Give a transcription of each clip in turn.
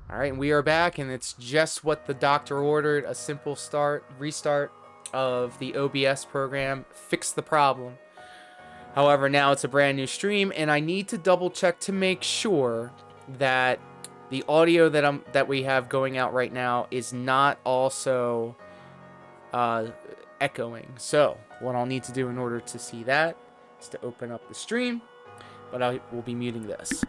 All right, and we are back, and it's just what the doctor ordered: a simple restart of the OBS program, fix the problem. However, now it's a brand new stream, and I need to double check to make sure that the audio that we have going out right now is not also echoing. So what I'll need to do in order to see that is to open up the stream, but I will be muting this.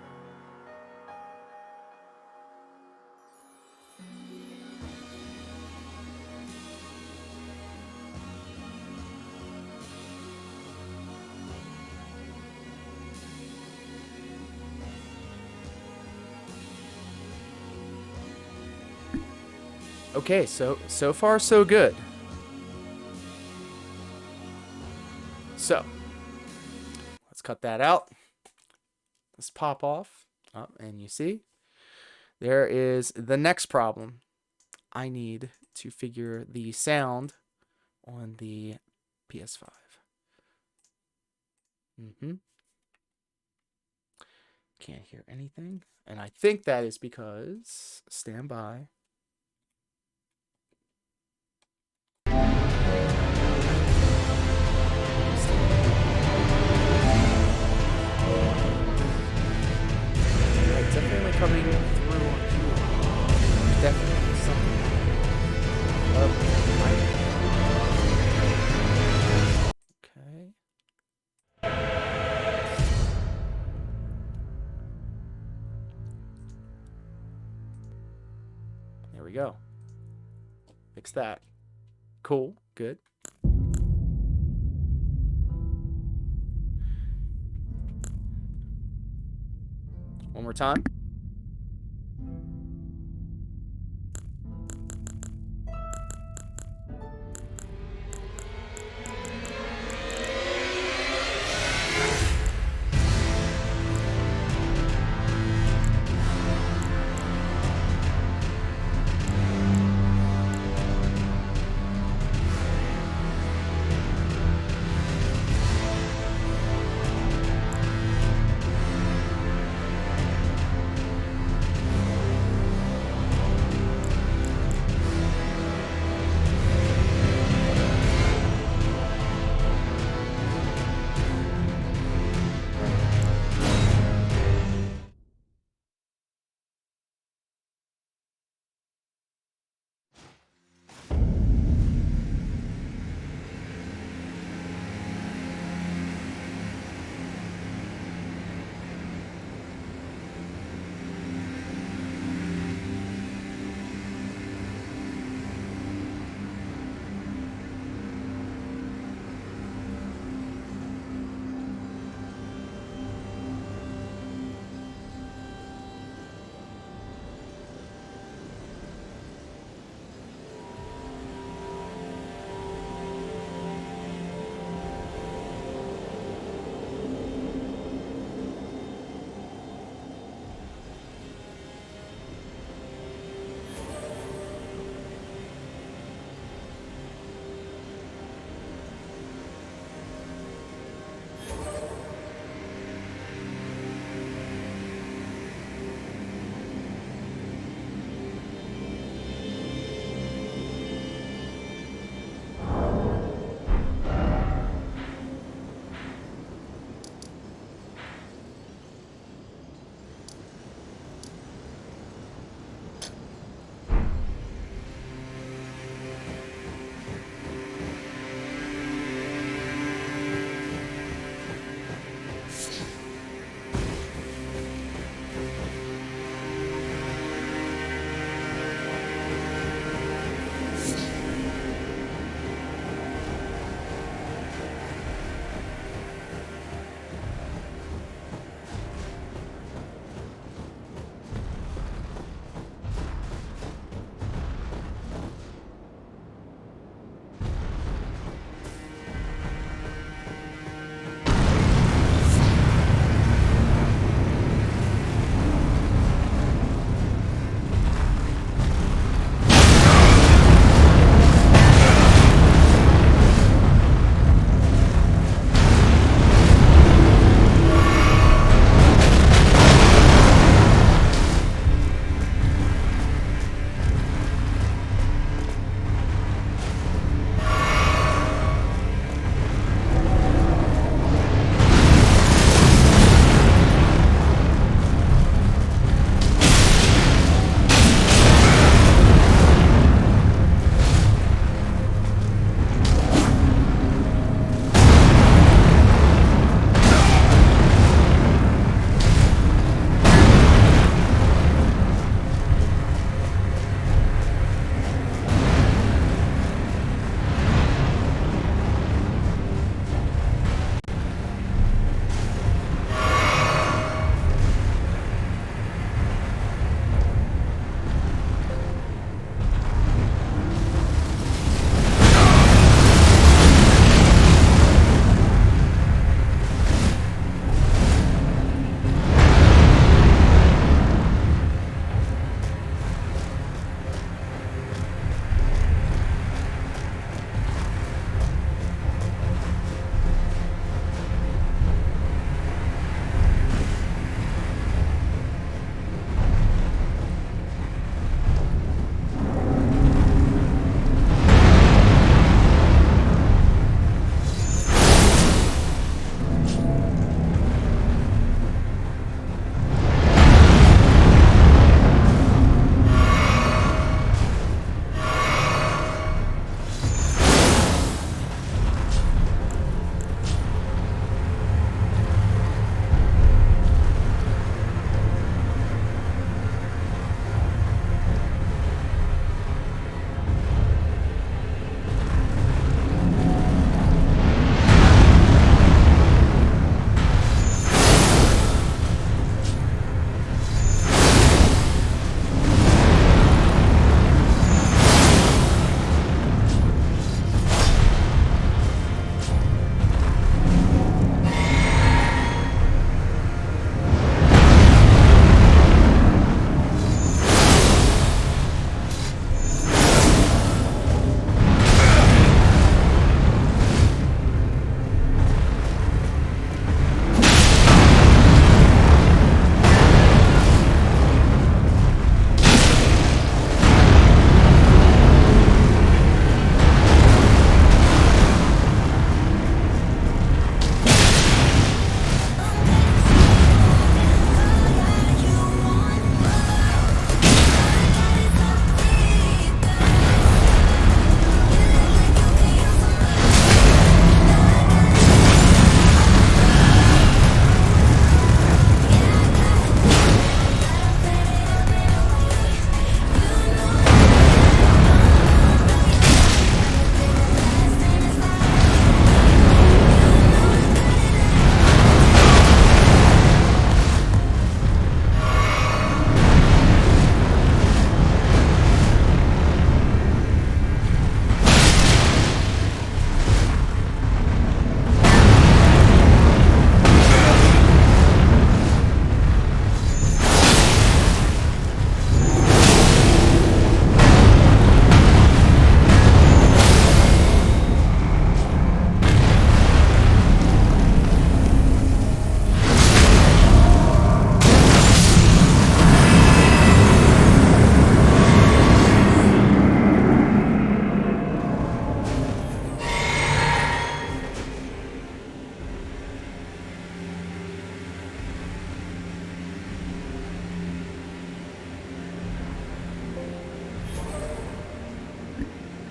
Okay, so far so good. So let's cut that out. Let's pop off. Oh, and you see, there is the next problem. I need to figure the sound on the PS5. Can't hear anything. And I think that is because, stand by. It's definitely coming through on here. There's definitely something. Okay. There we go. Fix that. Cool. Good. One more time.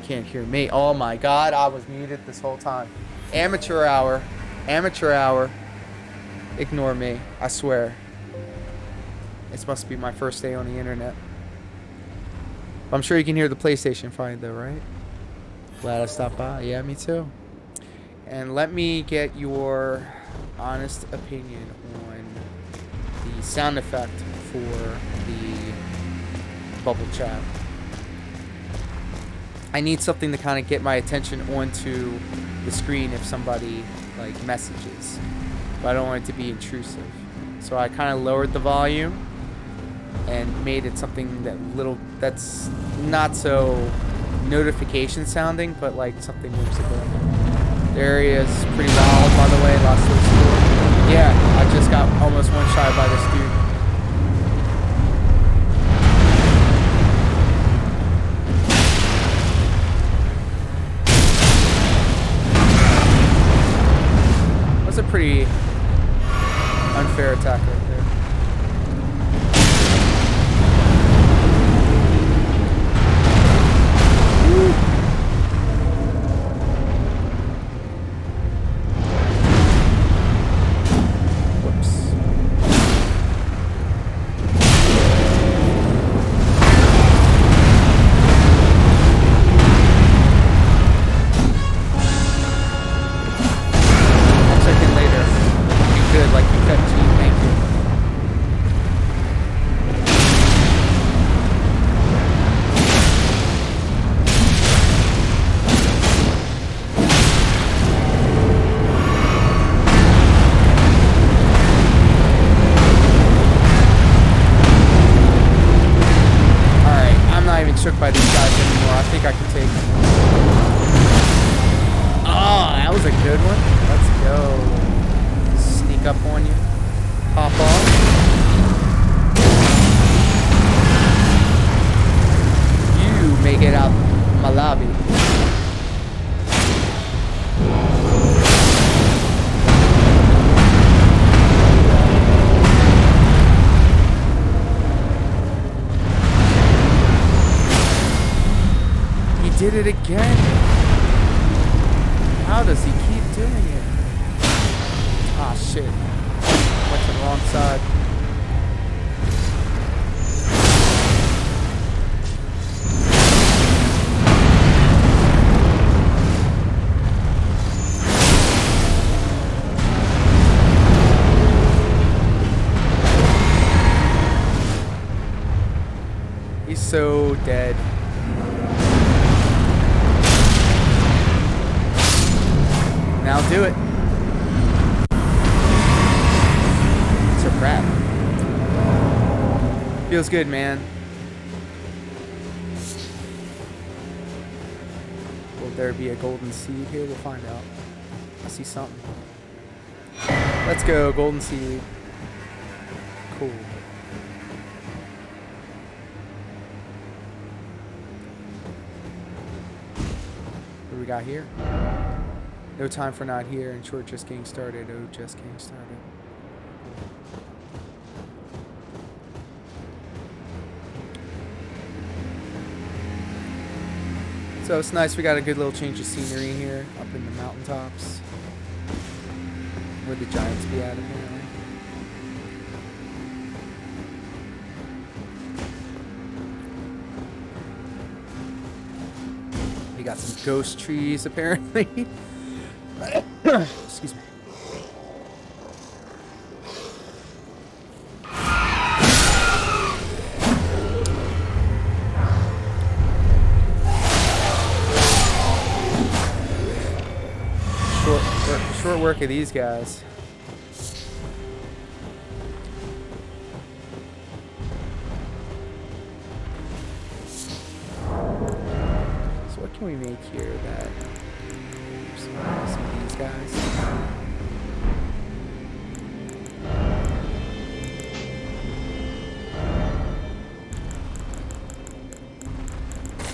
can't hear me. Oh my god, I was muted this whole time. Amateur hour. Amateur hour. Ignore me. I swear. This must be my first day on the internet. I'm sure you can hear the PlayStation fine though, right? Glad I stopped by. Yeah, me too. And let me get your honest opinion on the sound effect for the bubble chat. I need something to kind of get my attention onto the screen if somebody like messages, but I don't want it to be intrusive. So I kind of lowered the volume and made it something that's not so notification sounding, but like something whimsical. The area is pretty wild, by the way. Lost to explore. Yeah, I just got almost one shot by this dude. That's a pretty unfair attack right there. By these guys anymore. I think I can take them. Oh, that was a good one. Let's go. Sneak up on you. Pop off. You may get out my lobby. Did it again. How does he keep doing it? Ah, shit. Went to the wrong side. He's so dead. Now do it. It's a wrap. Feels good, man. Will there be a golden seed here? We'll find out. I see something. Let's go, golden seed. Cool. What do we got here? No time for not here, and short just getting started. Oh, just getting started. So it's nice we got a good little change of scenery here, up in the mountaintops. Where the giants be at apparently. We got some ghost trees apparently. Excuse me. Short work of these guys. So what can we make here that some of these guys?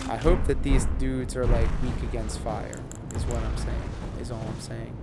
I hope that these dudes are like weak against fire, is what I'm saying, is all I'm saying.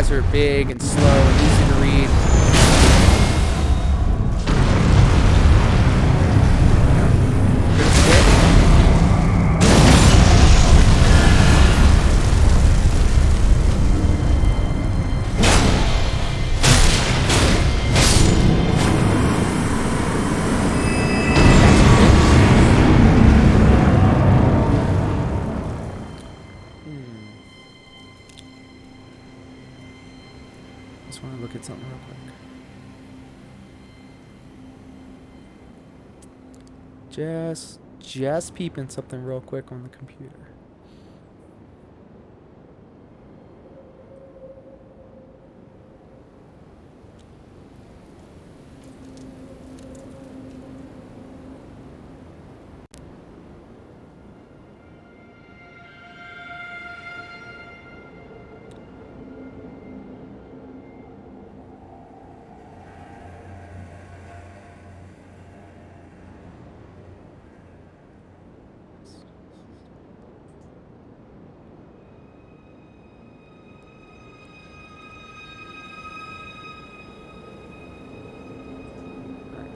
guys are big and slow and easy to read. Good stick. Just want to look at something real quick. Just peeping something real quick on the computer.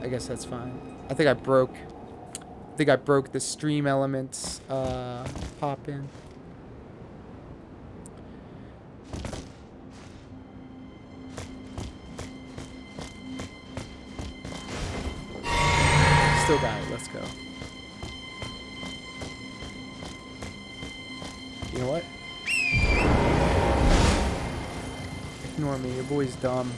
I guess that's fine. I think I broke the stream elements pop in. Still got it. Let's go. You know what? Ignore me. Your boy's dumb.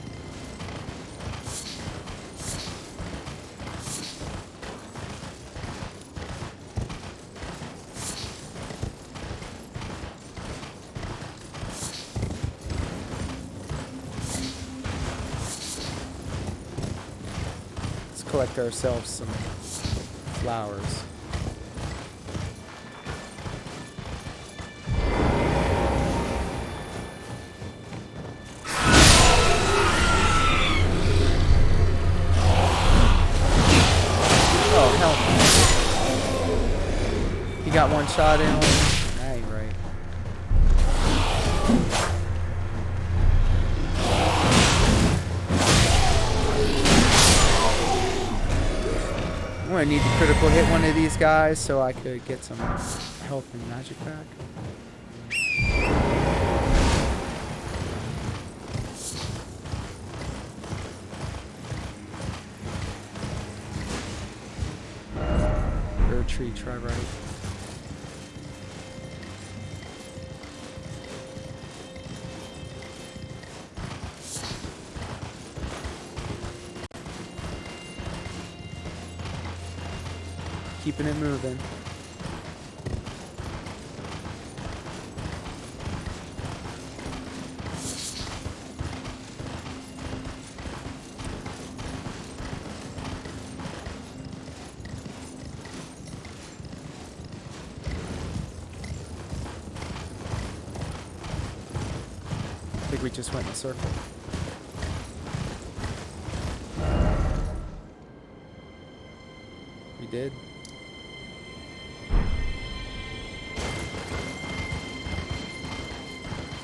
Collect ourselves some flowers. Oh, hell no. He got one shot in on me. That ain't right. I'm gonna need to critical hit one of these guys so I could get some health and magic back. Tree, try right. Keeping it moving. I think we just went in a circle. We did.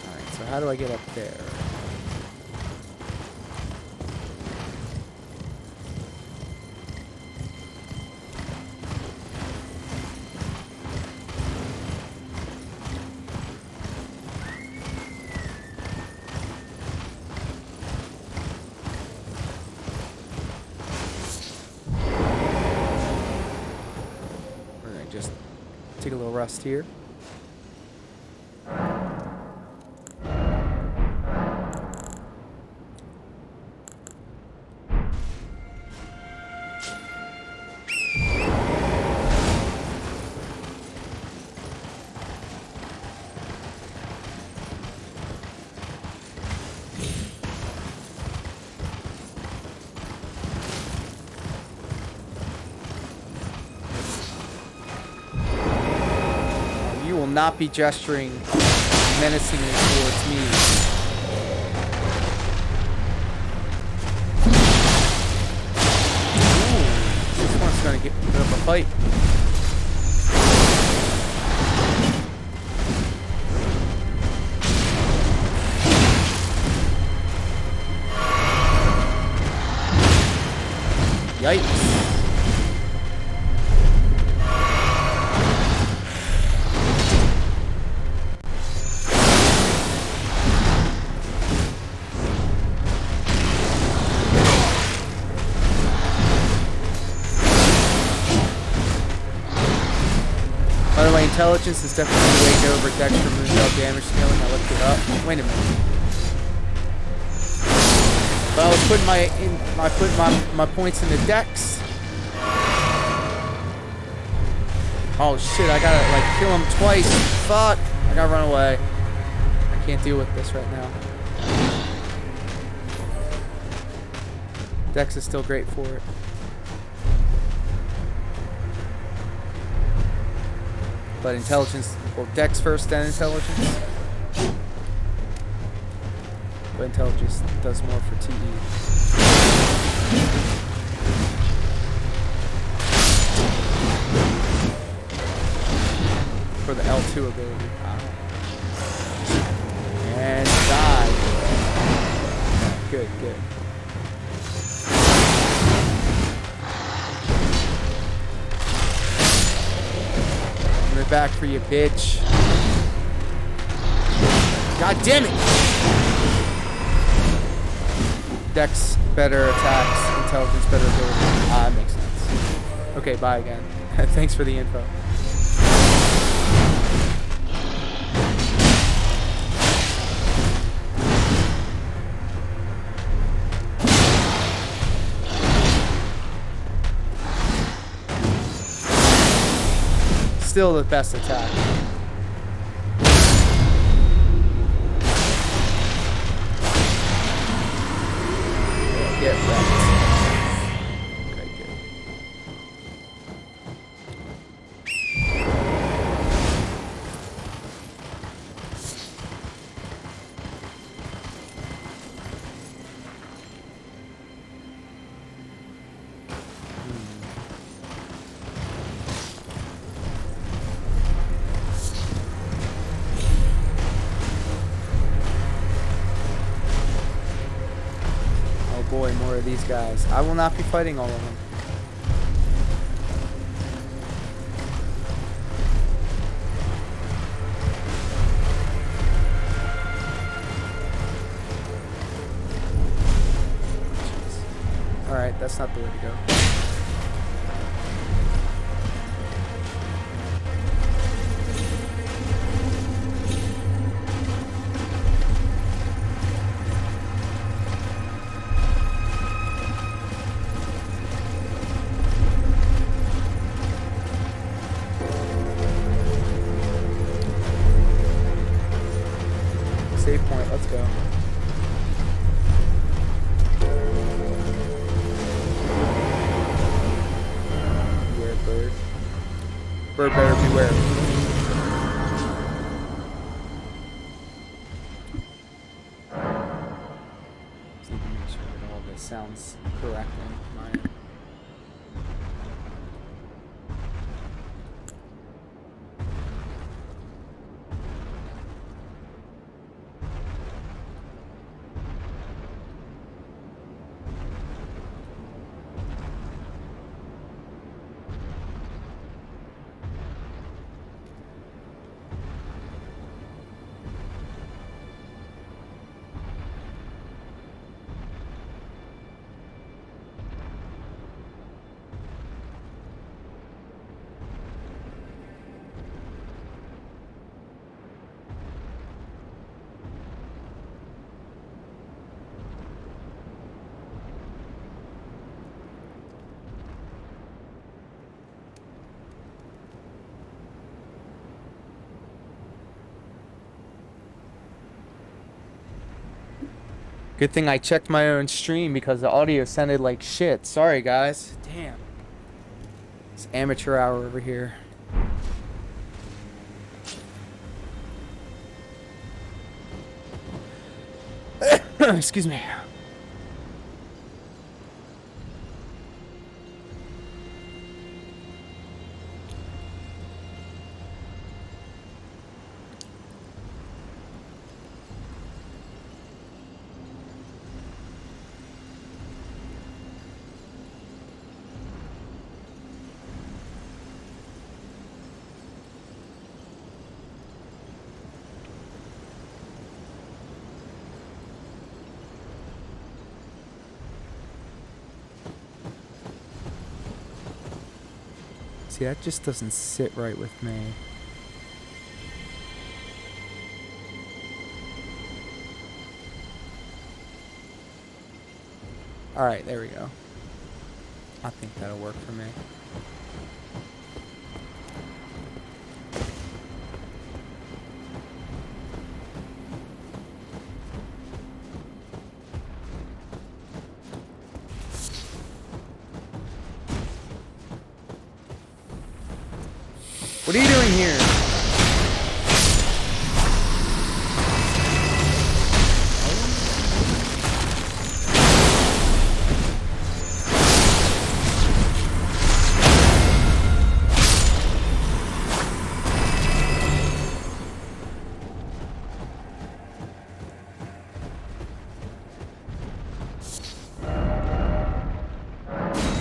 Alright, so how do I get up there? Take a little rest here. Not be gesturing menacingly towards me. Ooh, this one's gonna get put up a fight. Yikes. By the way, intelligence is definitely way over Dexter Moonbell damage scaling. I looked it up. Wait a minute. But I was putting my points in the Dex. Oh shit! I gotta like kill him twice. Fuck! I gotta run away. I can't deal with this right now. Dex is still great for it. But intelligence, well, Dex first, then intelligence. But intelligence does more for TE. For the L2 ability. And die. Good, good. Coming back for you, bitch. God damn it! Dex, better attacks, intelligence, better ability. Ah, that makes sense. Okay, bye again. Thanks for the info. Still the best attack. Get wrecked. Okay, good. Boy, more of these guys. I will not be fighting all of them. Alright, that's not the way to go. Save point, let's go. Beware, bird. Bird better beware. Just need to make sure that all this sounds correct on my end. Good thing I checked my own stream because the audio sounded like shit. Sorry, guys. Damn. It's amateur hour over here. Excuse me. See, that just doesn't sit right with me. Alright, there we go. I think that'll work for me. What are you doing here?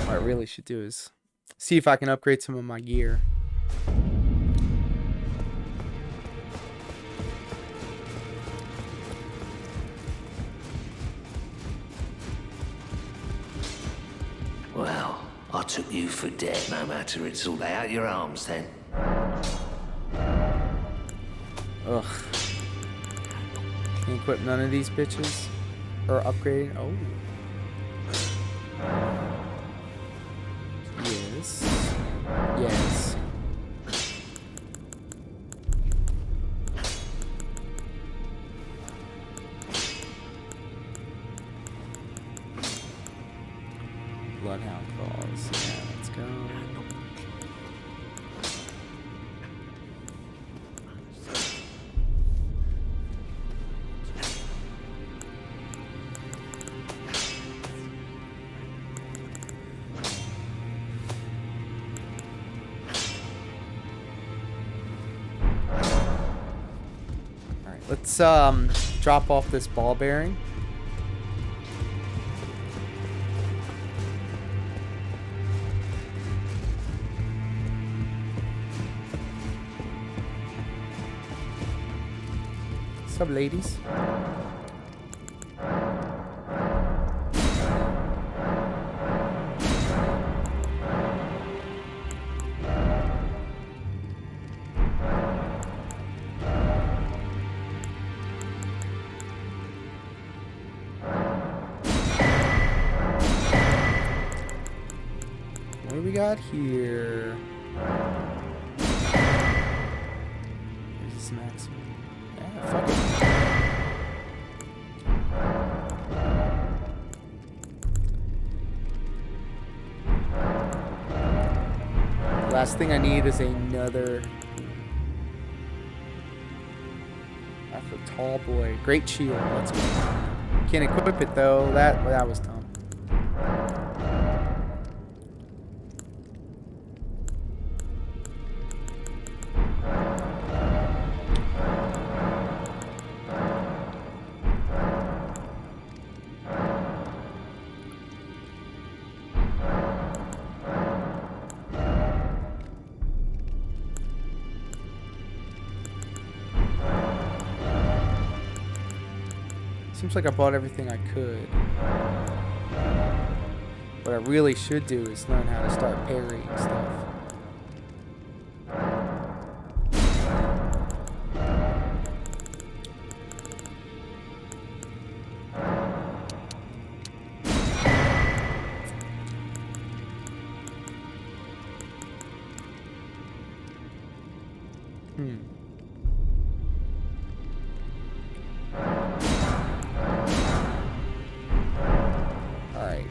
What I really should do is see if I can upgrade some of my gear. Well, I took you for dead, no matter. It's all out your arms then. Ugh. Can't equip none of these bitches. Or upgrade. Oh. Yes. Yes. Bloodhound claws. Yeah, let's go. Alright, let's drop off this ball bearing. What's up, ladies? What do we got here? Here's this maximum. Yeah, fuck it. Last thing I need is another. That's a tall boy. Great shield. Let's go. Can't equip it though. That was dumb. Seems like I bought everything I could. What I really should do is learn how to start parrying stuff.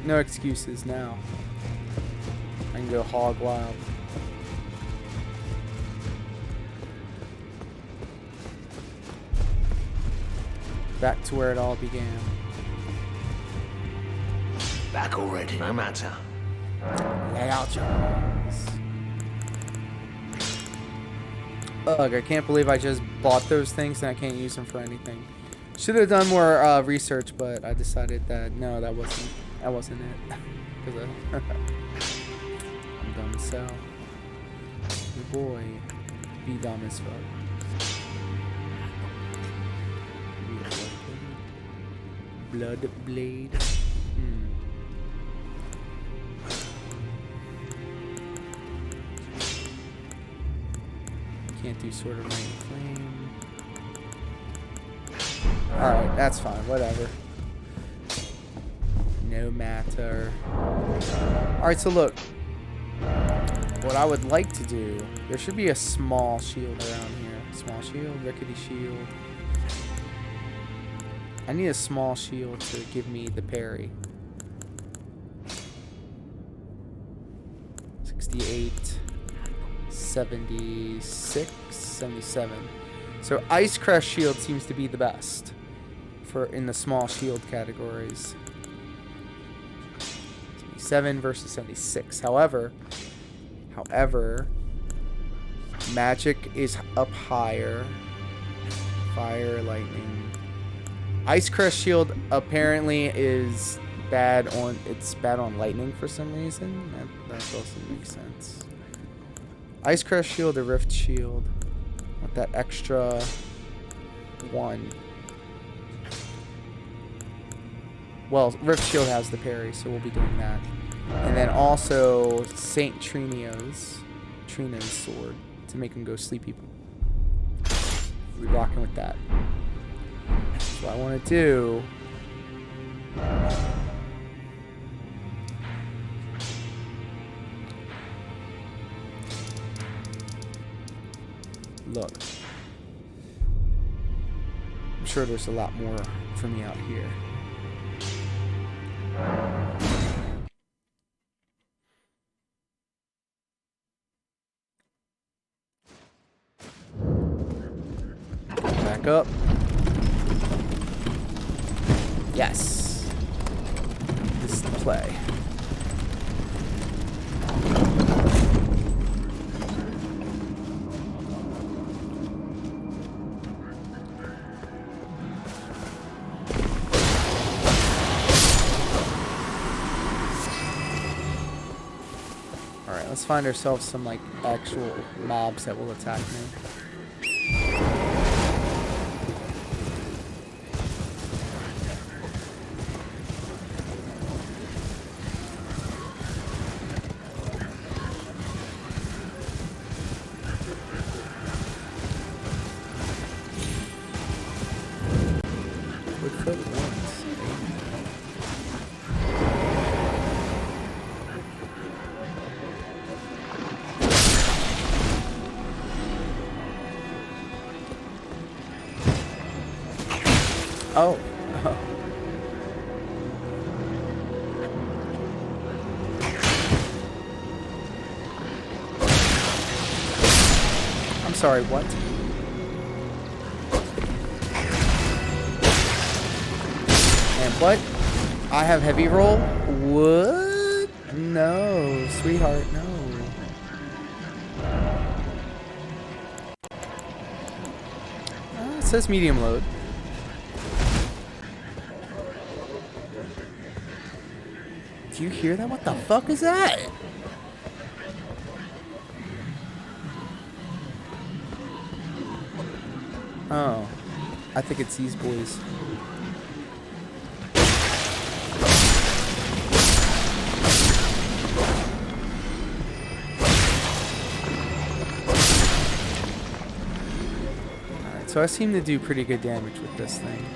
No excuses now. I can go hog wild. Back to where it all began. Back already, no matter. Lay out your arms. Ugh, I can't believe I just bought those things and I can't use them for anything. Should have done more research, but I decided that no, that wasn't it. Because I'm dumb as so. Your boy, be dumb as fuck. Blood blade. Can't do Sword of Rain Flame. Alright, that's fine. Whatever. No matter. Alright, so look. What I would like to do... There should be a small shield around here. Small shield, rickety shield. I need a small shield to give me the parry. 68, 76, 77. So Ice Crest shield seems to be the best for in the small shield categories. 77 versus 76. However, magic is up higher. Fire, lightning. Ice Crest shield apparently is bad on lightning for some reason. That doesn't make sense. Ice Crest shield or Rift shield with that extra 1. Well, Rift shield has the parry, so we'll be doing that. And then also Saint Trina's sword to make him go sleepy. We'll be rocking with that. So what I want to do. Look. I'm sure there's a lot more for me out here. Back up. Yes. This is the play. Alright, let's find ourselves some like actual mobs that will attack me. Oh. I'm sorry, what? And what? I have heavy roll? What? No, sweetheart, no. It says medium load. Do you hear that? What the fuck is that? Oh. I think it's these boys. Alright, so I seem to do pretty good damage with this thing.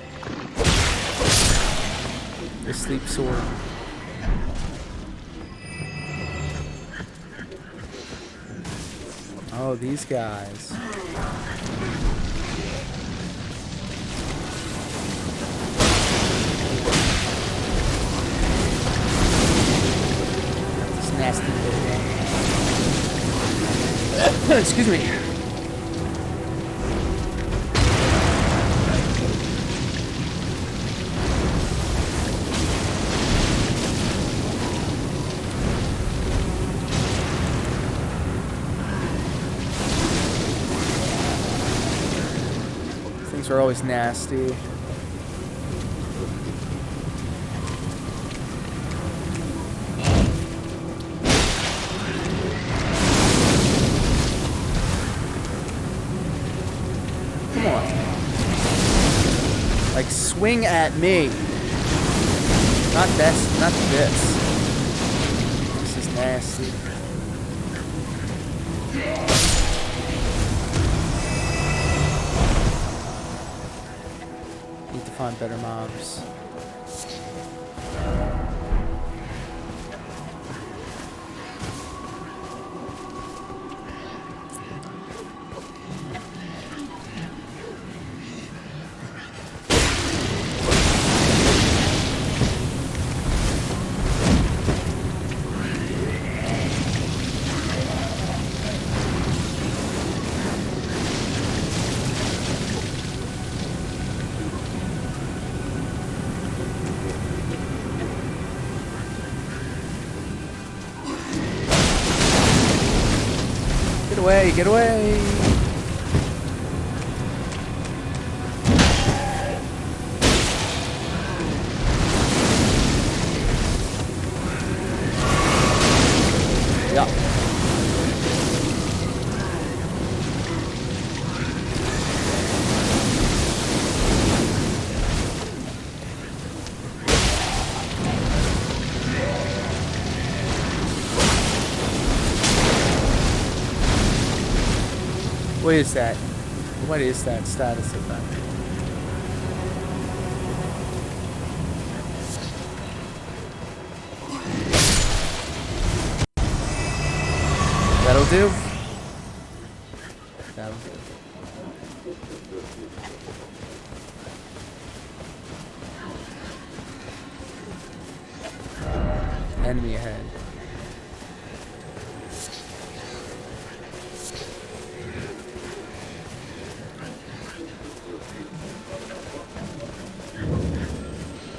The sleep sword. Oh, these guys. This nasty little excuse me. Are always nasty. Come on. Like swing at me. Not this, not this. This is nasty. find better mobs. Get away, get away! Yeah. What is that? What is that status of that? That'll do. That'll do. Enemy ahead.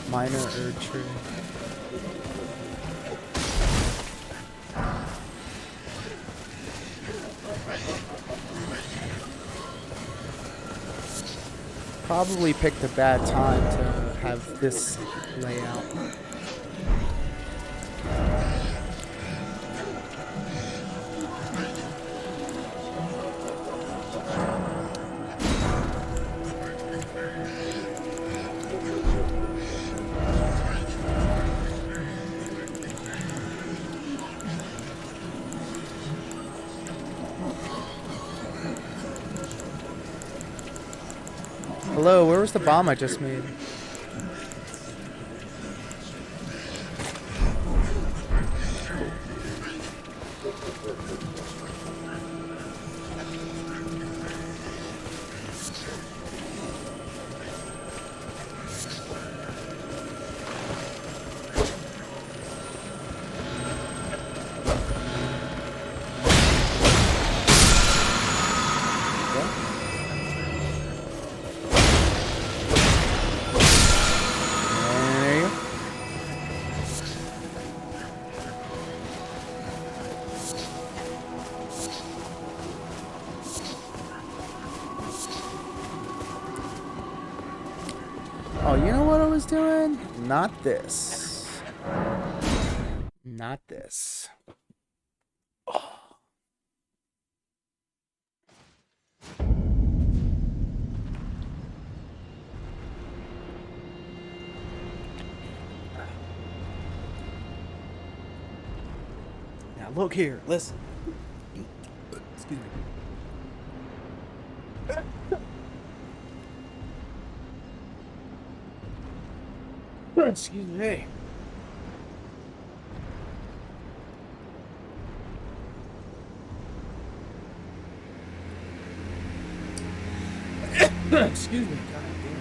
Minor Erdtree. Probably picked a bad time to have this layout. Hello, where was the bomb I just made? Oh, you know what I was doing? Not this. Not this. Oh. Now look here, listen. Excuse me. Excuse me. Excuse me. God damn.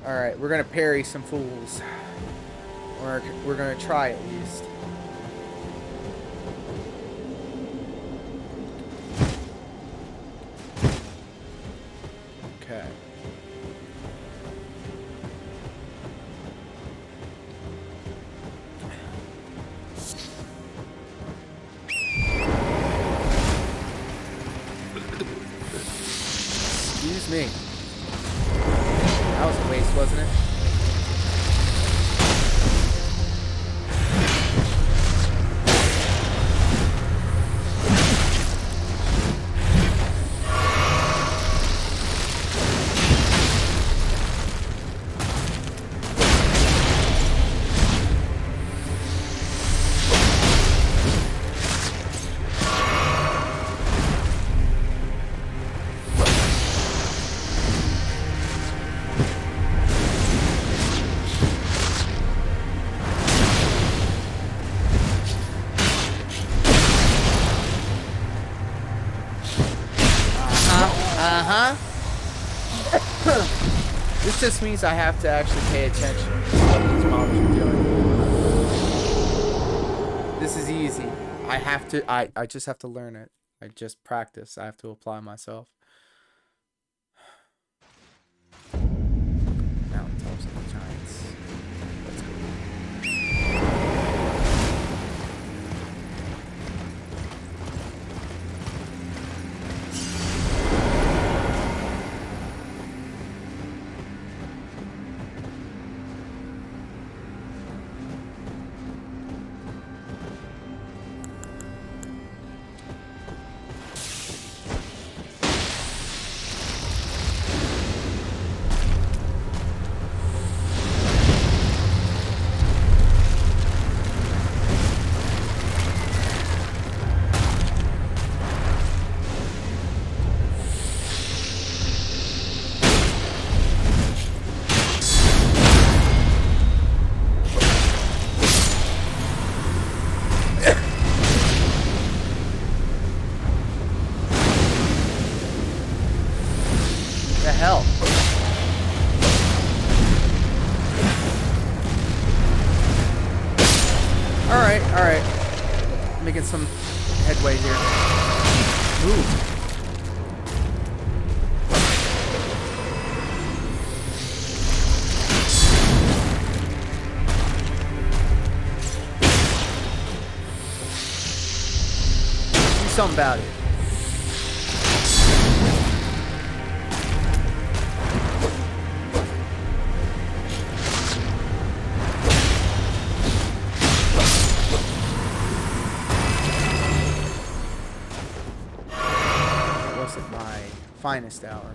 Alright, we're gonna parry some fools. Or we're gonna try at least. Okay. Excuse me. That was a waste, wasn't it? Uh-huh. This just means I have to actually pay attention to what these models are doing. This is easy. I just have to learn it. I just practice. I have to apply myself. Mountaintops and the Giants. Let's go. The hell? Alright. Making some headway here. Ooh. Do something about it. Finest hour.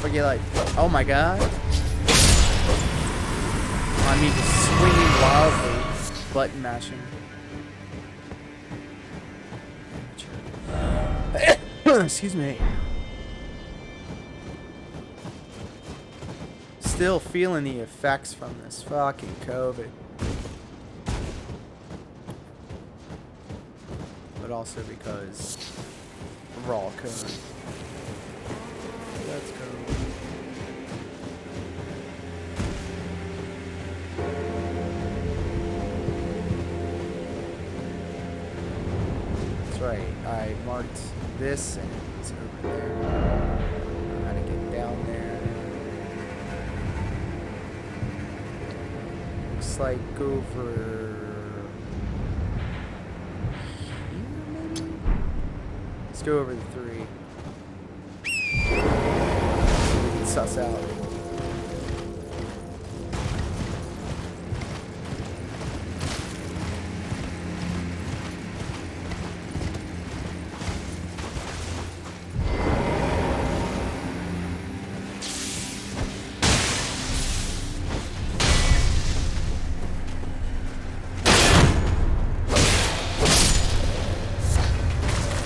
Forget, like, oh my god. I mean, just swinging wildly, button mashing. Excuse me. Still feeling the effects from this fucking COVID. But also because we're all COVID. Let's go. That's right. I marked this and it's over there. How to get down there. Looks like over here, maybe? Let's go over the 3. Suss out.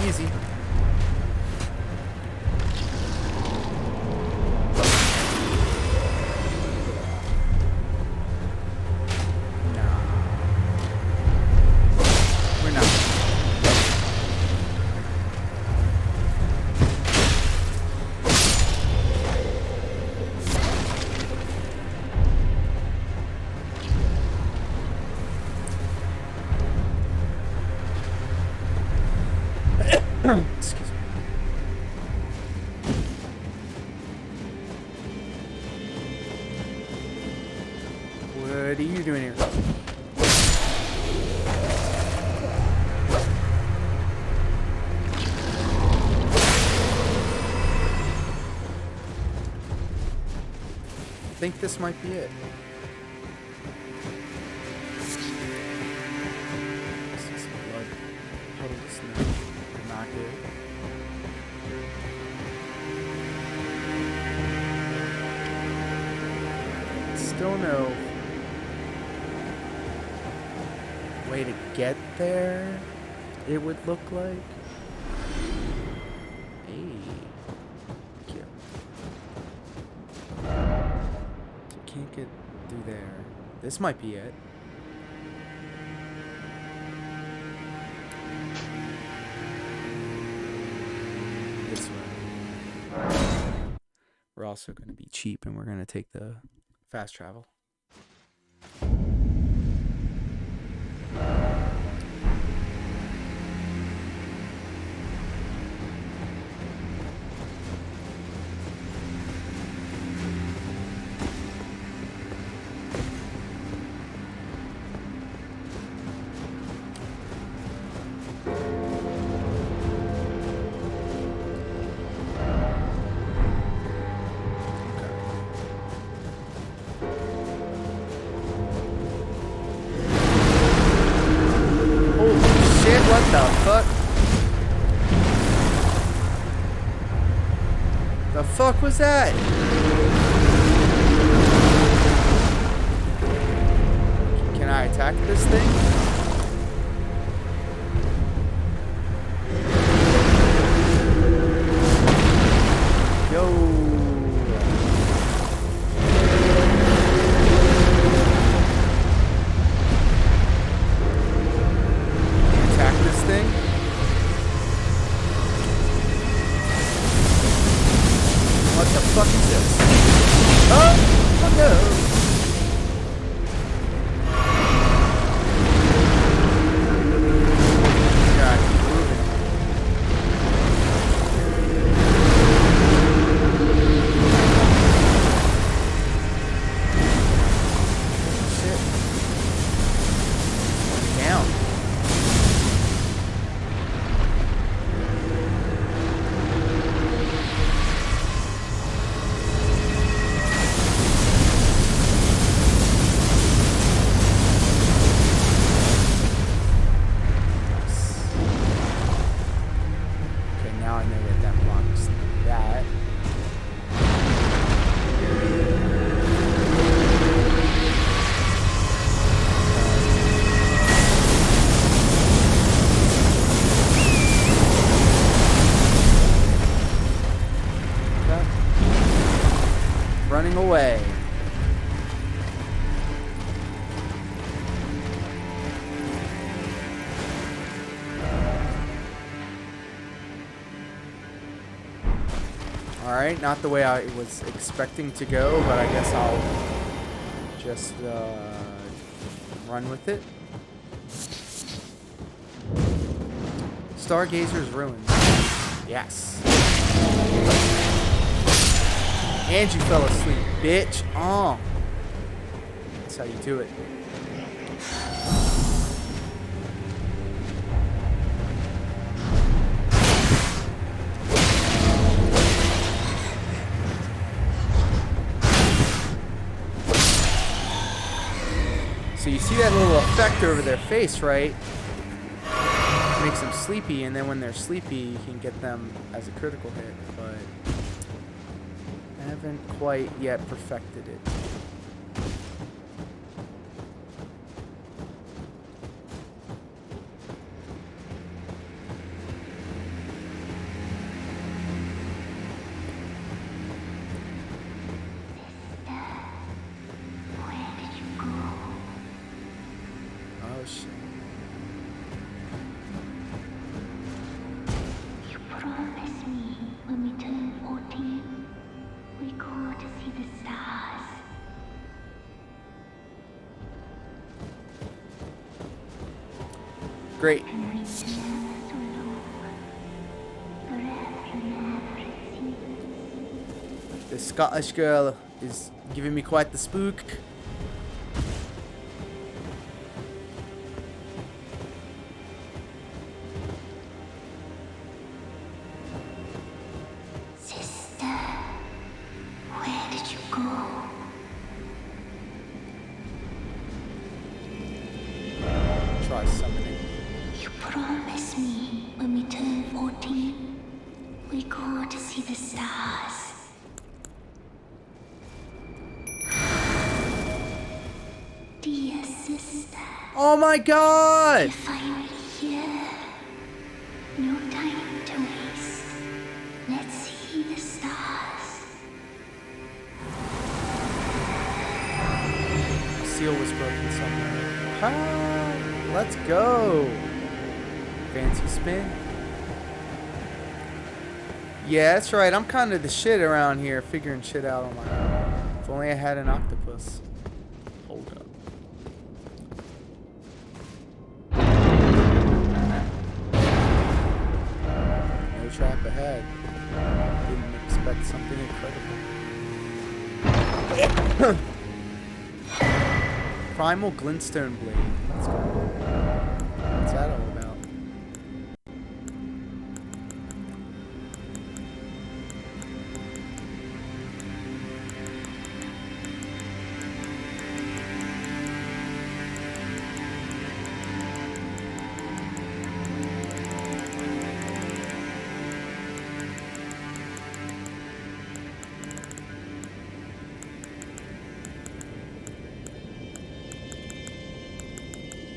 Easy. Excuse me. What are you doing here? I think this might be it. See some blood puddles now. Not good. still no way to get there, it would look like. Hey. Thank you. Can't get through there. This might be it. This way. We're also going to be cheap and we're going to take the fast travel. What the fuck? The fuck was that? Can I attack this thing? Yo. What is this? Oh no! God, keep moving. Shit. Down. Running away. Alright, not the way I was expecting to go, but I guess I'll just run with it. Stargazer's Ruins. Yes. And you fell asleep, bitch. Oh. That's how you do it. So you see that little effect over their face, right? It makes them sleepy, and then when they're sleepy, you can get them as a critical hit, but I haven't quite yet perfected it. Oh shit. You promised me when we turn 14, we go to see the stars. Great. And we never so long, forever and ever it seems. The Scottish girl is giving me quite the spook. Sister, where did you go? Try summoning. You promised me when we turn 14, we go to see the stars. Oh my god! If I'm here, no time to waste. Let's see the stars. Seal was broken somewhere. Ah, let's go. Fancy spin. Yeah, that's right. I'm kind of the shit around here, figuring shit out on my own. If only I had an octopus. Hold up. No trap ahead. Didn't expect something incredible. Primal Glintstone Blade. Let's go. What's that all about?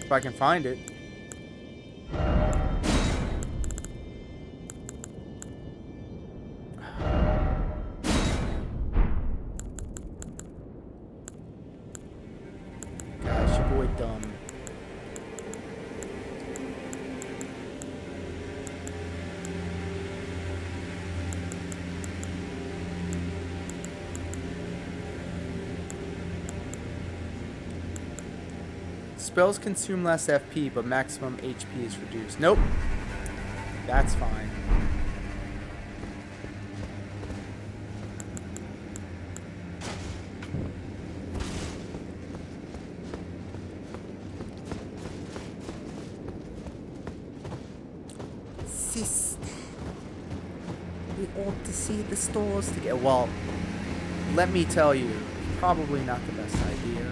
If I can find it. Gosh, your boy dumb. Spells consume less FP, but maximum HP is reduced. Nope. That's fine. Sister, we ought to see the stores together. Well, let me tell you, probably not the best idea.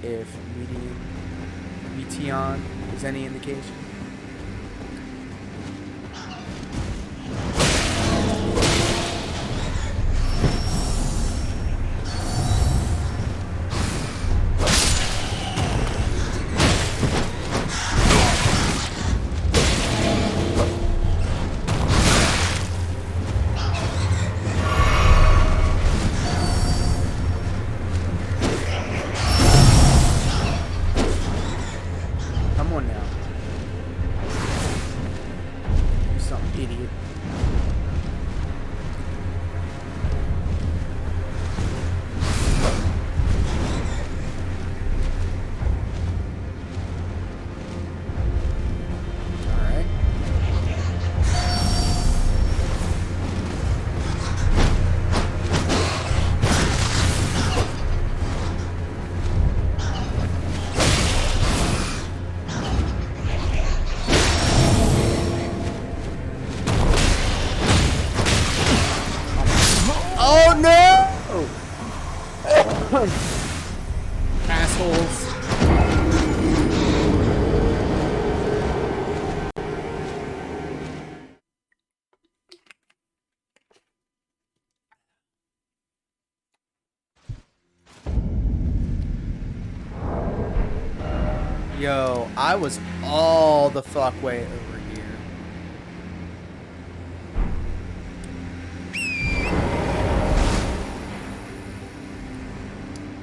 If Meteon is any indication. Assholes. Yo, I was all the fuck way over here.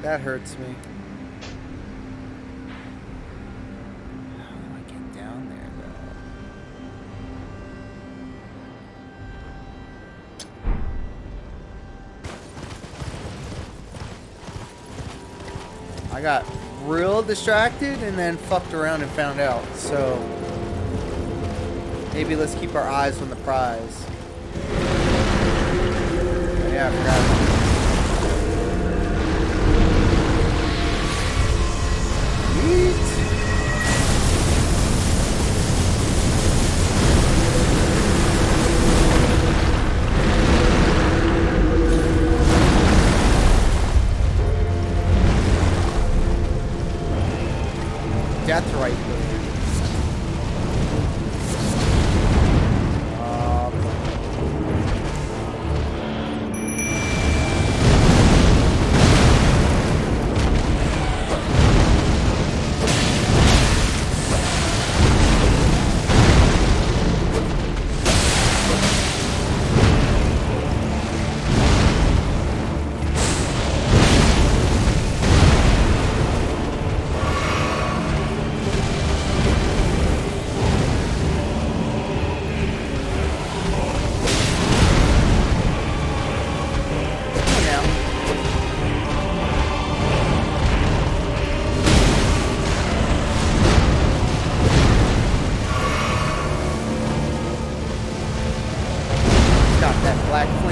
That hurts me. How do I get down there, though? I got real distracted and then fucked around and found out. So maybe let's keep our eyes on the prize. Yeah, I forgot. Death right there.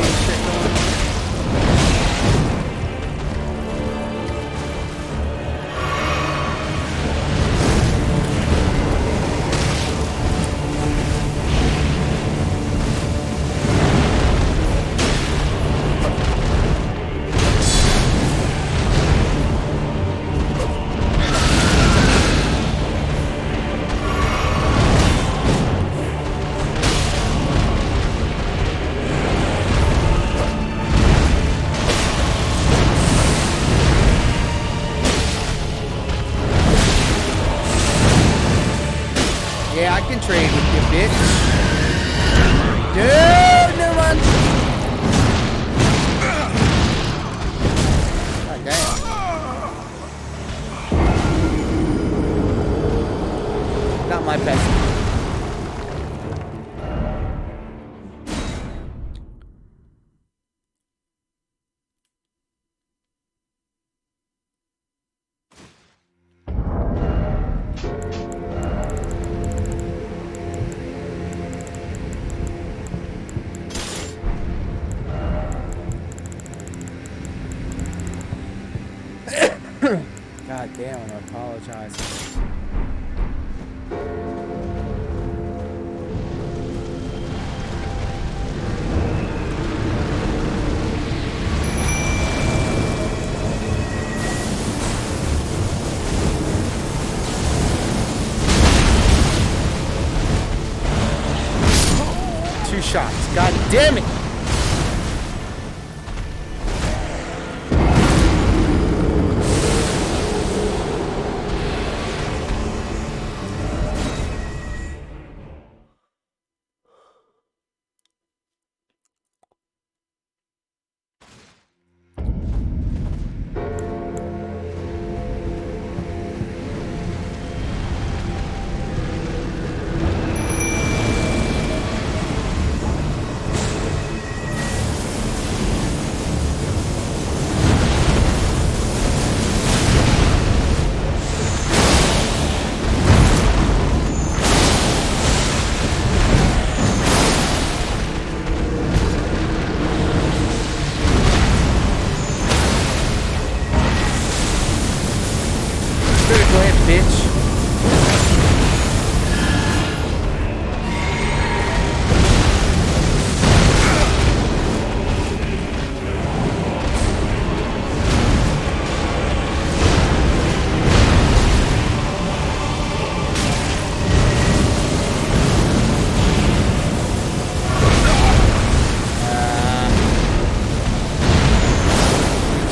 zombie shit going on. Yeah, I can trade with you, bitch. Dude, never mind. God damn. Not my best. God damn, I apologize. Two shots. God damn it! Bitch.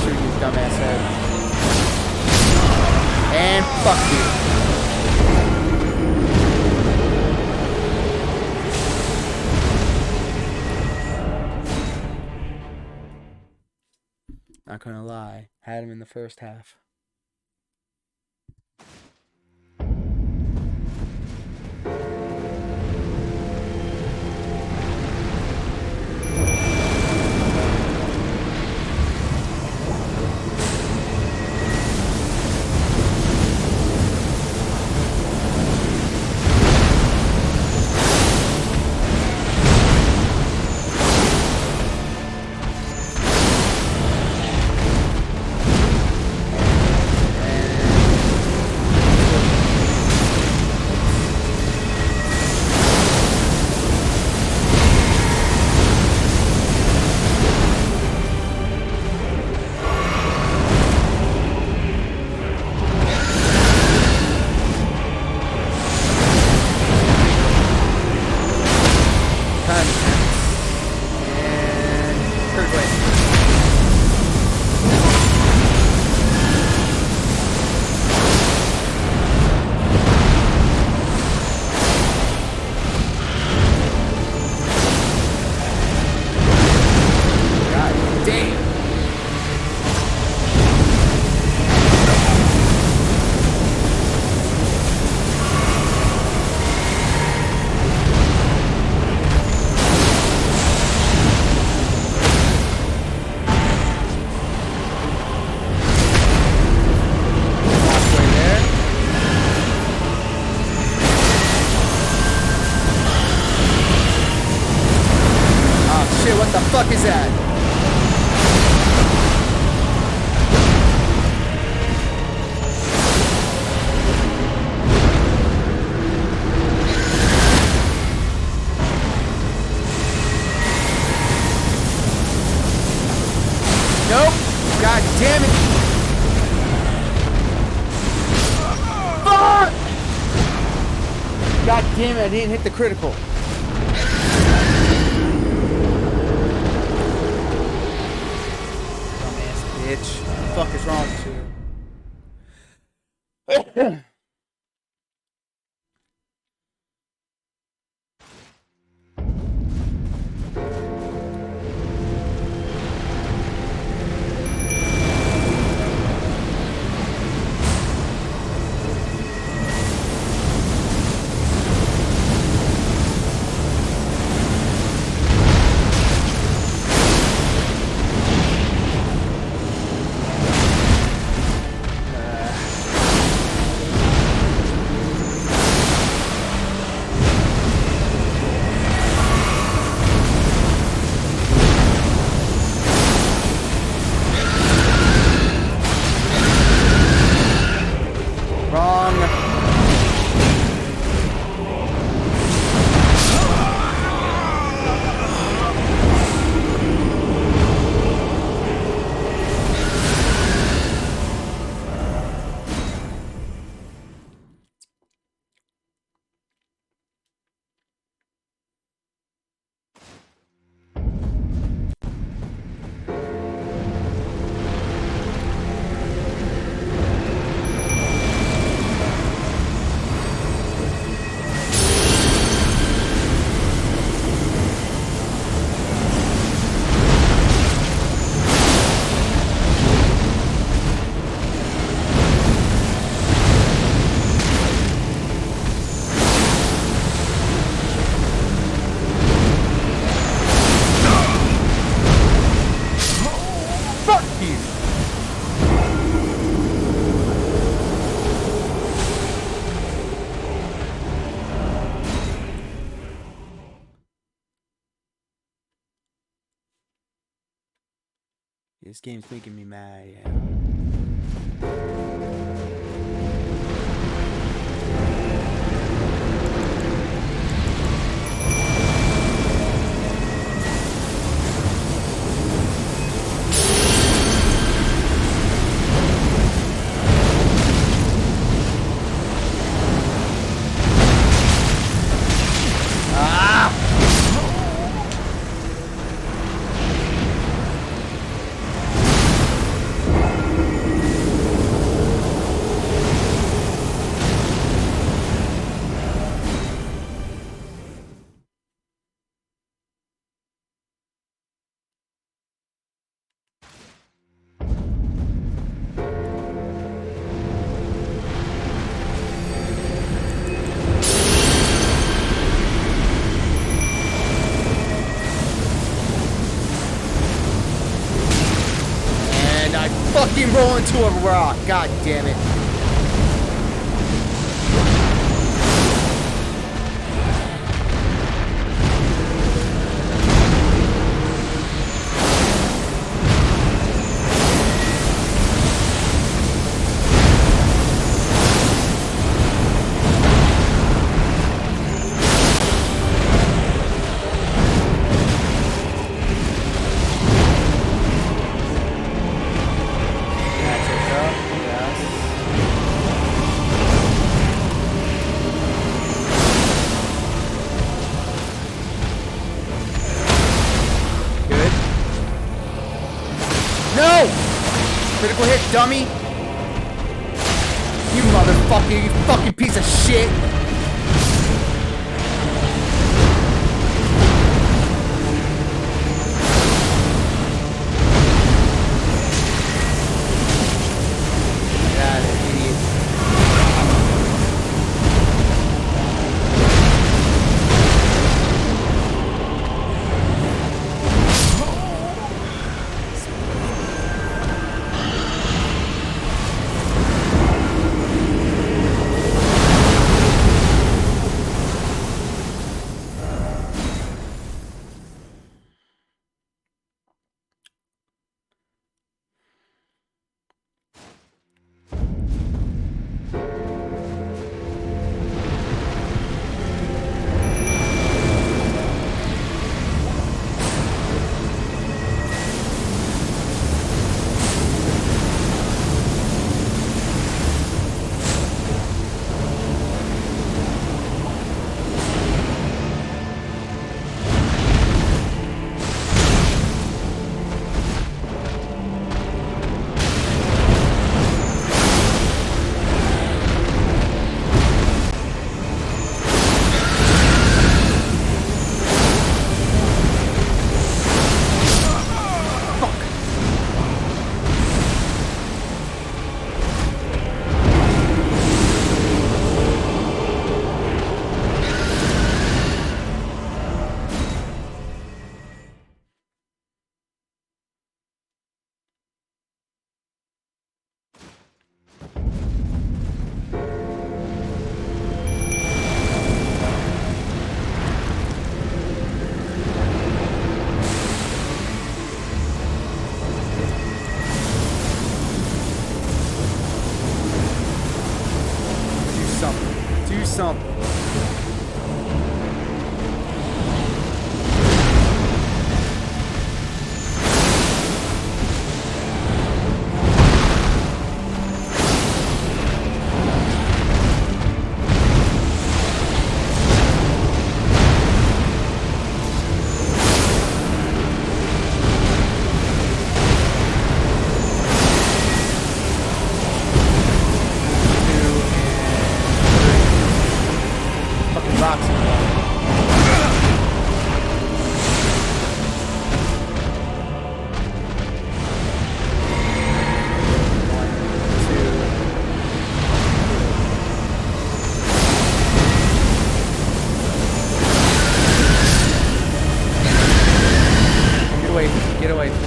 Shoot you, dumbass head. And fuck you. Not gonna lie, had him in the first half. Nope. God damn it. Fuck! God damn it, I didn't hit the critical. Dumbass bitch. What the fuck is wrong with you? This game's making me mad, yeah. Fucking roll into a rock. God damn it. Critical hit, dummy! You motherfucker, you fucking piece of shit! God, idiot. away from me. Get away from me.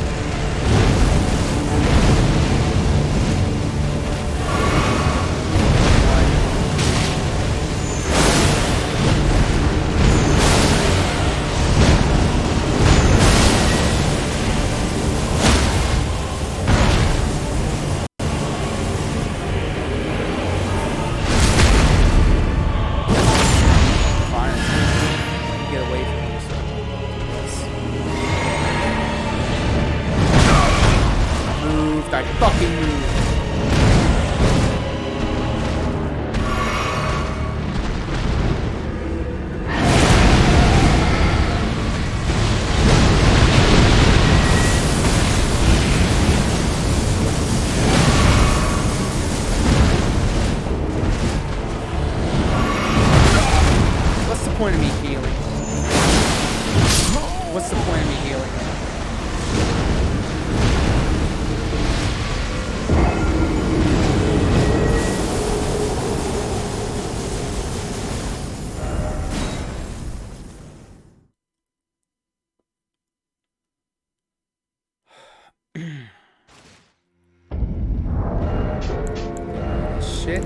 Point of me healing? What's the point of me healing? Shit.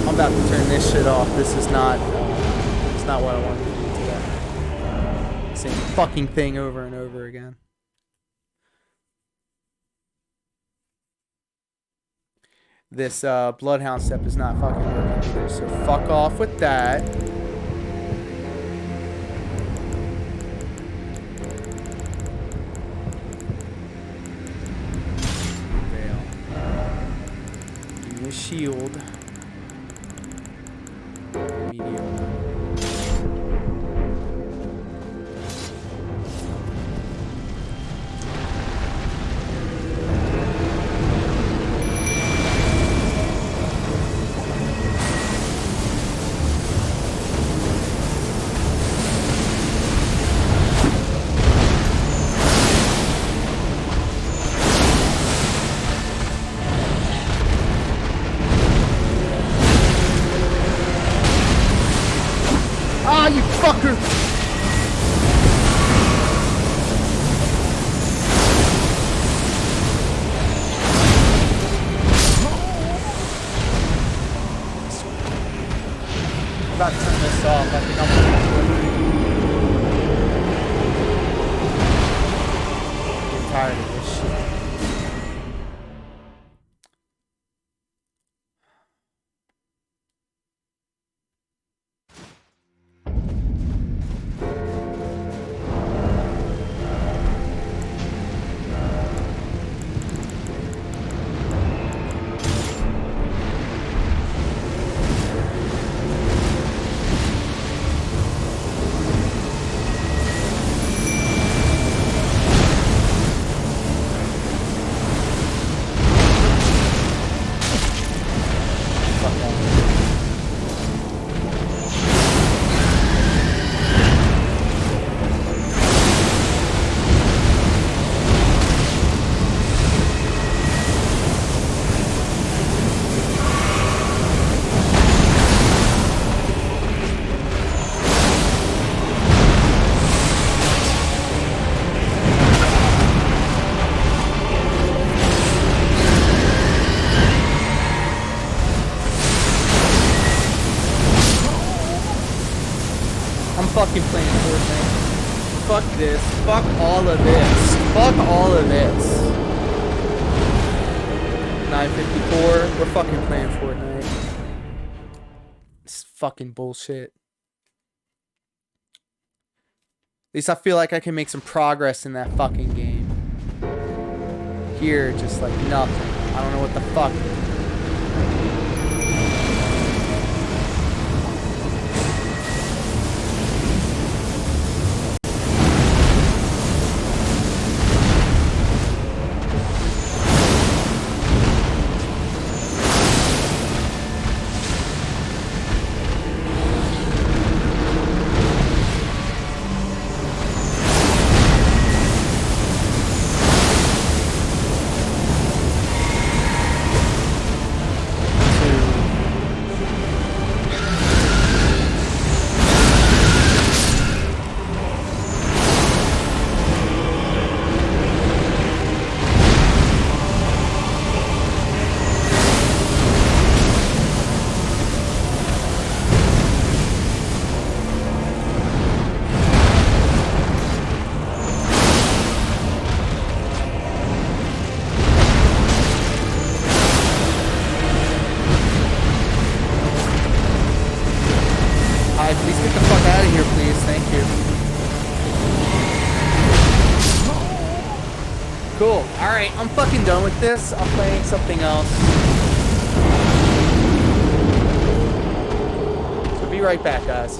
About to turn this shit off. This is not, it's not what I wanted to do today. Same fucking thing over and over again. This Bloodhound step is not fucking working either, so fuck off with that. Give me a shield. Ah, you fucker! I'm about to turn this off. I think I'm getting tired of this shit. fucking playing Fortnite. Fuck this. Fuck all of this. Fuck all of this. 9:54. We're fucking playing Fortnite. This is fucking bullshit. At least I feel like I can make some progress in that fucking game. Here, just like nothing. I don't know what the fuck. Please get the fuck out of here, please. Thank you. Cool. Alright, I'm fucking done with this. I'm playing something else. So be right back, guys.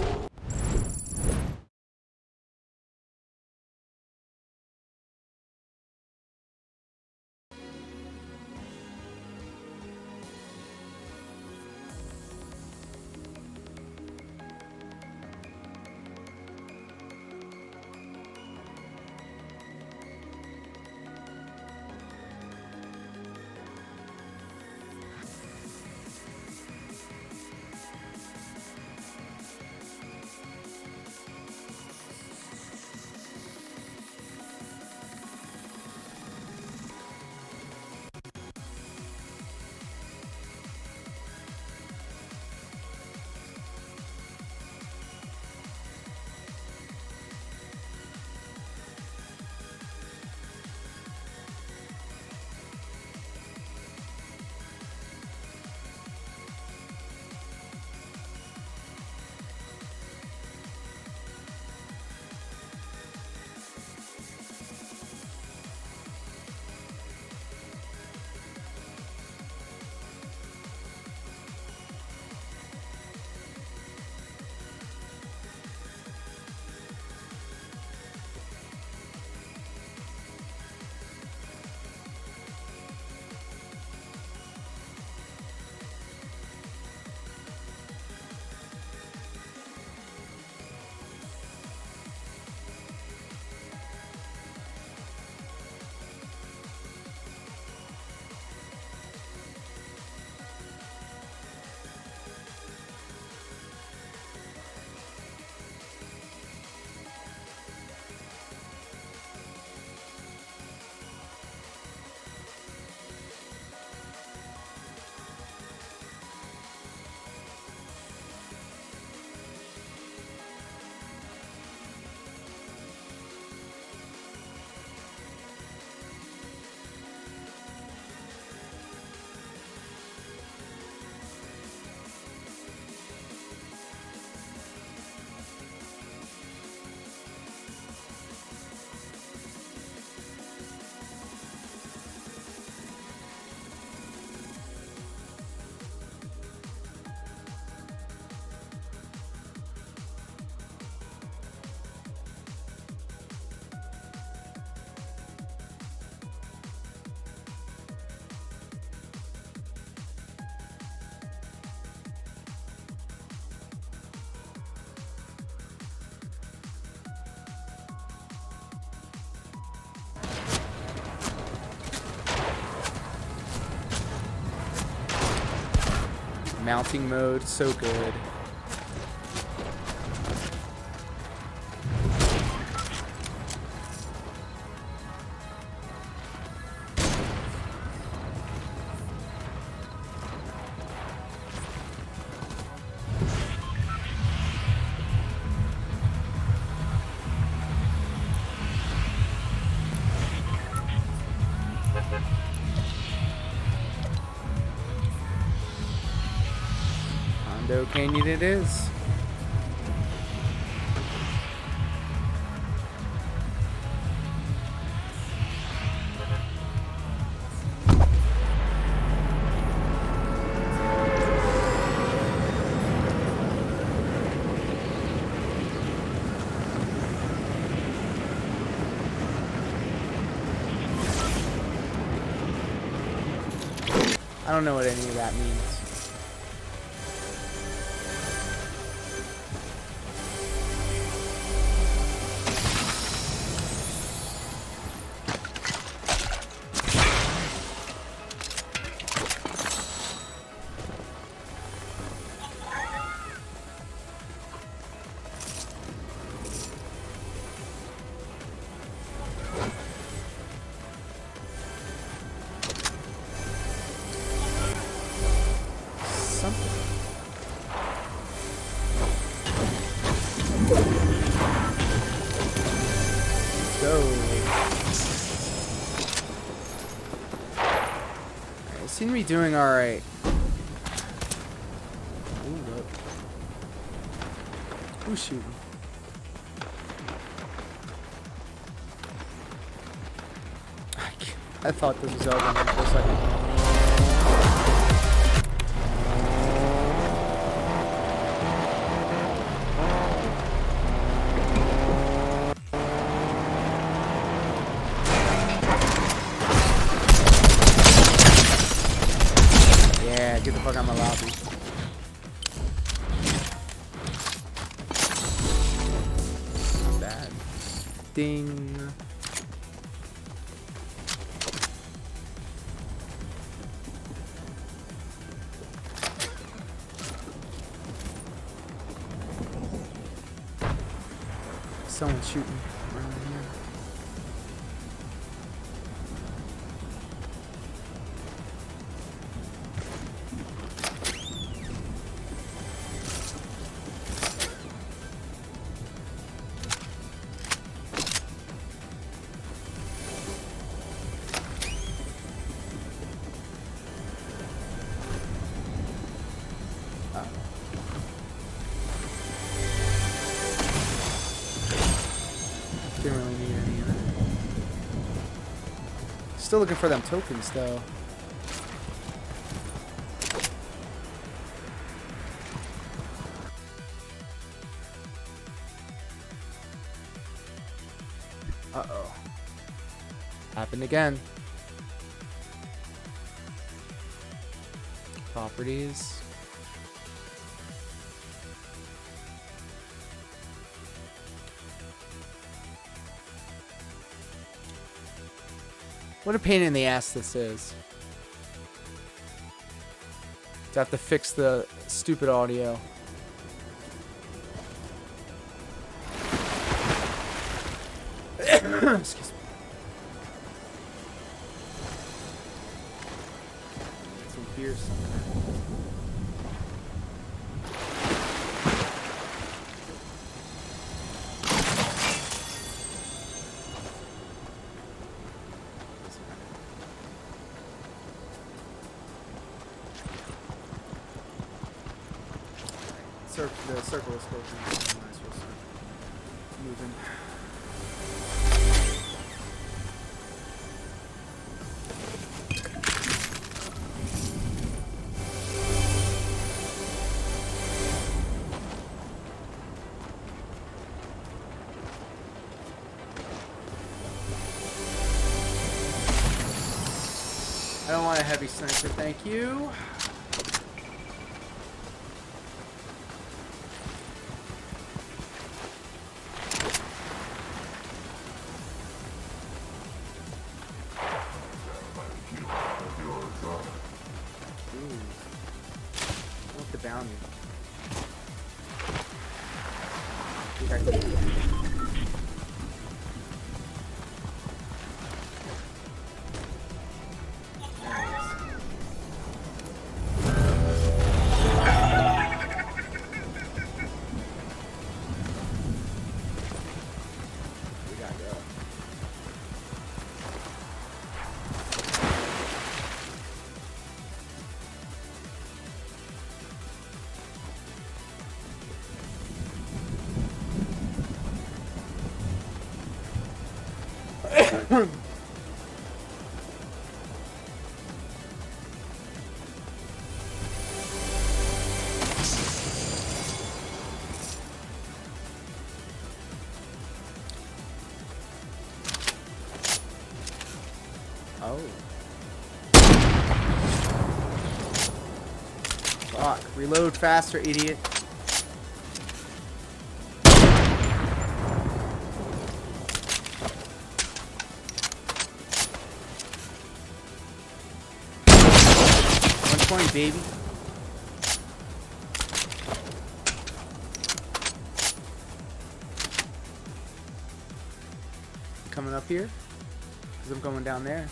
Mounting mode, so good. Hundo Canyon it is. I don't know what any of that means. Seem to be doing alright. Who's shooting? I thought this was Elden for a second. Yeah, get the fuck out of my lobby. Not bad. Ding. Someone's shooting around here. Didn't really need any of that. Still looking for them tokens though. Uh-oh. Happened again. Properties. What a pain in the ass this is. To have to fix the stupid audio. Excuse me. Some beer somewhere. The circle is closing. I might as well start moving. I don't want a heavy sniper, thank you. Bounty. Oh. Fuck. Reload faster, idiot. Point, baby. Coming up here? Because I'm going down there.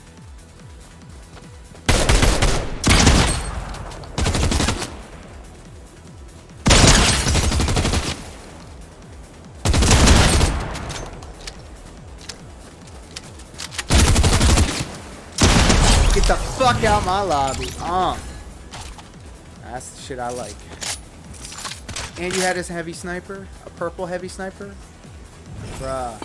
Get the fuck out my lobby. That's the shit I like. And you had his heavy sniper? A purple heavy sniper? Bruh.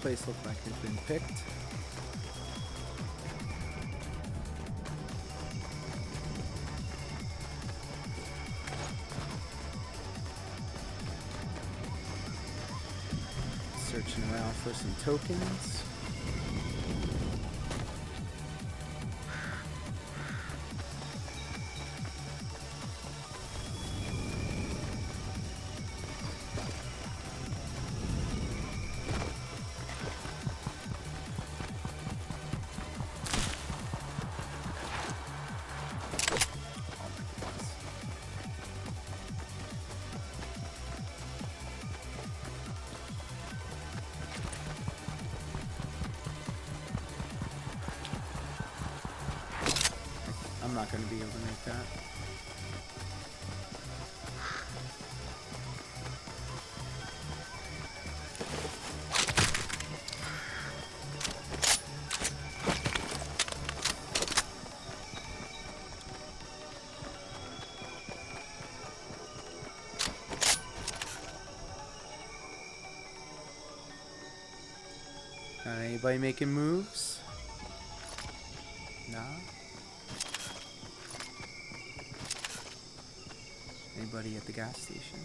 Place looks like it's been picked. Searching around for some tokens. I'm not going to be able to make that. Anybody making moves? Nah. Anybody at the gas station?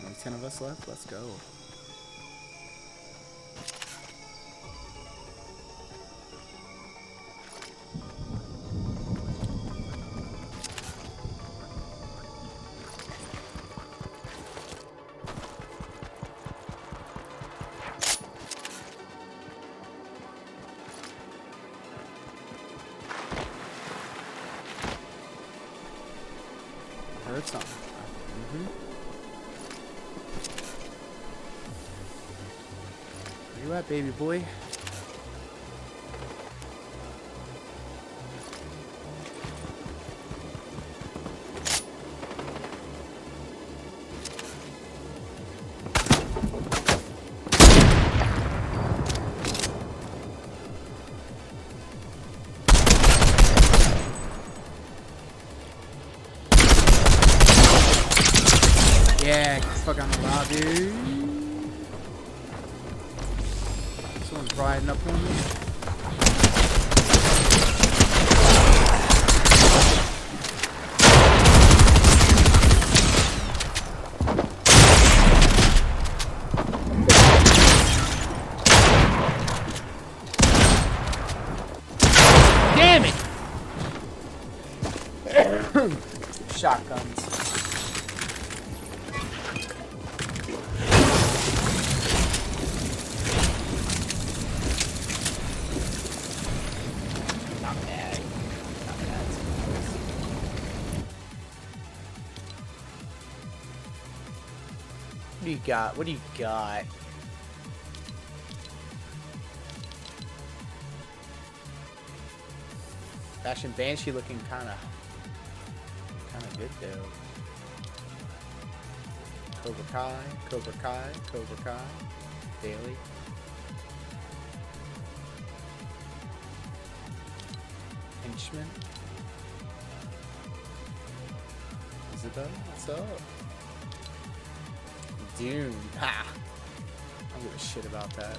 Only 10 of us left? Let's go. Heard something. Where you at, baby boy? Yeah, get the fuck out of the lobby. Someone's riding up on me. shotguns. Not bad. Not bad. What do you got? What do you got? Fashion Banshee looking kind of good though. Cobra Kai, Cobra Kai, Cobra Kai, daily. Henchman. Isabel, what's up? Dune, ha! I don't give a shit about that.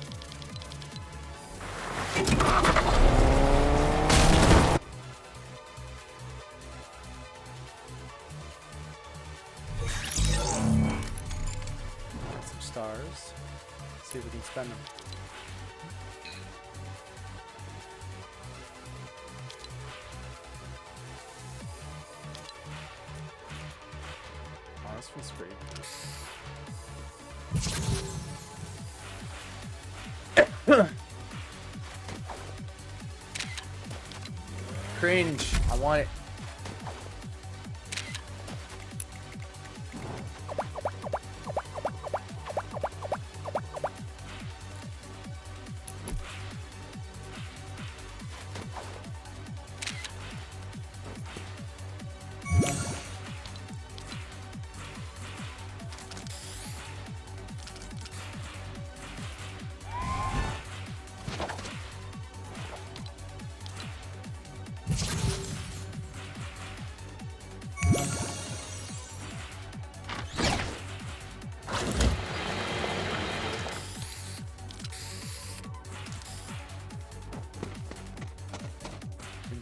Stars. See if we can spend them. Oh, this one's pretty. Cringe. I want it.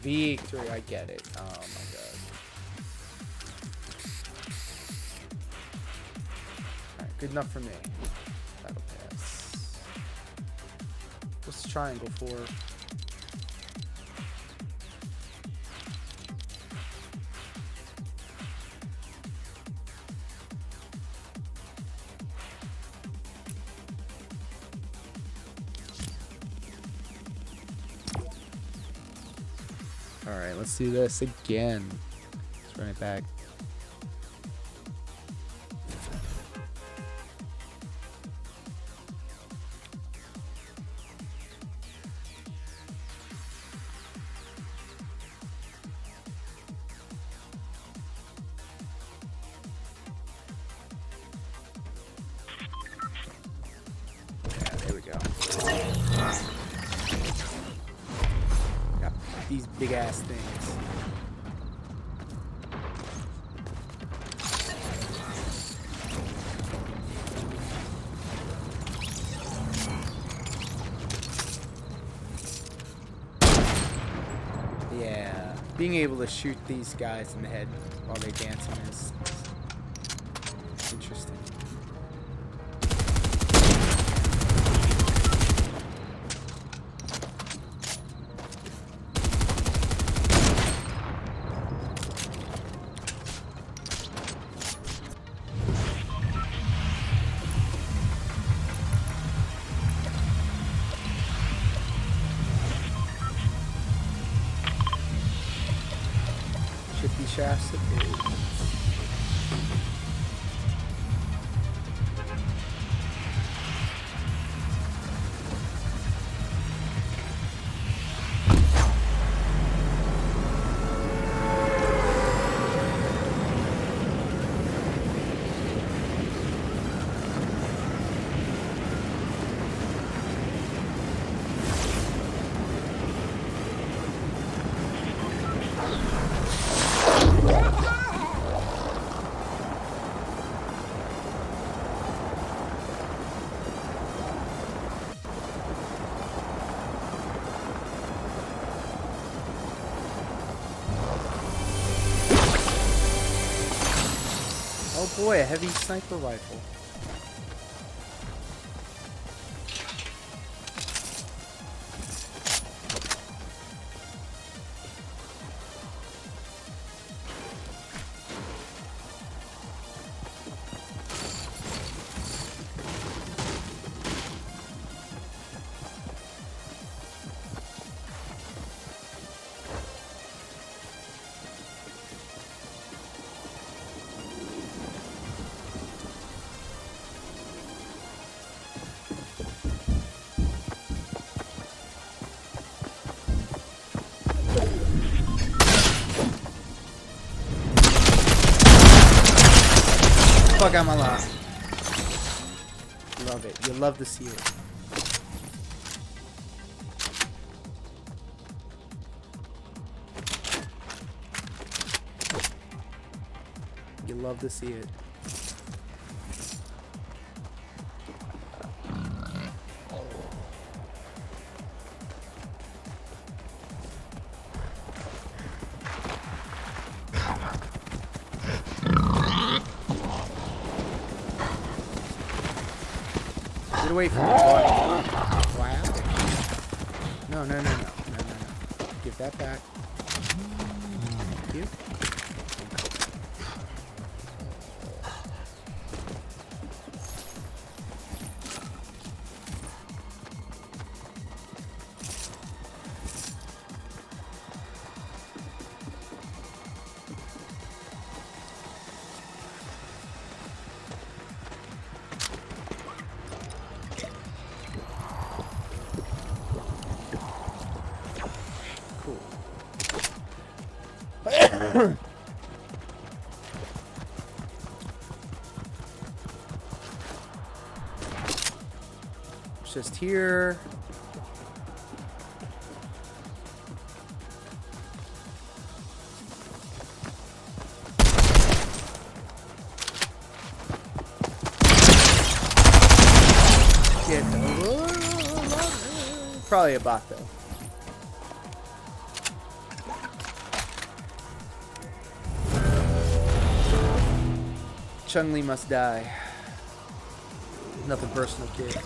Victory, I get it. Oh my god. Alright, good enough for me. That'll pass. What's the triangle for? Alright, let's do this again. Let's run it back. Yeah, there we go. Got these big ass things. Yeah, being able to shoot these guys in the head while they're dancing is interesting. Shifty shafts it is. Oh boy, a heavy sniper rifle. fuck out my lot. Love it. You love to see it. You love to see it. Get away from me, boy. Wow. No, no, no, no. No, no, no. Give that back. Thank you. It's just here. Get probably a bot though. Chung-Li must die. Nothing personal, kid.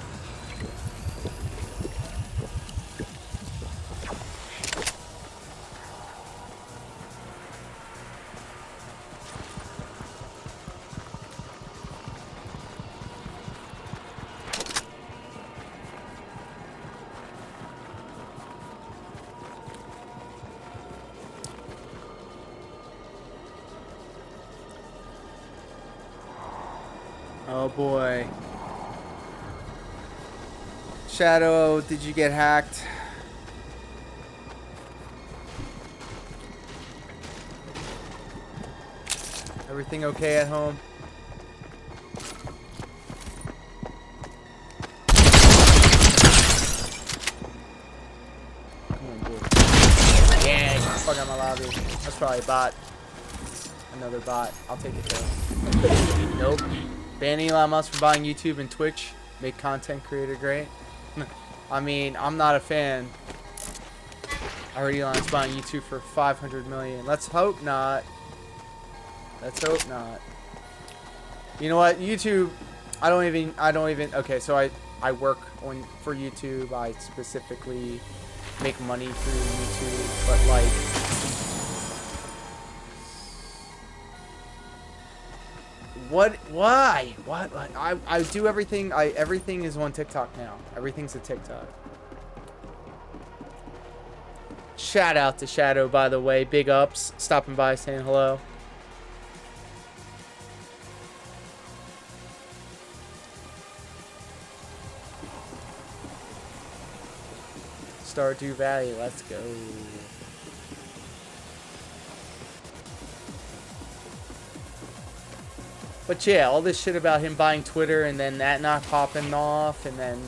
Oh boy. Shadow, did you get hacked? Everything okay at home? Come on, boy. Yeah, you fuck out my lobby. That's probably a bot. Another bot. I'll take it though. Nope. Ban Elon Musk for buying YouTube and Twitch. Make content creator great. I mean, I'm not a fan. I heard Elon's buying YouTube for 500 million. Let's hope not. Let's hope not. You know what? YouTube, I don't even, okay, so I work for YouTube. I specifically make money through YouTube, but like, why? What? I do everything. Everything is on TikTok now. Everything's a TikTok. Shout out to Shadow, by the way. Big ups. Stopping by, saying hello. Stardew Valley, let's go. But yeah, all this shit about him buying Twitter and then that not popping off and then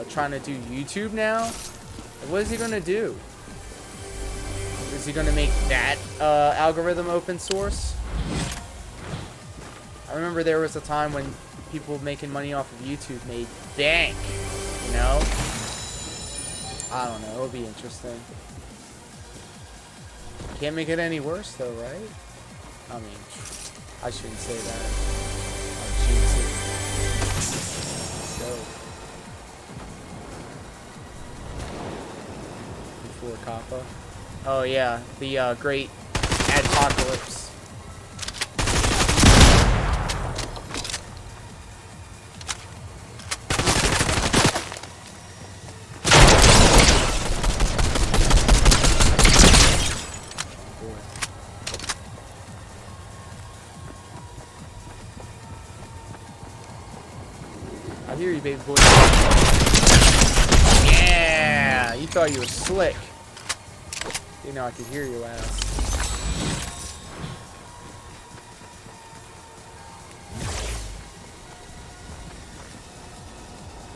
trying to do YouTube now. What is he gonna do? Is he gonna make that algorithm open source? I remember there was a time when people making money off of YouTube made bank, you know? I don't know, it'll be interesting. Can't make it any worse though, right? I mean, I shouldn't say that. I'll jinx it. Let's go. Before Kappa. Oh yeah, the great Adpocalypse. I hear you, baby boy. Yeah! You thought you were slick. You know I could hear your ass.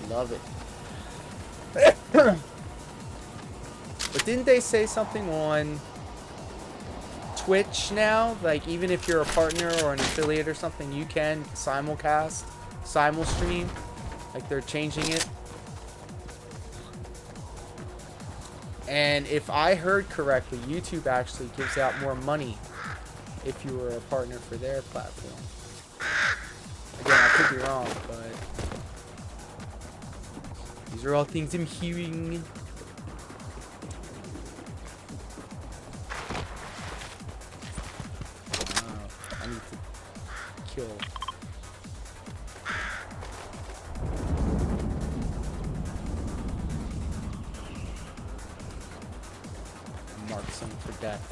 Love it. But didn't they say something on Twitch now? Like, even if you're a partner or an affiliate or something, you can simulcast, simulstream. Like, they're changing it. And if I heard correctly, YouTube actually gives out more money if you were a partner for their platform. Again, I could be wrong, but these are all things I'm hearing. I need to kill. Mark someone for death.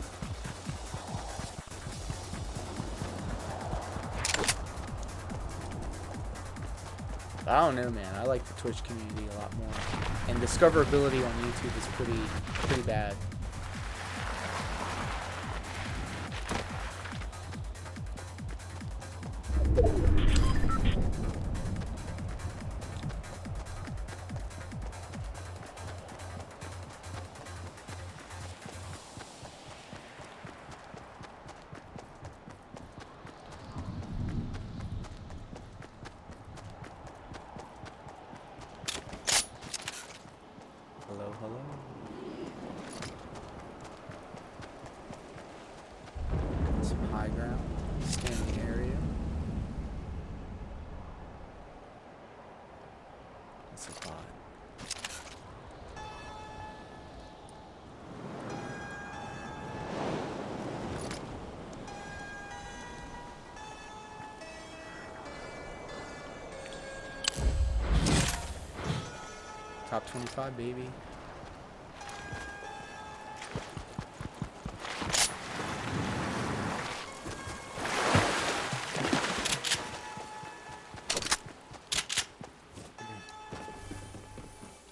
I don't know, man. I like the Twitch community a lot more, and discoverability on YouTube is pretty bad. Hello, hello. Some high ground. Scan the area. That's a bot. Top 25, baby.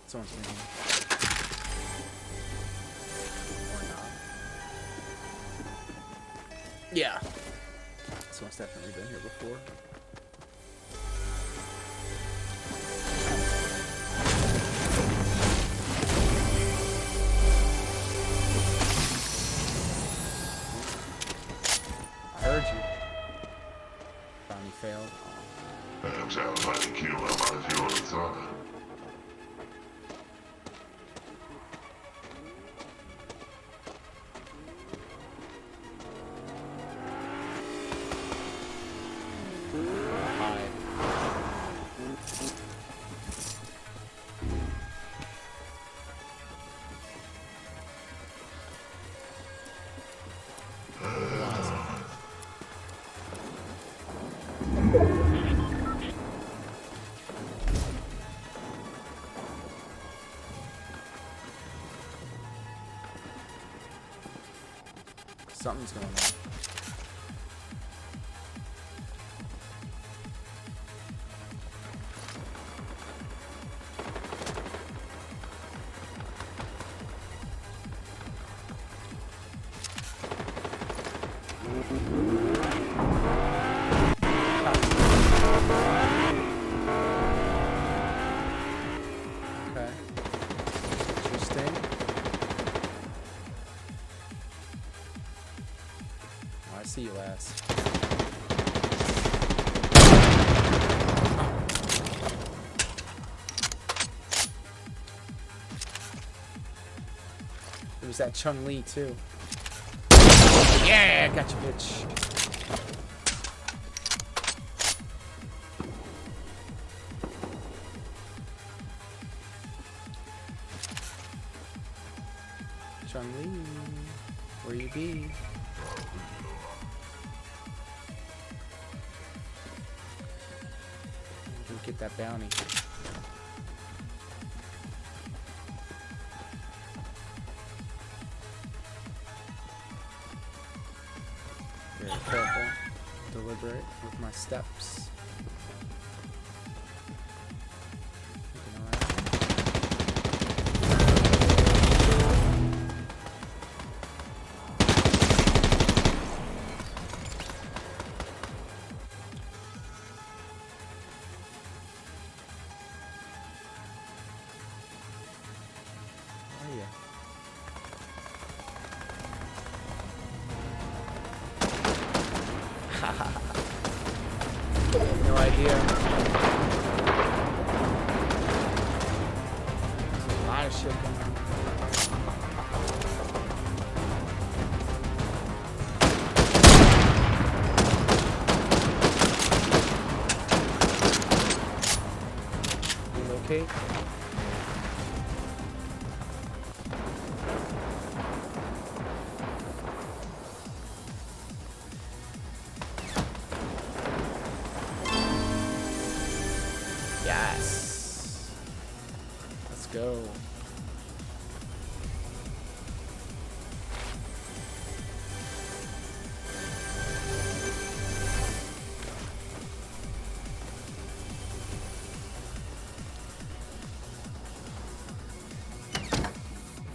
Someone's been here. Or not. Yeah. Someone's definitely been here before. I heard you. Finally failed. Hide. Something's going on. Okay. Interesting. Oh, I see you, ass. It was that Chung Lee too. Yeah, got you, bitch. Chung Lee, where you be? You can get that bounty. Very careful, deliberate with my steps. Looking around. no idea. There's a lot of shit going on. Relocate. Yes. Let's go.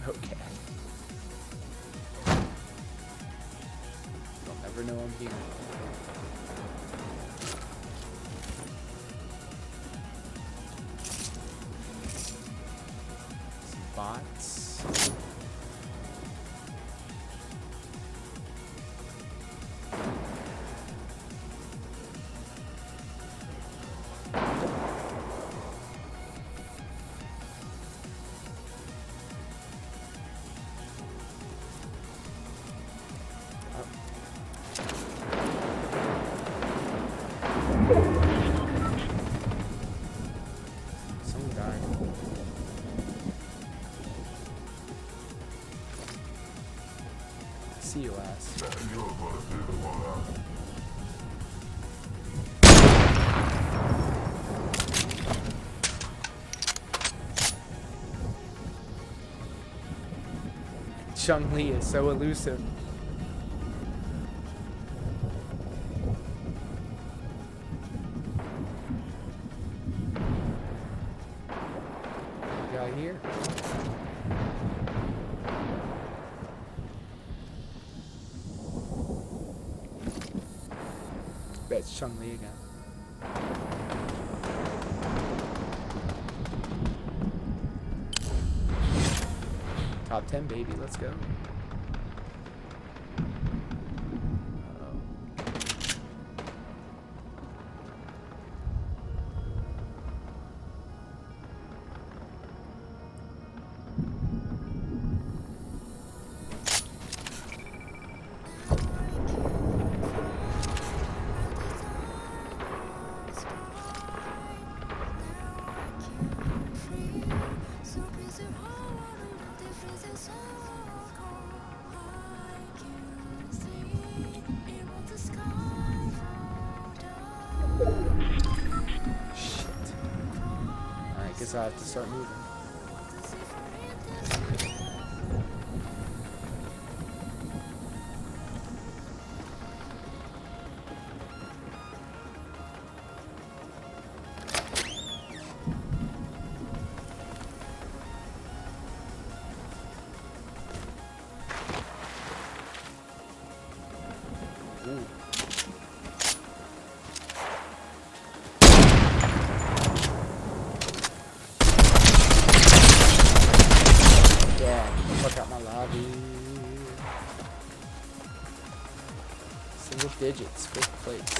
Okay. They'll never know I'm here. Some bots. Someone died. See you, ass. Chung-Li is so elusive. Guy here. Bet it's Chung-Li again. Top 10, baby. Let's go. Guess I have to start moving. Ooh. Fuck out my lobby. Single digits, fifth place.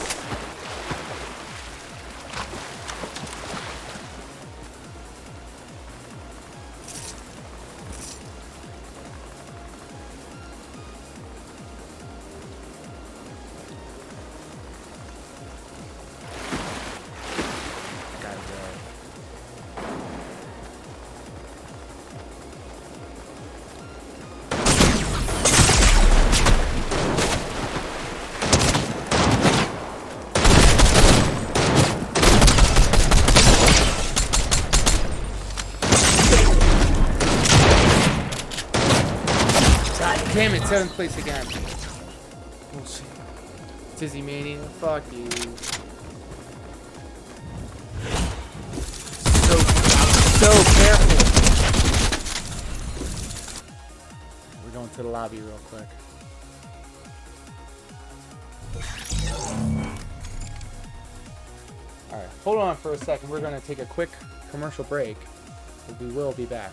Gotta go. Damn it, 7th place again. Bullshit. Dizzy Mania, fuck you. So careful. We're going to the lobby real quick. Alright, hold on for a second. We're going to take a quick commercial break. But we will be back.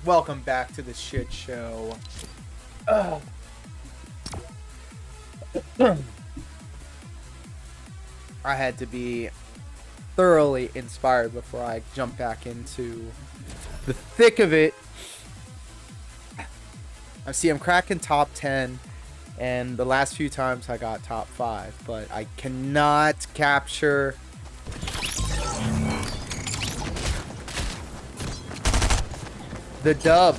Welcome back to the shit show. Ugh. I had to be thoroughly inspired before I jump back into the thick of it. I see I'm cracking top 10, and the last few times I got top 5, but I cannot capture the dub.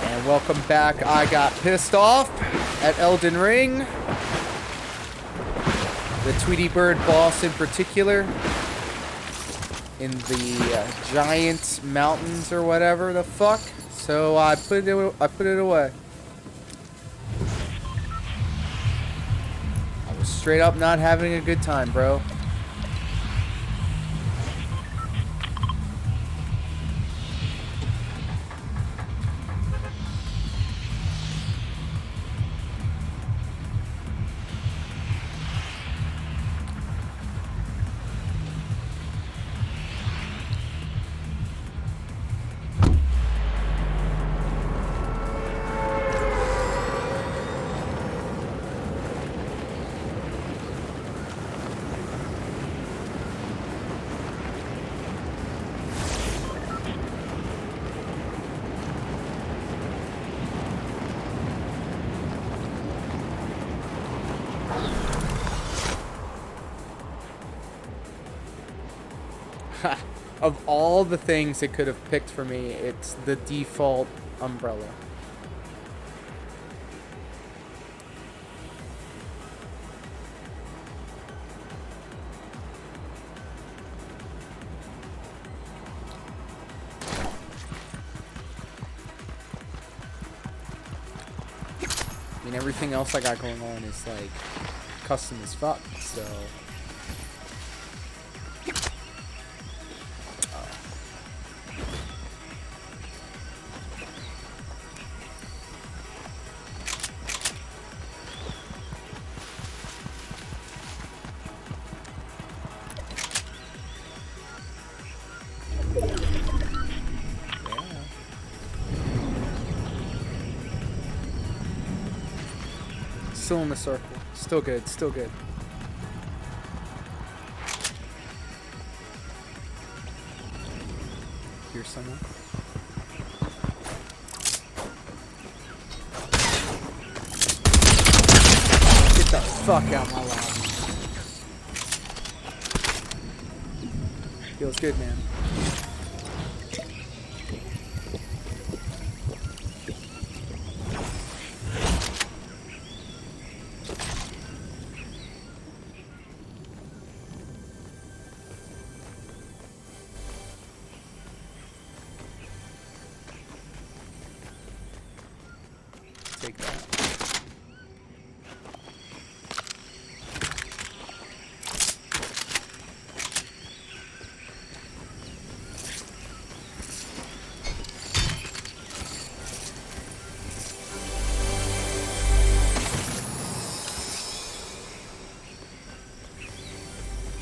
And welcome back. I got pissed off at Elden Ring. The Tweety Bird boss in particular. In the giant mountains or whatever the fuck. So I put it away. I was straight up not having a good time, bro. Of all the things it could have picked for me, it's the default umbrella. I mean, everything else I got going on is like custom as fuck, so. Still in the circle. Still good. Still good. Here's someone. Get the fuck out my lobby. Feels good, man. Take that.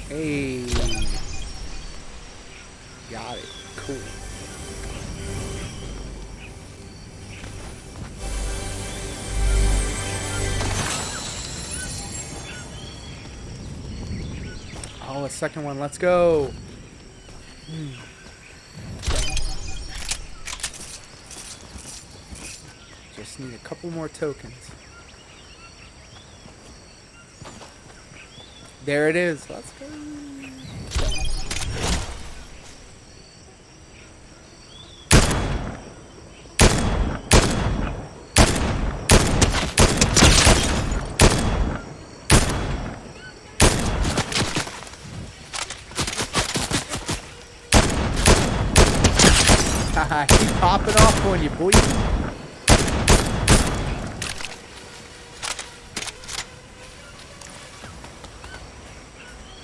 Hey. Got it. Cool. Oh, a second one. Let's go. Just need a couple more tokens. There it is. Let's go. Keep popping off on you, boy.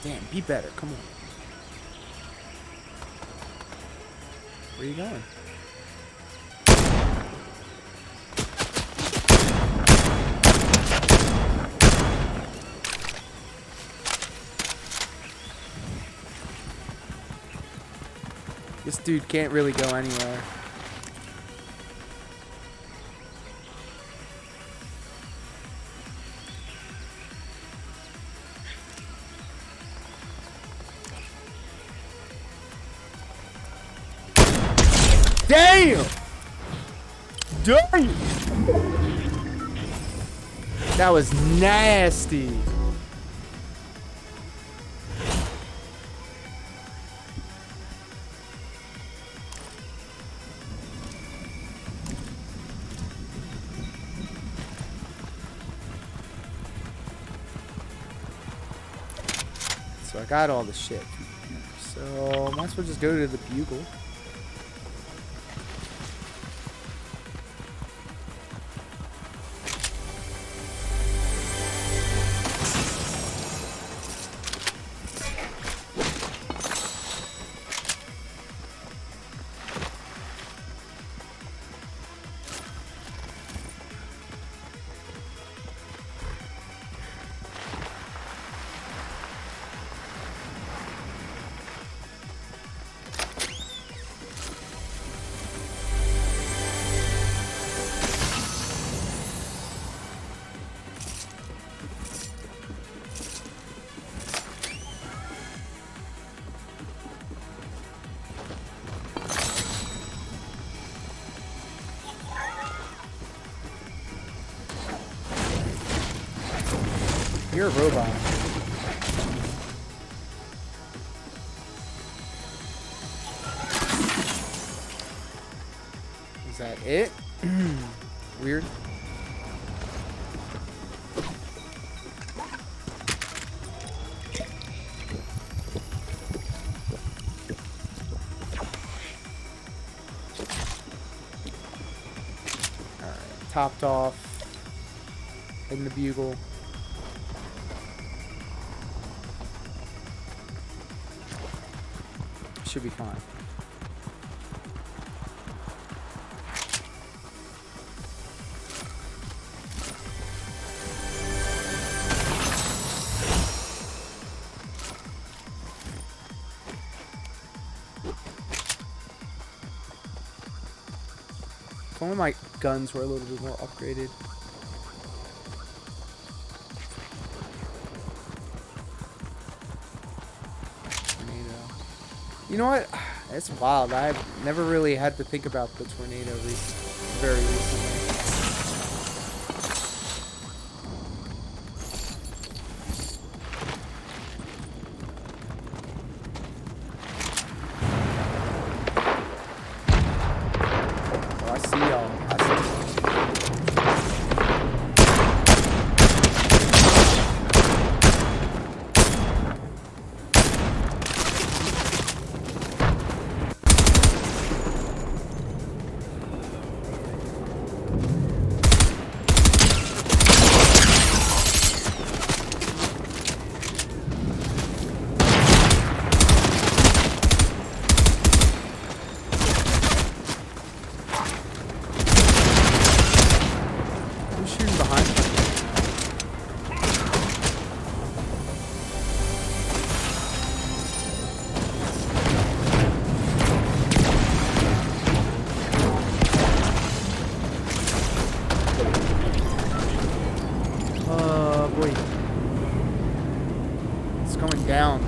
Damn, be better. Come on. Where are you going? This dude can't really go anywhere. Damn! Damn! That was nasty. So I got all the shit. So might as well just go to the bugle. You're a robot. Is that it? Weird. Alright, topped off. In the bugle. Should be fine. If only my guns were a little bit more upgraded. You know what? It's wild. I've never really had to think about the tornado very recently. Oh, I see y'all. I see y'all. Down.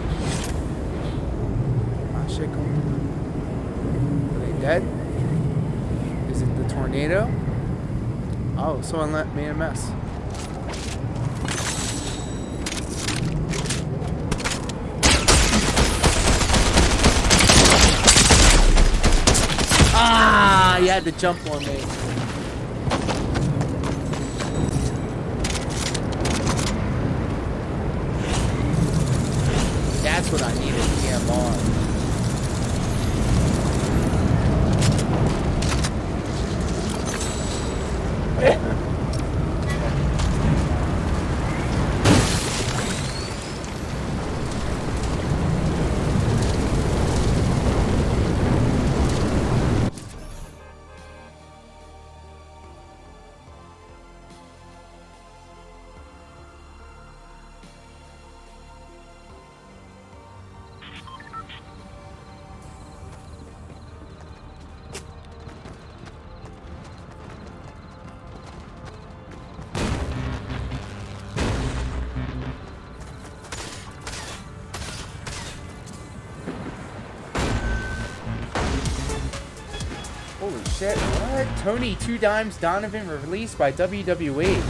Ah, shit going on. Are they dead? Is it the tornado? Oh, someone made a mess. Ah, you had to jump on me. That's what I needed, EMR. shit. What? Tony Two Dimes Donovan released by WWE.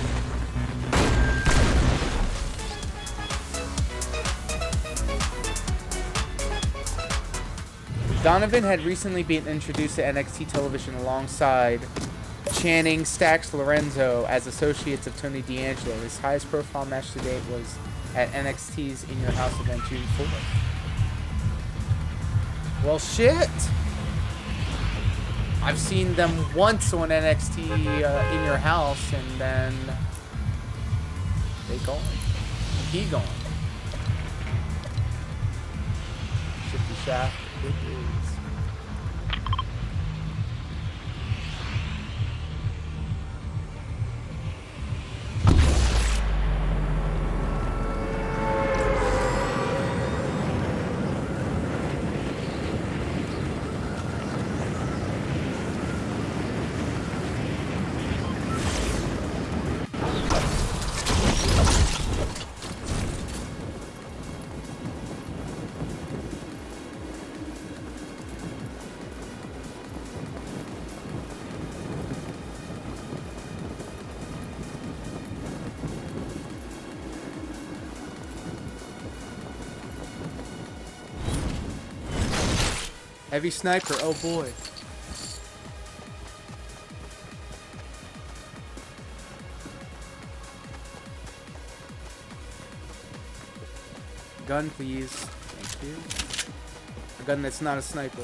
Donovan had recently been introduced to NXT television alongside Channing Stax Lorenzo as associates of Tony D'Angelo. His highest profile match to date was at NXT's In Your House event June 4th. Well, shit! I've seen them once on NXT In Your House, and then they gone. He gone. Shifty Shaft, it is. Heavy sniper, oh boy. Gun, please. Thank you. A gun that's not a sniper.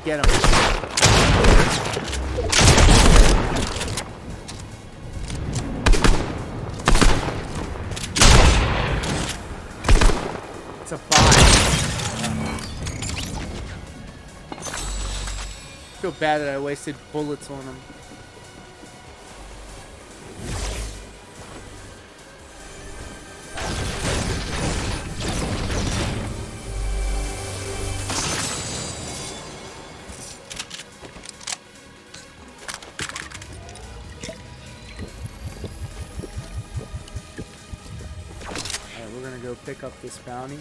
Get him. It's a bot. I feel bad that I wasted bullets on him. Pick up this bounty.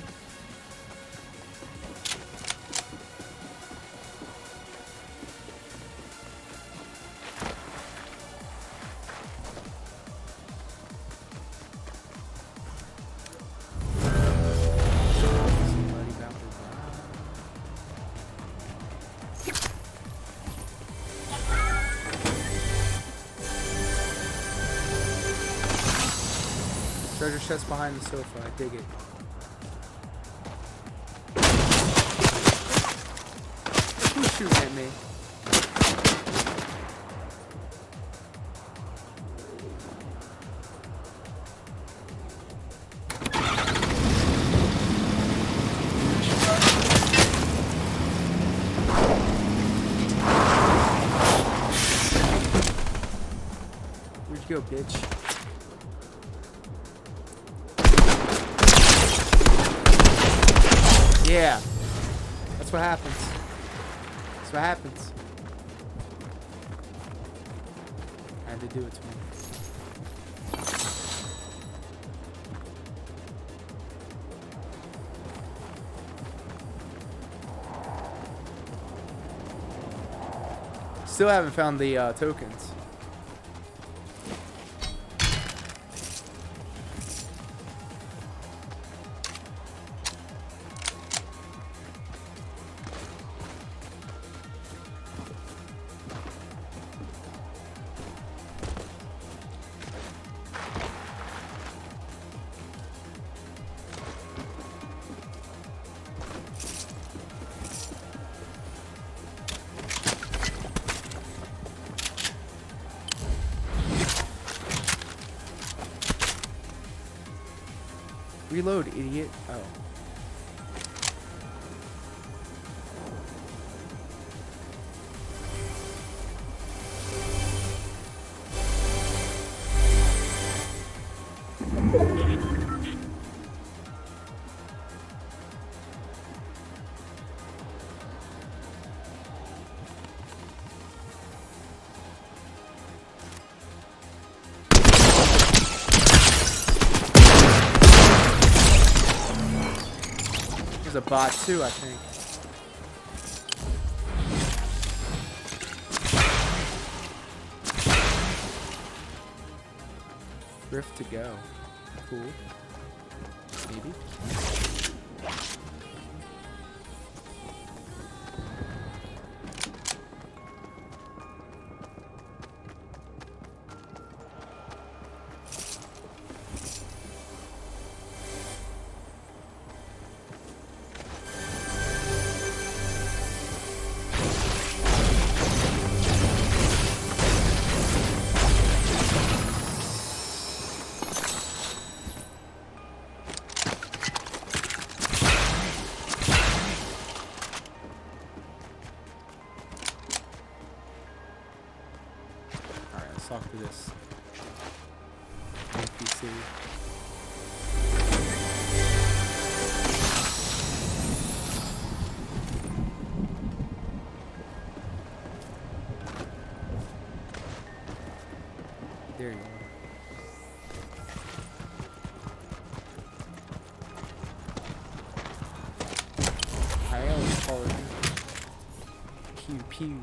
Treasure chest behind the sofa. I dig it. Who's shooting at me? Where'd you go, bitch? Yeah, that's what happens. That's what happens. I had to do it to me. Still haven't found the tokens. Reload, idiot. Oh. a bot too, I think. Rift to go. Cool. Maybe. Let's talk to this NPC. There you are. I always call it pew pew.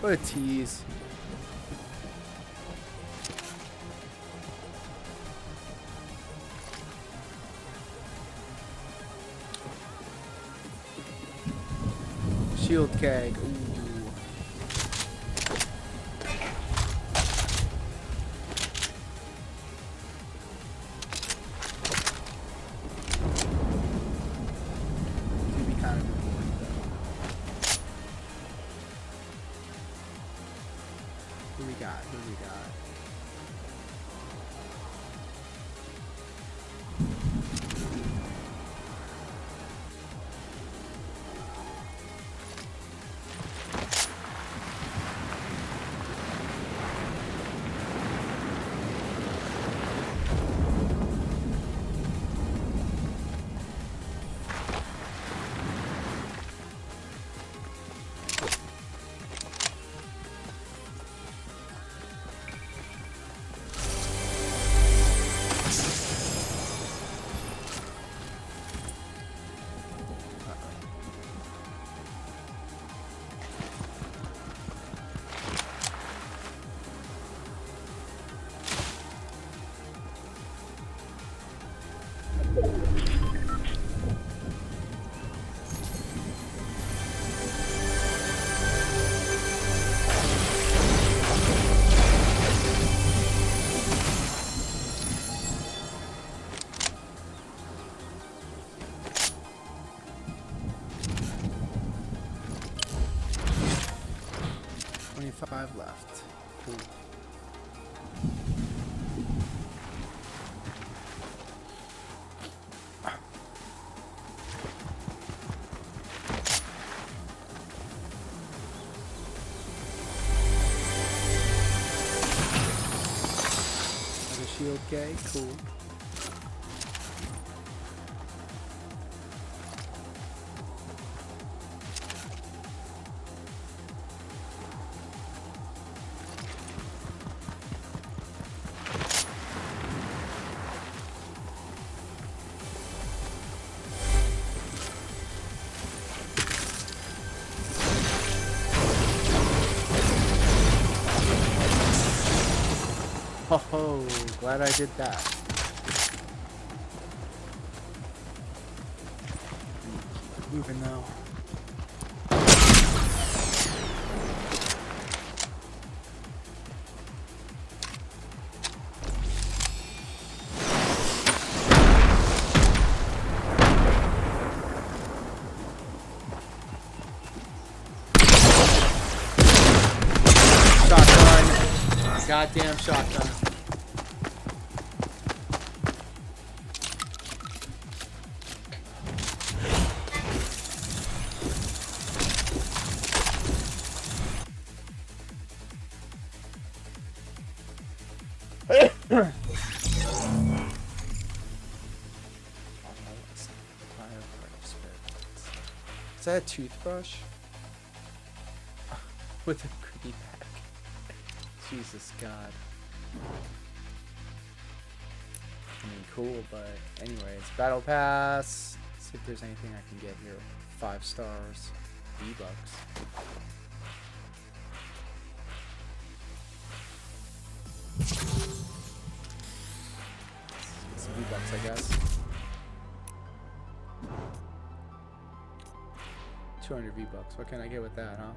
What a tease. Shield keg. Ooh. Could be kind of important though. Who we got? Who we got? Five left. Cool. Another shield keg. Cool. Oh, glad I did that. Moving now. Shotgun. Goddamn shotgun. that a toothbrush? With a goodie bag. Jesus God. I mean, cool, but anyways, battle pass. Let's see if there's anything I can get here. 5 stars, V-Bucks. Get some V-Bucks, I guess. 200 V-Bucks. What can I get with that, huh?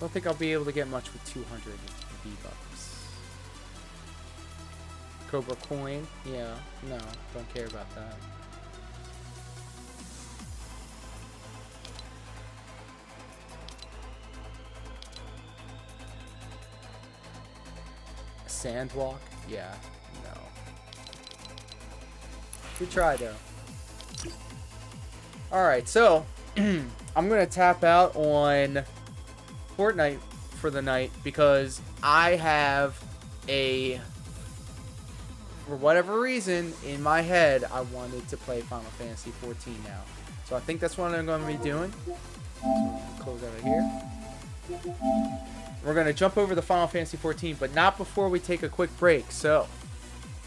Don't think I'll be able to get much with 200 V-Bucks. Cobra coin? Yeah, no, don't care about that. Sandwalk? Yeah, no. Good try, though. Alright, so, I'm gonna tap out on Fortnite for the night because I have for whatever reason in my head I wanted to play Final Fantasy 14 now, so I think that's what I'm going to be doing. So we're going to close out of here. We're going to jump over the Final Fantasy 14, but not before we take a quick break. So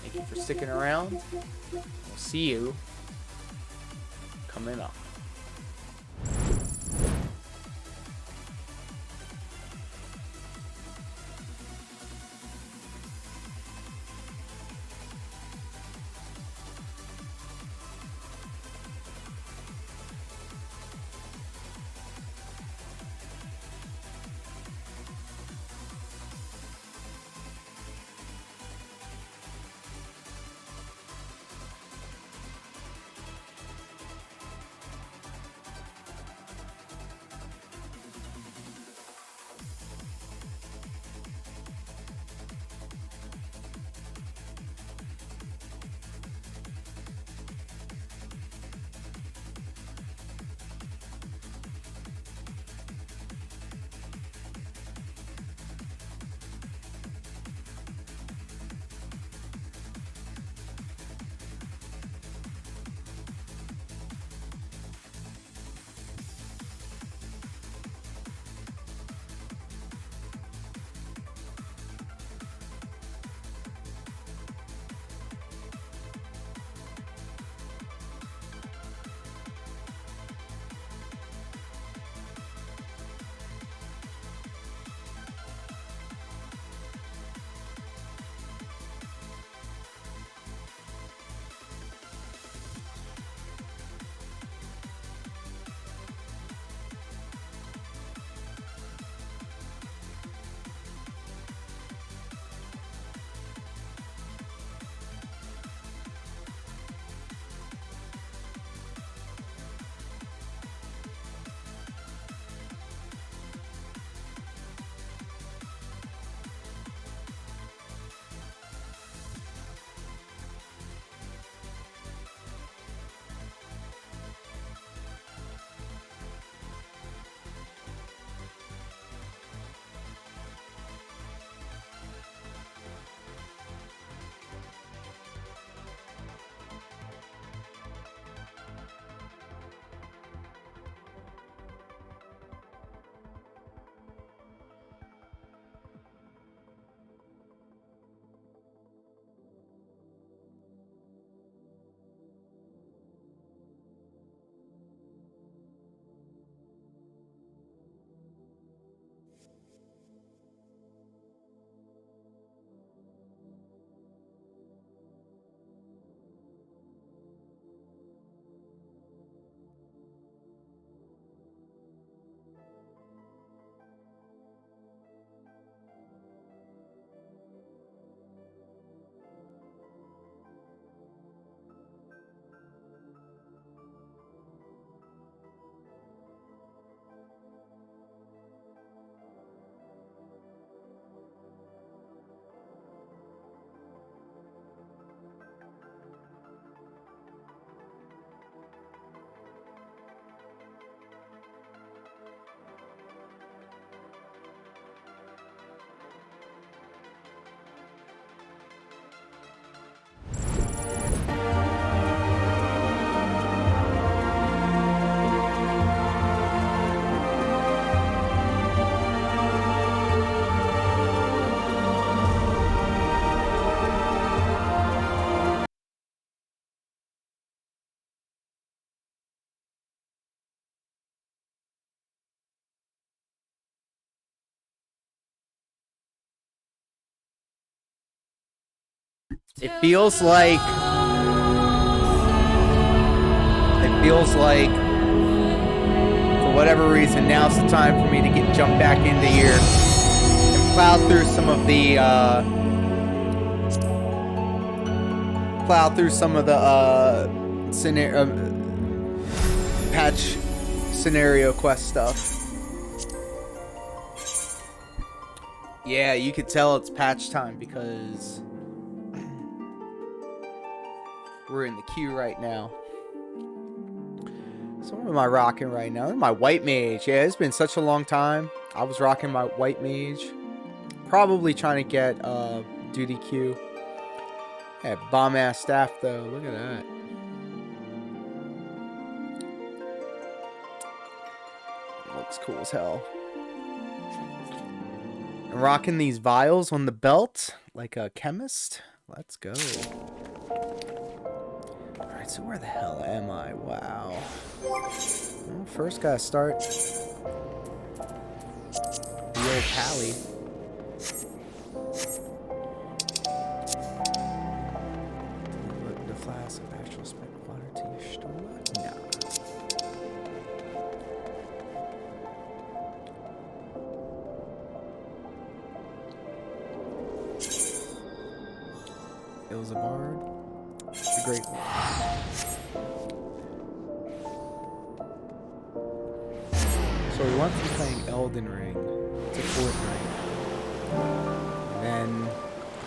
thank you for sticking around. We'll see you coming up. It feels like for whatever reason now's the time for me to jump back into here and plow through some of the patch scenario quest stuff. Yeah, you could tell it's patch time because we're in the queue right now. So what am I rocking right now? My white mage. Yeah, it's been such a long time. I was rocking my white mage. Probably trying to get duty queue. Yeah, bomb ass staff though. Look at that. Looks cool as hell. I'm rocking these vials on the belt like a chemist. Let's go. Alright, so where the hell am I? Wow. Well, first gotta start the old pally. The flask of actual spent water to your stola? No. Ilzabard, the Great One. So we went from playing Elden Ring to Fortnite, then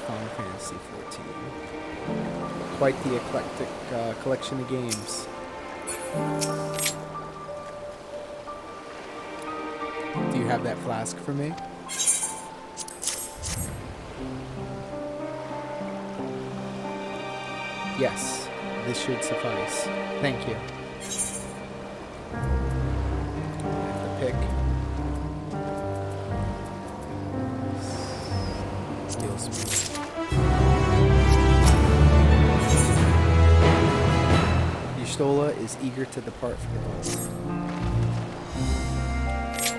Final Fantasy 14. Quite the eclectic collection of games. Do you have that flask for me? Yes, this should suffice. Thank you. The pick. Steel speed. Yustola is eager to depart for the bus.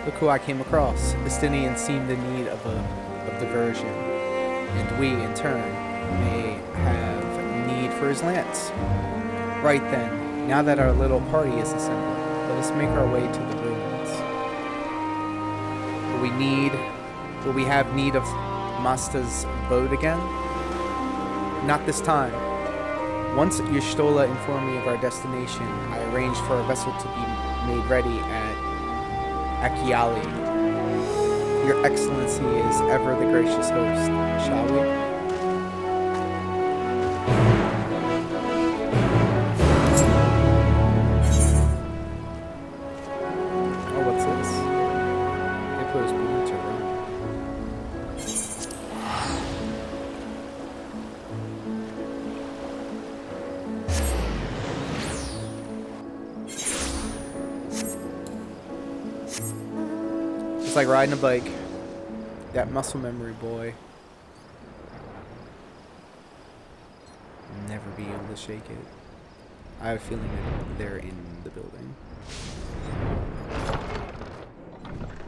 Look who I came across. Estinian seemed in need of diversion, and we, in turn, may have need for his lance. Right then, now that our little party is assembled, let us make our way to the ruins. Will we have need of Masta's boat again? Not this time. Once Yustola informed me of our destination, I arranged for a vessel to be made ready at Akiali. Your Excellency is ever the gracious host, shall we? It's like riding a bike. That muscle memory, boy. Never be able to shake it. I have a feeling that they're in the building.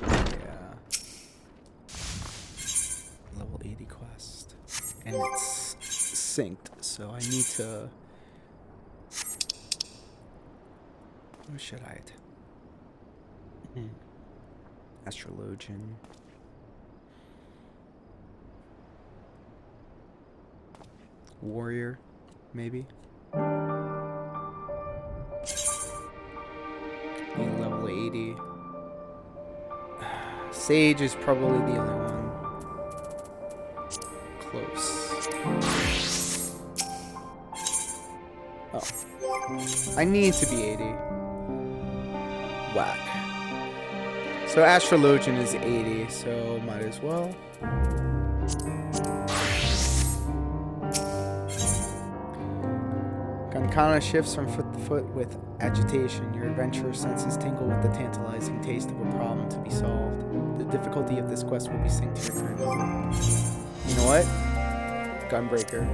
Yeah. Level 80 quest. And it's synced, so I need to... Who should I... Astrologian. Warrior, maybe. Being level 80. Sage is probably the only one. Close. Oh. I need to be 80. Whack. So Astrologian is 80, so might as well. Kankana shifts from foot to foot with agitation. Your adventurous senses tingle with the tantalizing taste of a problem to be solved. The difficulty of this quest will be synced to your current level. You know what? Gunbreaker.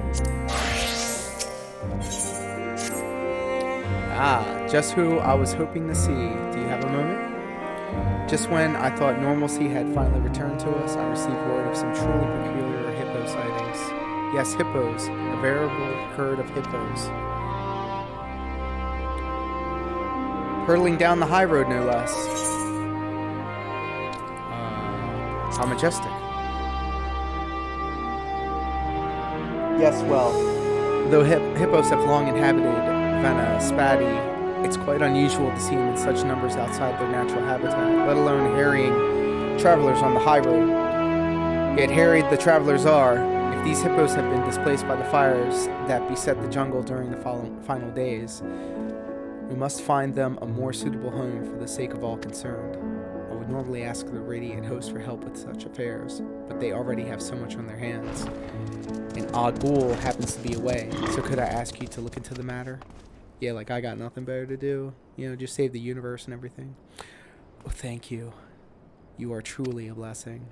Ah, just who I was hoping to see. Do you have a moment? Just when I thought normalcy had finally returned to us, I received word of some truly peculiar hippo sightings. Yes, hippos. A veritable herd of hippos. Hurtling down the high road, no less. How majestic. Yes, well, though hippos have long inhabited Vanna Spati, it's quite unusual to see them in such numbers outside their natural habitat, let alone harrying travelers on the high road. Yet harried the travelers are, if these hippos have been displaced by the fires that beset the jungle during the final days, we must find them a more suitable home for the sake of all concerned. I would normally ask the radiant host for help with such affairs, but they already have so much on their hands. And Agul happens to be away, so could I ask you to look into the matter? Yeah, like I got nothing better to do. You know, just save the universe and everything. Oh, thank you. You are truly a blessing.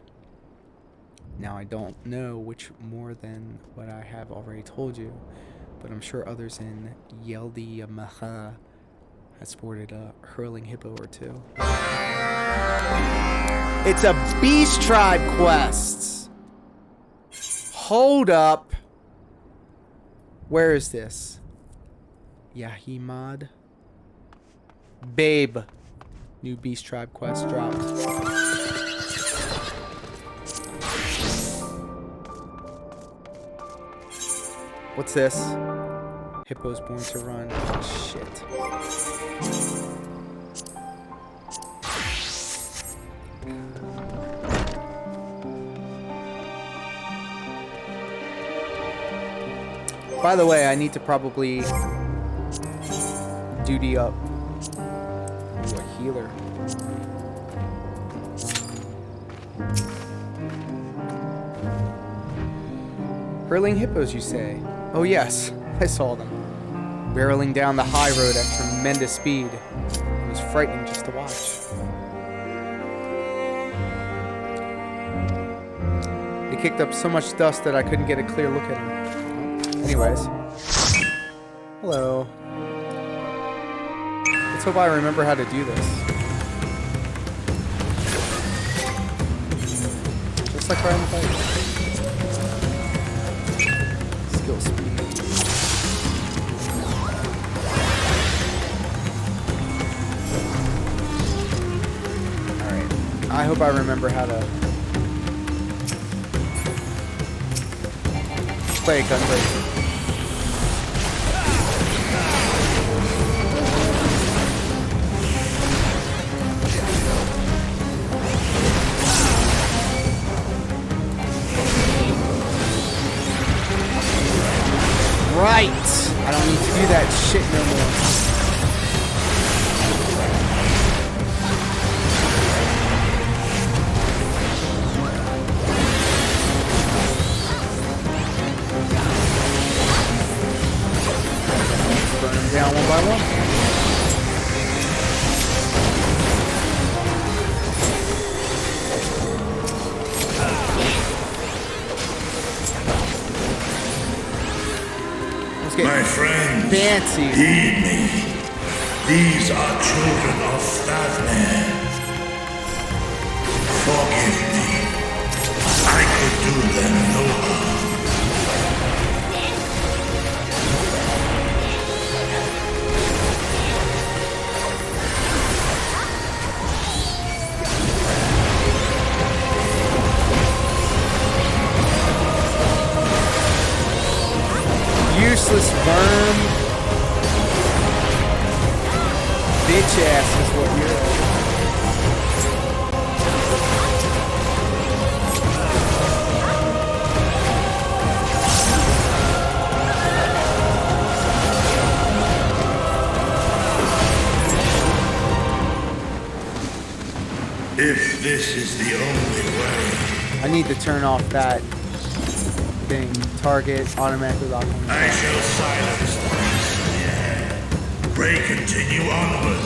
Now, I don't know which more than what I have already told you, but I'm sure others in Yeldi Yamaha has sported a hurling hippo or two. It's a Beast Tribe quest! Hold up. Where is this? Yahimad? Babe. New Beast Tribe quest dropped. What's this? Hippos born to run. Oh, shit. By the way, I need to probably duty up. Ooh, a healer. Hurling hippos, you say? Oh yes, I saw them. Barreling down the high road at tremendous speed. It was frightening just to watch. They kicked up so much dust that I couldn't get a clear look at them. Anyways. Hello. Let's hope I remember how to do this. Just like riding the bike. Skill speed. Alright. I hope I remember how to play Gunbreaker. Right! I don't need to do that shit no more. Burn them down one by one. My friends, fancy. Heed me. These are children of Stavner. Forgive me. I could do them no harm. Useless worm. Bitch ass is what you're. If this is the only way. I need to turn off that thing. Target automatically lock on. I shall silence the beast. Pray continue onward.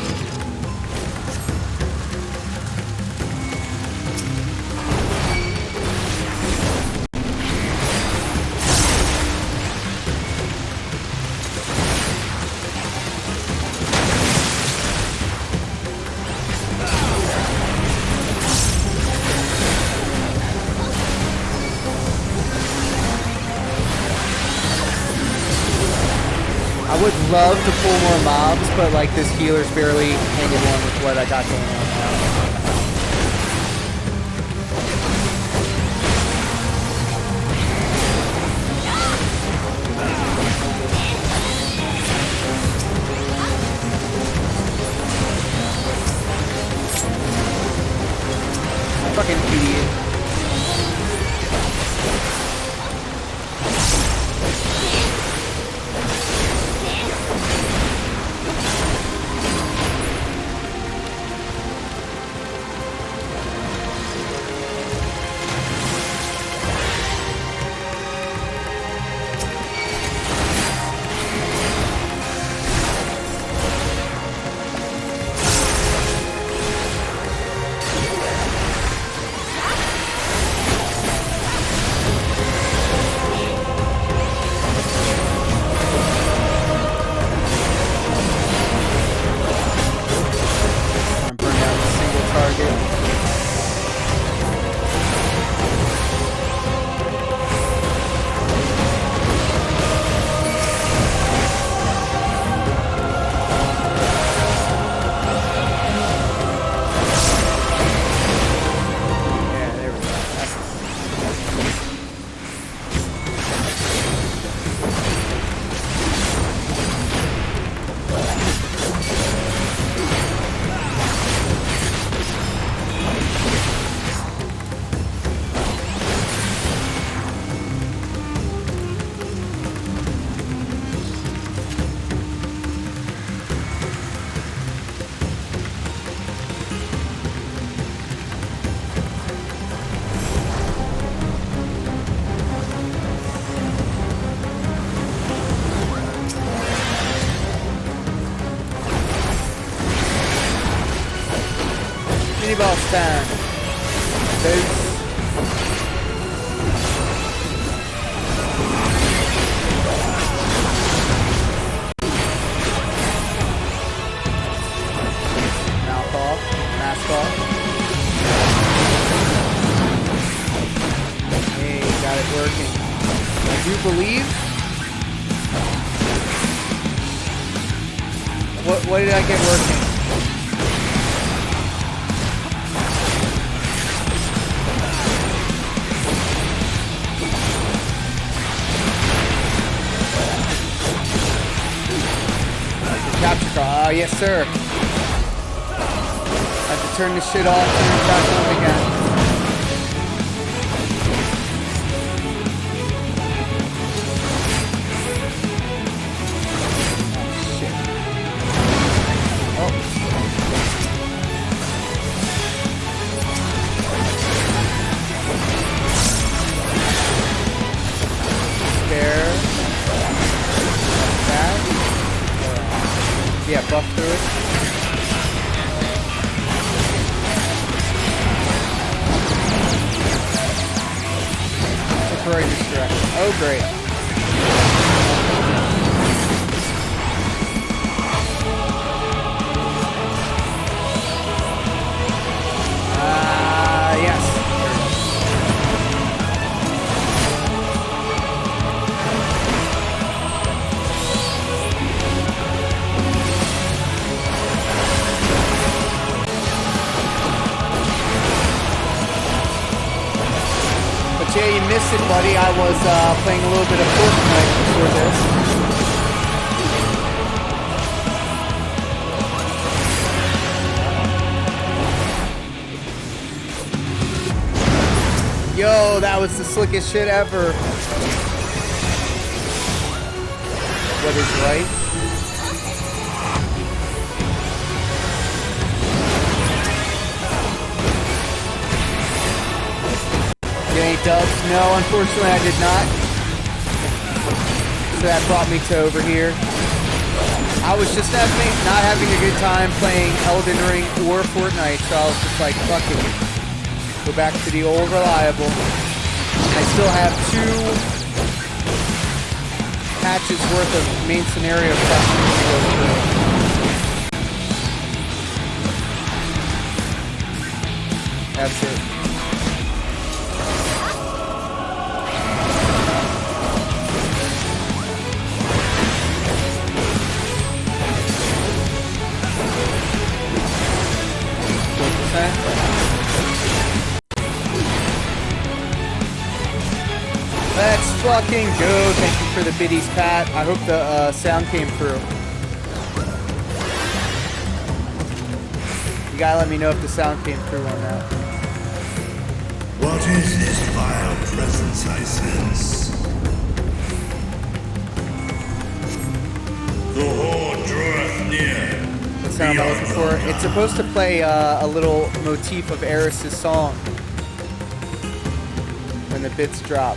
I would love to pull more mobs, but like this healer's barely hanging on with what I got going on now. Fucking idiot. Boss time. Boots. Mouth off. Mask off. Hey, got it working. I do believe. What did I get working? Capture call. Oh, yes, sir. I have to turn this shit off, turn it back on again. Yeah, buff through it. Temporary distraction. Oh, great. Yes. Yeah, you missed it, buddy. I was playing a little bit of Fortnite before this. Yo, that was the slickest shit ever. What is right? Any dubs? No, unfortunately I did not. So that brought me to over here. I was just not having a good time playing Elden Ring or Fortnite, so I was just like, fuck it. Go back to the old reliable. I still have 2 patches worth of main scenario questions to go through. That's it. fucking go. Thank you for the biddies, Pat. I hope the sound came through. You gotta let me know if the sound came through on that. What is this vile presence I sense? The horde draweth near. What sound am I looking for? It's supposed to play a little motif of Eris's song when the bits drop.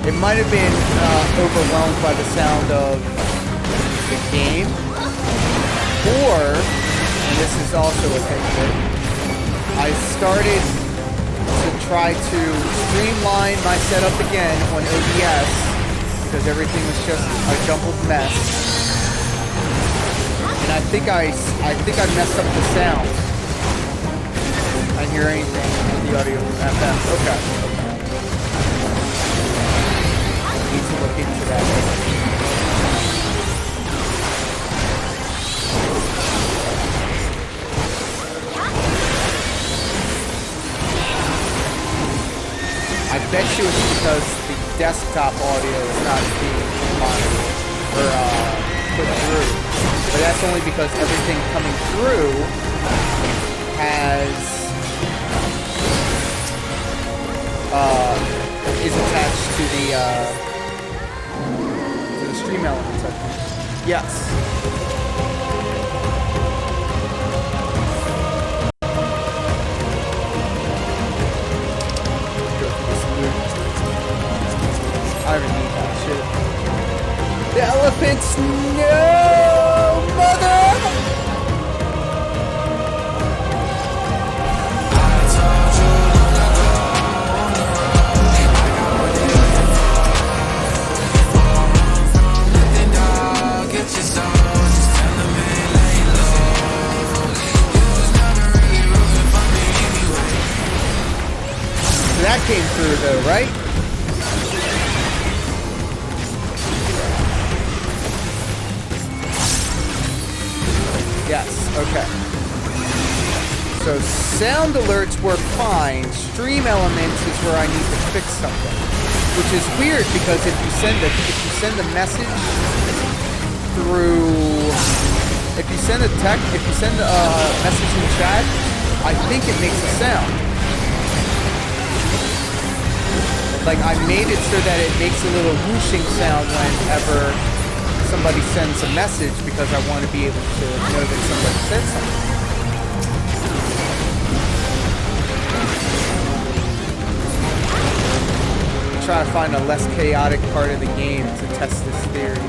It might have been overwhelmed by the sound of the game, or, and this is also a thing that I started to try to streamline my setup again on OBS because everything was just a jumbled mess. And I think I messed up the sound. I hear anything in the audio from FM. Okay. I need to look into that. I bet you it's because the desktop audio is not being monitored or put through. But that's only because everything coming through is attached to the stream elements, I think. Yes. I don't even need that shit. The elephants, no, mother! So that came through though, right? Yes, okay. So sound alerts work fine. Stream elements is where I need to fix something. Which is weird because if you send a message through, if you send a message in chat, I think it makes a sound. Like I made it so that it makes a little whooshing sound whenever somebody sends a message because I want to be able to know that somebody said something. I'm trying to find a less chaotic part of the game to test this theory.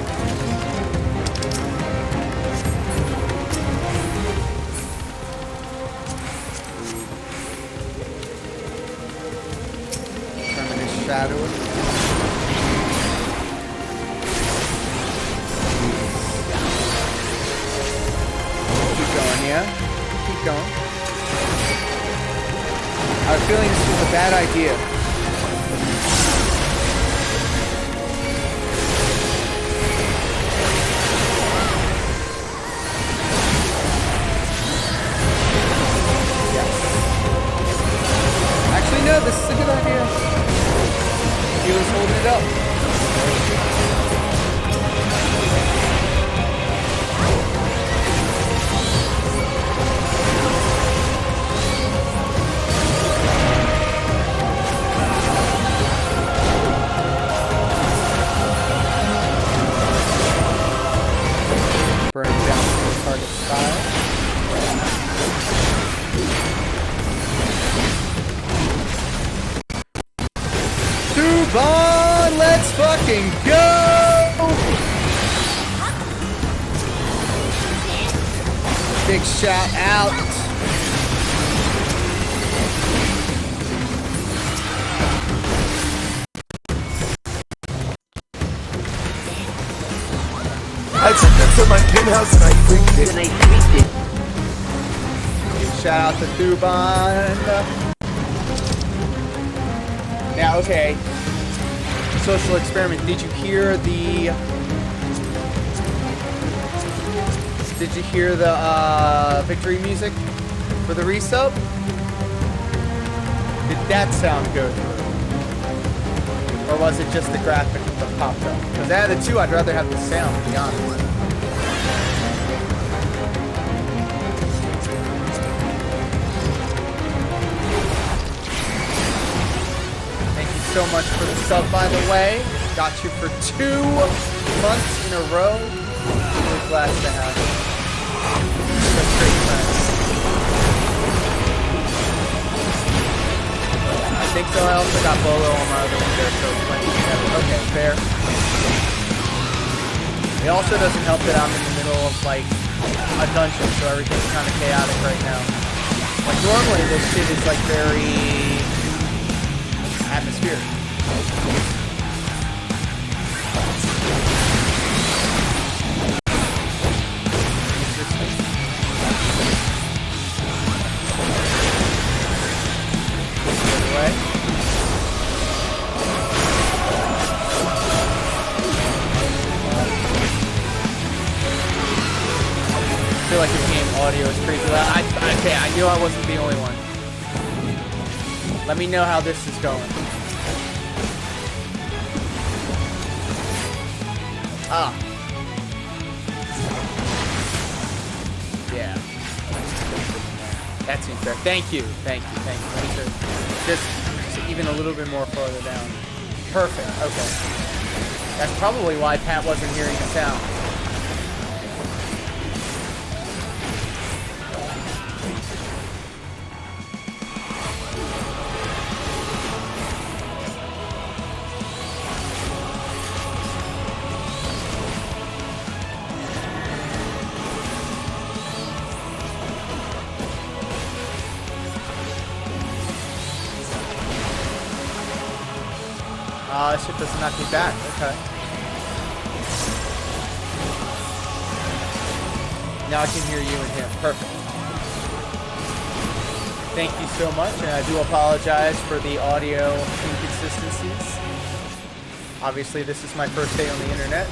Terminus shadow. Yeah, keep going. I have a feeling this was a bad idea. Yes. Actually, no, this is a good idea. He was holding it up. Burn down the target style. Dubon, let's fucking go! Big shout out. I took it to my penthouse and I freaked it. Shout out to Thuban. Now, okay. Social experiment. Did you hear the victory music for the resub? Did that sound go through? Or was it just the graphic that popped up? Because out of the two, I'd rather have the sound, to be honest. Thank you so much for the sub, by the way. Got you for 2 months in a row. Really glad to have you. Such great friends. I think so. I also got Bolo on my other one there, so it's playing together. Okay, fair. It also doesn't help that I'm in the middle of like a dungeon, so everything's kind of chaotic right now. Like normally this shit is like very atmospheric. I feel like the game audio is crazy loud. Okay, I knew I wasn't the only one. Let me know how this is going. Ah. Yeah. That seems fair. Thank you. Thank you. Thank you. Thank you. Just even a little bit more farther down. Perfect. Okay. That's probably why Pat wasn't hearing the sound. This shit doesn't knock me back. Okay. Now I can hear you and him. Perfect. Thank you so much, and I do apologize for the audio inconsistencies. Obviously, this is my first day on the internet.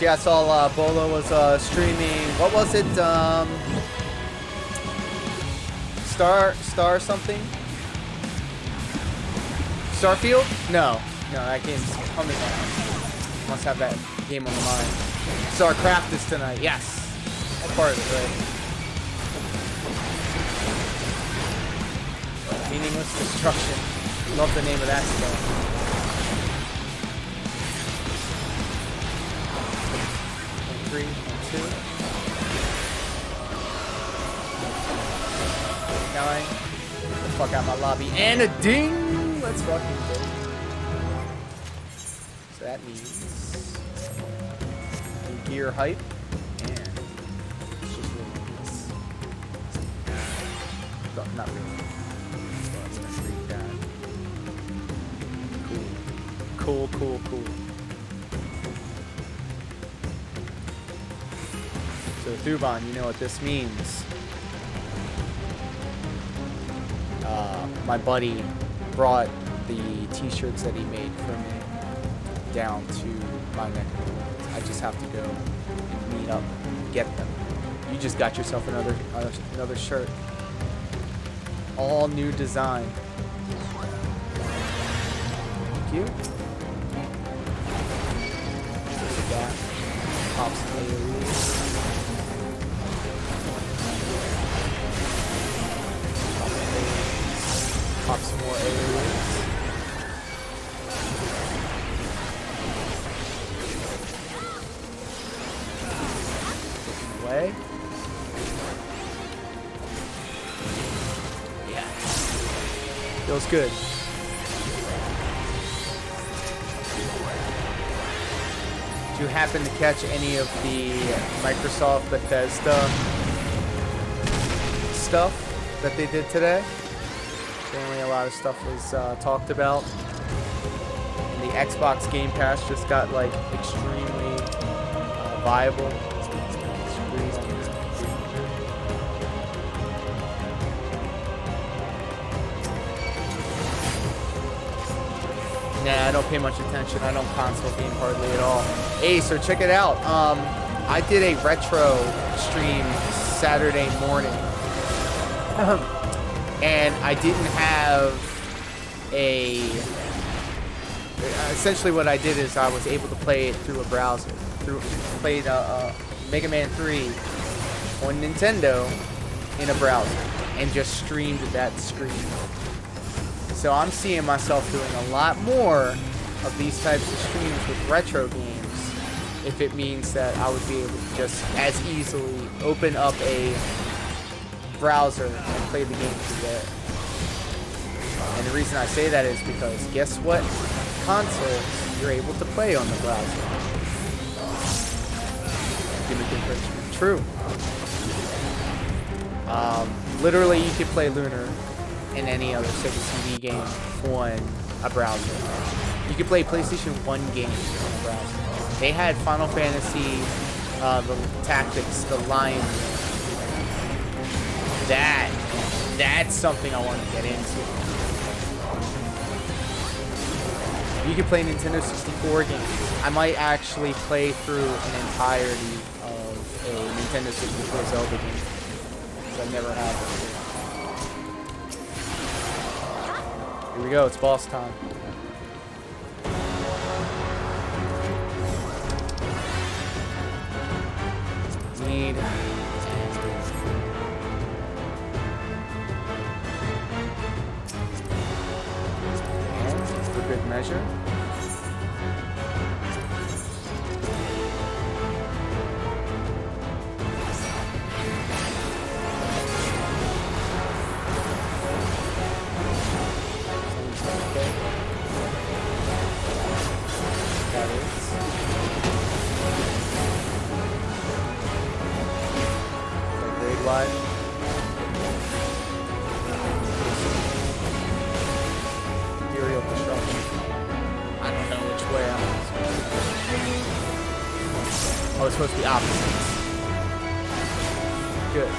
Yeah, I saw Bolo was streaming. What was it? Star something? Starfield? No, that game's coming out. Must have that game on the mind. StarCraft is tonight. Yes, that part of it, right? Meaningless destruction. Love the name of that stuff. 3, 2. Nine. Get the fuck out my lobby. And a ding! Let's fucking go. So that means gear hype. And it's just really this. Not really. So it's gonna read that. Cool. So Thuban, you know what this means. My buddy brought the t-shirts that he made for me down to my neck of the woods. I just have to go and meet up and get them. You just got yourself another shirt. All new design. Thank you. There's that. Pops AoE. Pop some more AoEs. Away. Yeah. Feels good. Did you happen to catch any of the Microsoft Bethesda stuff that they did today? Apparently a lot of stuff was talked about. And the Xbox Game Pass just got like extremely viable. Nah, I don't pay much attention. I don't console game hardly at all. Hey, so check it out. I did a retro stream Saturday morning. And I didn't have a... Essentially what I did is I was able to play it through a browser. Played Mega Man 3 on Nintendo in a browser. And just streamed that screen. So I'm seeing myself doing a lot more of these types of streams with retro games. If it means that I would be able to just as easily open up a browser and play the game through there. And the reason I say that is because guess what consoles you're able to play on the browser? Gimmick infringement. True. Literally you could play Lunar and any other Sega CD game on a browser. You could play PlayStation 1 games on a browser. They had Final Fantasy, the Tactics, the Lion. That's something I want to get into. You can play Nintendo 64 games. I might actually play through an entirety of a Nintendo 64 Zelda game. Because I never have before. Here we go, it's boss time. Need... for good measure. Imperial construction. I don't know which way I'm supposed to go. Oh, it's supposed to be opposites. Good.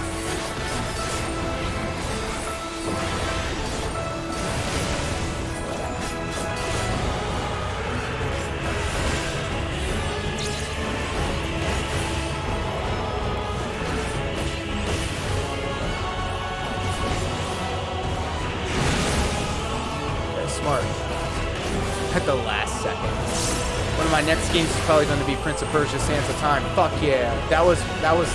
Smart. At the last second. One of my next games is probably going to be Prince of Persia: Sands of Time. Fuck yeah. That was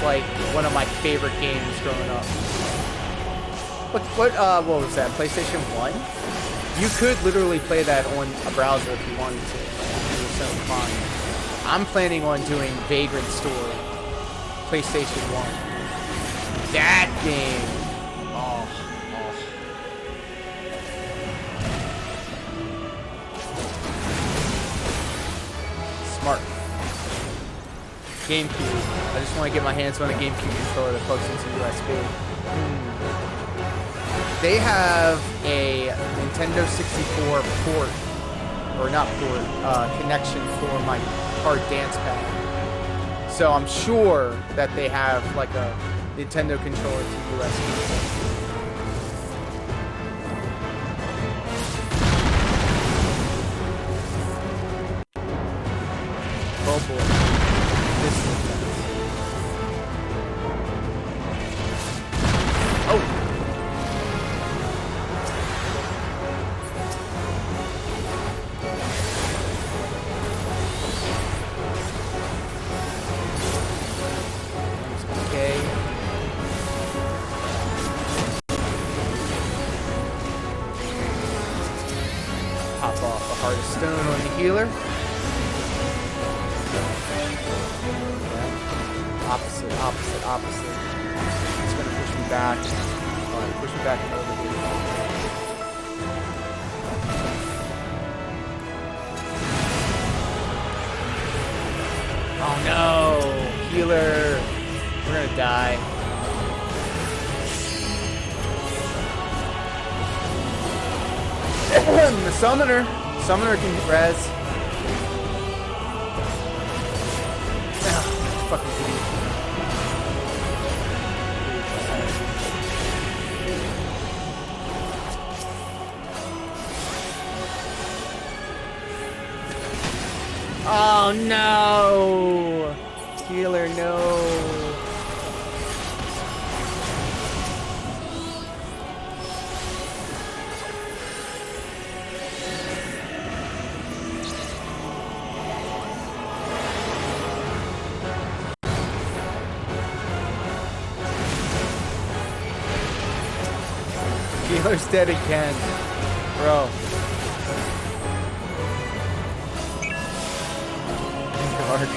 like one of my favorite games growing up. What was that? PlayStation 1? You could literally play that on a browser if you wanted to. It was so fun. I'm planning on doing Vagrant Story. PlayStation 1. That game. Smart. GameCube. I just want to get my hands on a GameCube controller that plugs into USB. They have a Nintendo 64 port, or not port, connection for my hard dance pad. So I'm sure that they have like a Nintendo controller to USB. Oh boy. This is intense. Oh! Okay. Pop off a heart of stone on the healer. Opposite. It's gonna push me back. Alright, push me back a little bit. Oh no! Healer! We're gonna die. The summoner! Summoner can res. Fucking idiot. Oh no! Healer, no. Healer's dead again. Bro. Dark.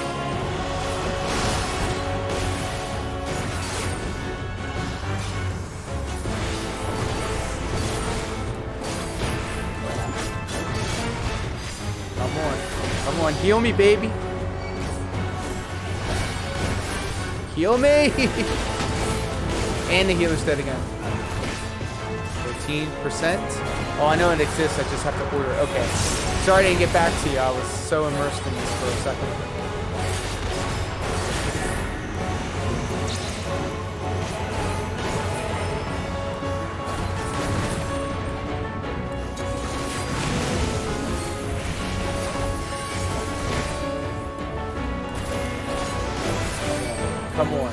Come on. Come on. Heal me, baby. Heal me. And the healer's dead again. 13%. Oh, I know it exists. I just have to order. Okay. Sorry I didn't get back to you. I was so immersed in this for a second. Come on.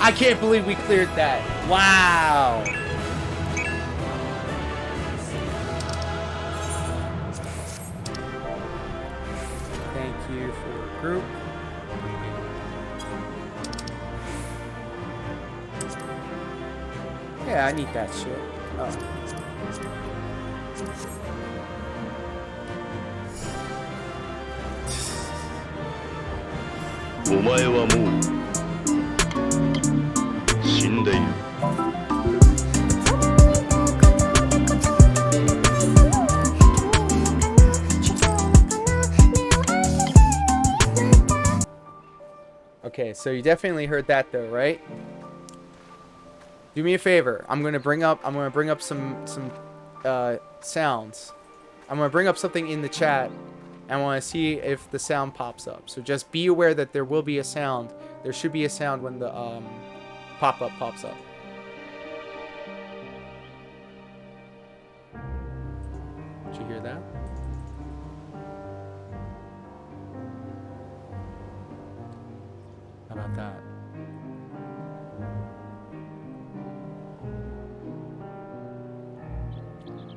I can't believe we cleared that. Wow. Thank you for group. Yeah, I need that shit. Oh. お前はもう死んでいる。Okay, so you definitely heard that though, right? Do me a favor. I'm gonna bring up some sounds. I'm gonna bring up something in the chat. I want to see if the sound pops up. So just be aware that there will be a sound. There should be a sound when the pop-up pops up. Did you hear that? How about that?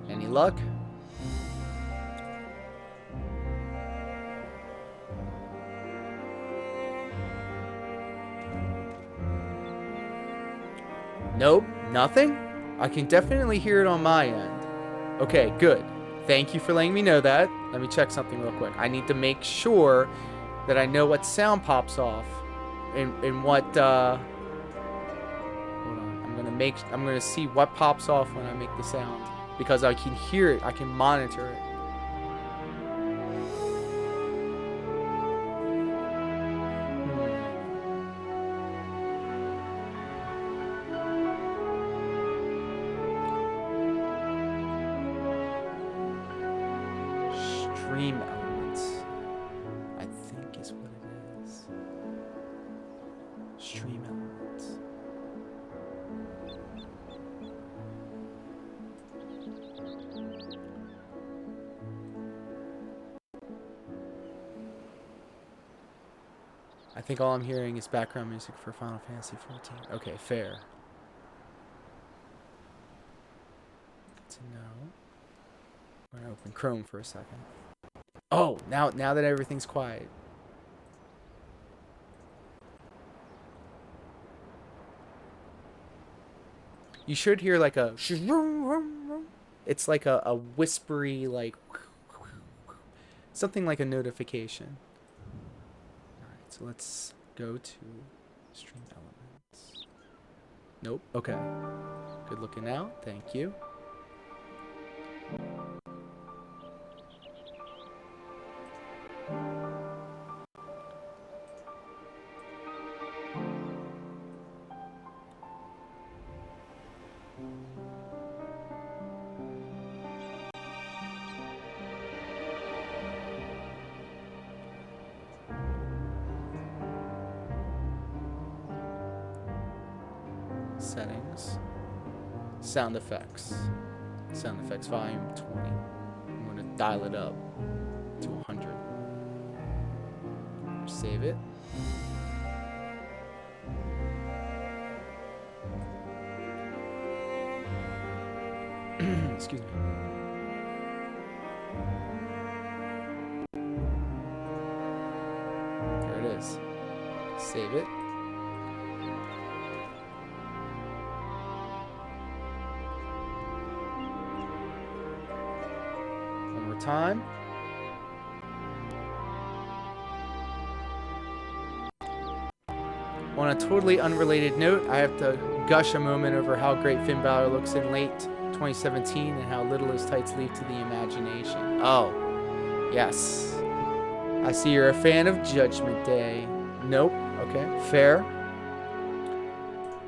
Any luck? Nope, nothing? I can definitely hear it on my end. Okay, good. Thank you for letting me know that. Let me check something real quick. I need to make sure that I know what sound pops off and what hold on. I'm gonna see what pops off when I make the sound because I can hear it. I can monitor it. Stream elements, I think is what it is. Stream elements. I think all I'm hearing is background music for Final Fantasy XIV. Okay, fair. Good to know. I'm gonna open Chrome for a second. Oh, now that everything's quiet. You should hear like a... It's like a whispery, like... Something like a notification. Alright, so let's go to stream elements. Nope, okay. Good looking out, thank you. settings. Sound effects. Sound effects volume 20. I'm going to dial it up to 100. Save it. Excuse me. There it is. Save it. One more time. On a totally unrelated note, I have to gush a moment over how great Finn Balor looks in late 2017 and how little his tights leave to the imagination. Oh, yes. I see you're a fan of Judgment Day. Nope. Okay, fair.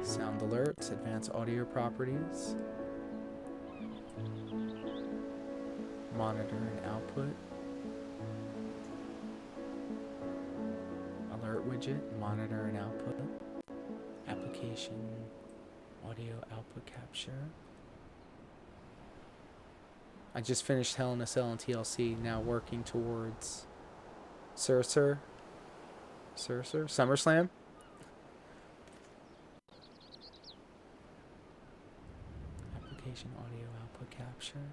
Sound alerts, advanced audio properties. Monitor and output. Alert widget, monitor and output. Application, audio output capture. I just finished Hell in a Cell and TLC, now working towards SummerSlam. Application audio output capture.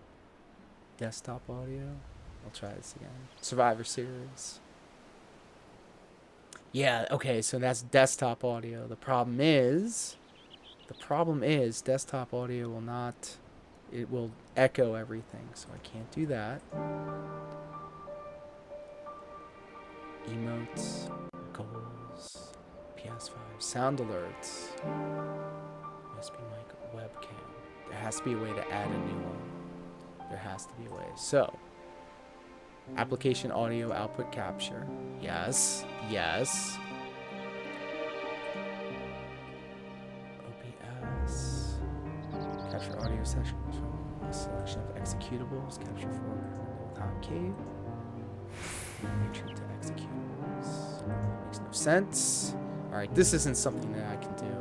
Desktop audio. I'll try this again. Survivor Series. Yeah, okay, so that's desktop audio. The problem is desktop audio will not, it will echo everything, so I can't do that. Emotes, goals, PS5, sound alerts, USB mic, webcam. There has to be a way to add a new one. There has to be a way. So, application audio output capture. Yes. Yes. OBS. Capture audio sessions from a selection of executables. Capture for concave. True to executables. Makes no sense. Alright, this isn't something that I can do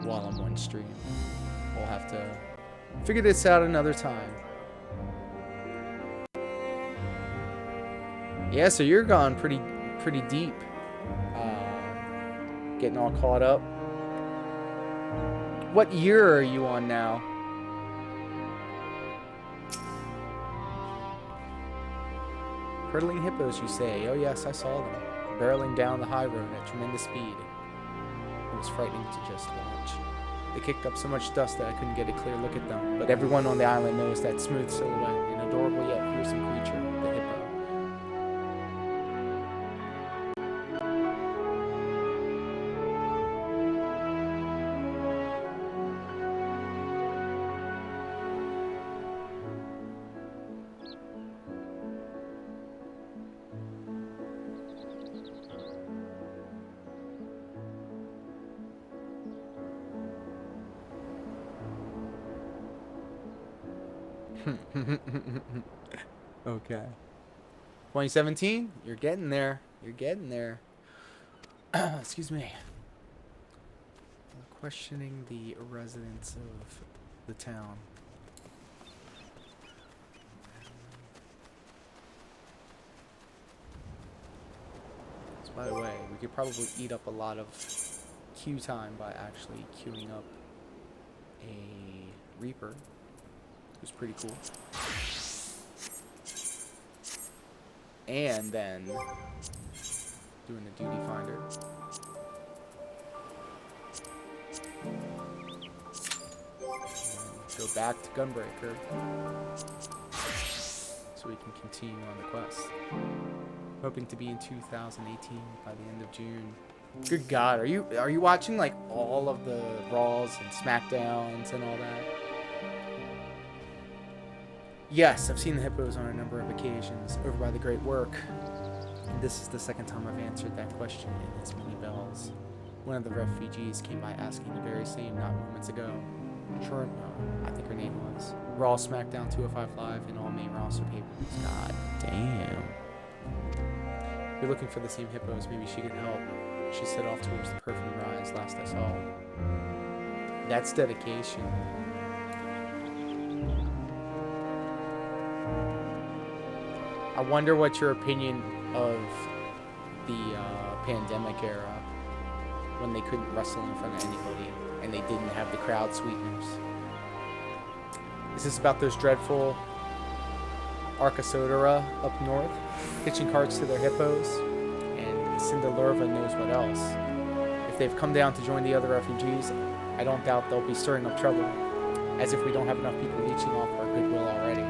while I'm on stream. We'll have to figure this out another time. Yeah, so you're gone pretty deep. Getting all caught up. What year are you on now? Hurtling hippos, you say? Oh yes, I saw them. Barreling down the high road at tremendous speed. It was frightening to just watch. They kicked up so much dust that I couldn't get a clear look at them. But everyone on the island knows that smooth silhouette, an adorable yet fearsome creature, the hippo. Okay. 2017? You're getting there. You're getting there. Excuse me. We're questioning the residents of the town. So by the way, we could probably eat up a lot of queue time by actually queuing up a Reaper. Was pretty cool. And then doing the duty finder. Go back to Gunbreaker so we can continue on the quest. Hoping to be in 2018 by the end of June. Good God, are you watching like all of the Raws and Smackdowns and all that? Yes, I've seen the hippos on a number of occasions over by the Great Work. And this is the second time I've answered that question in as many bells. One of the refugees came by asking the very same not moments ago. Sure, I think her name was. Raw, SmackDown, 205 Live, and all main roster pay-per-views. God damn. If you're looking for the same hippos, maybe she could help. She set off towards the Perfume Rise last I saw. That's dedication. I wonder what your opinion of the pandemic era, when they couldn't wrestle in front of anybody and they didn't have the crowd sweeteners. Is this about those dreadful Arcosodora up north, hitching carts to their hippos? And Cinderlerva knows what else. If they've come down to join the other refugees, I don't doubt they'll be stirring up trouble, as if we don't have enough people leeching off our goodwill already.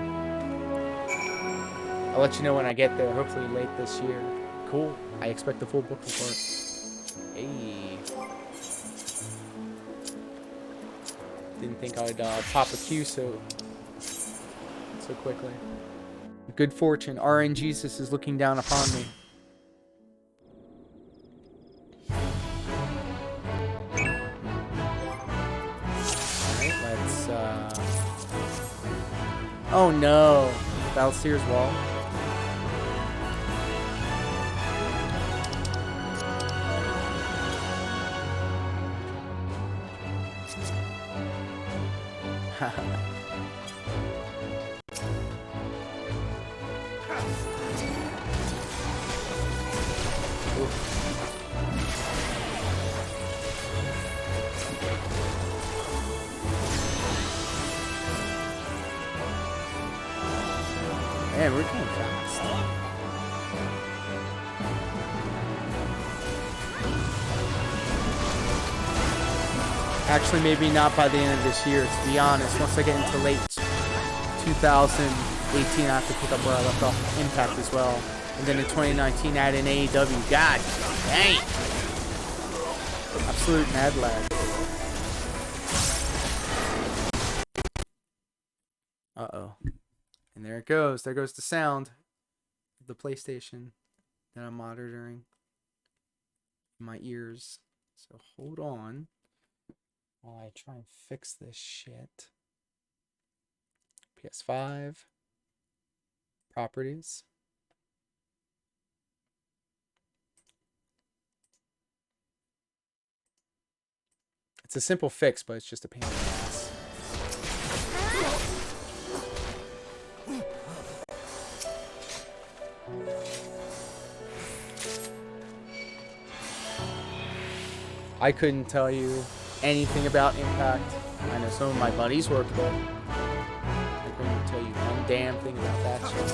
I'll let you know when I get there, hopefully late this year. Cool. I expect the full book report. Hey. Didn't think I'd pop a Q so quickly. Good fortune. RN Jesus is looking down upon me. Alright, let's oh no. Balseir's Wall. Man, we're going fast. Actually, maybe not by the end of this year, to be honest. Once I get into late 2018, I have to pick up where I left off with Impact as well. And then in 2019, add in AEW. God dang! Absolute mad lag. Uh-oh. And there it goes. There goes the sound of the PlayStation that I'm monitoring in my ears. So hold on while I try and fix this shit. PS5. Properties. It's a simple fix, but it's just a pain in the ass. I couldn't tell you anything about Impact. I know some of my buddies work there. I couldn't tell you one damn thing about that shit.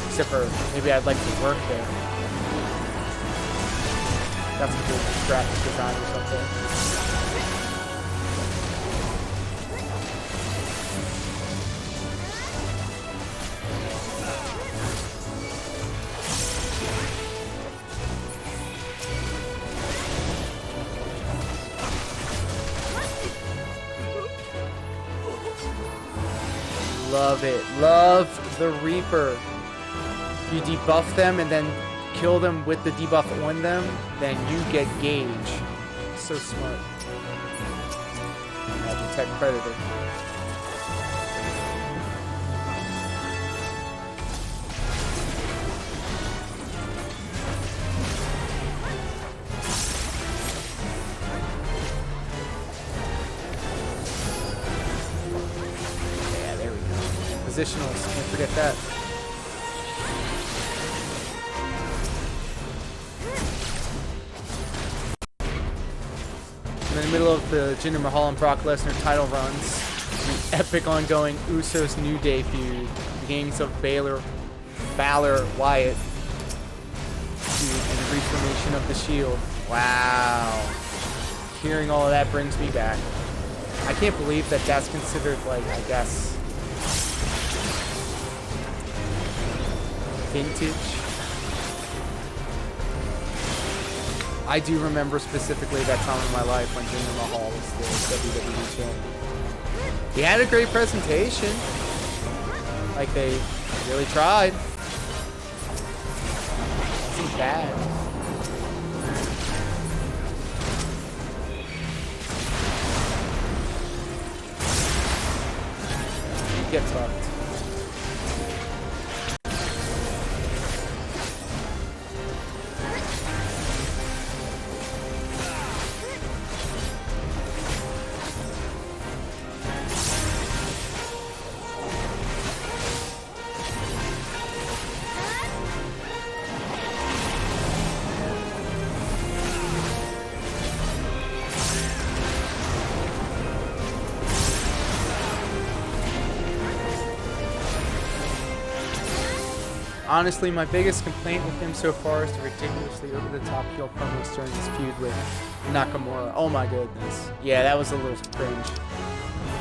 Except for maybe I'd like to work there. Got some good graphic designers up there. Love it. Love the Reaper. You debuff them and then kill them with the debuff on them, then you get Gauge. So smart. Detect Predator. Yeah, there we go. Positionals, can't forget that. In the middle of the Jinder Mahal and Brock Lesnar title runs, an epic ongoing Usos New Day feud, the gangs of Balor, Wyatt, and the reformation of the Shield. Wow. Hearing all of that brings me back. I can't believe that that's considered, like, I guess, vintage. I do remember specifically that time in my life when Jinder Mahal was the WWE champion. He had a great presentation. Like, they really tried. Wasn't bad. Get fucked. Honestly, my biggest complaint with him so far is the ridiculously over-the-top heel promos during his feud with Nakamura. Oh my goodness. Yeah, that was a little cringe.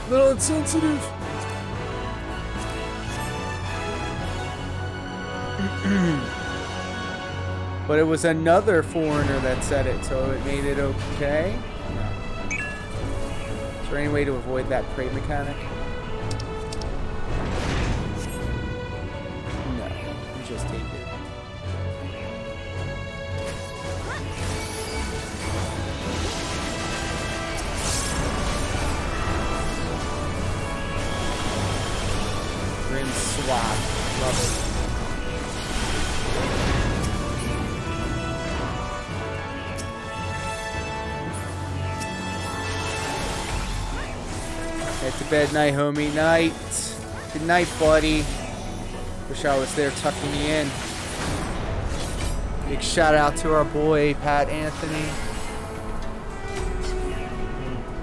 A little insensitive. But it was another foreigner that said it, so it made it okay. No. Is there any way to avoid that parade mechanic? No. You just take it. Rim swap. Love it. Head to bed, night, homie. Night. Good night, buddy. Wish I was there tucking you in. Big shout out to our boy, Pat Anthony.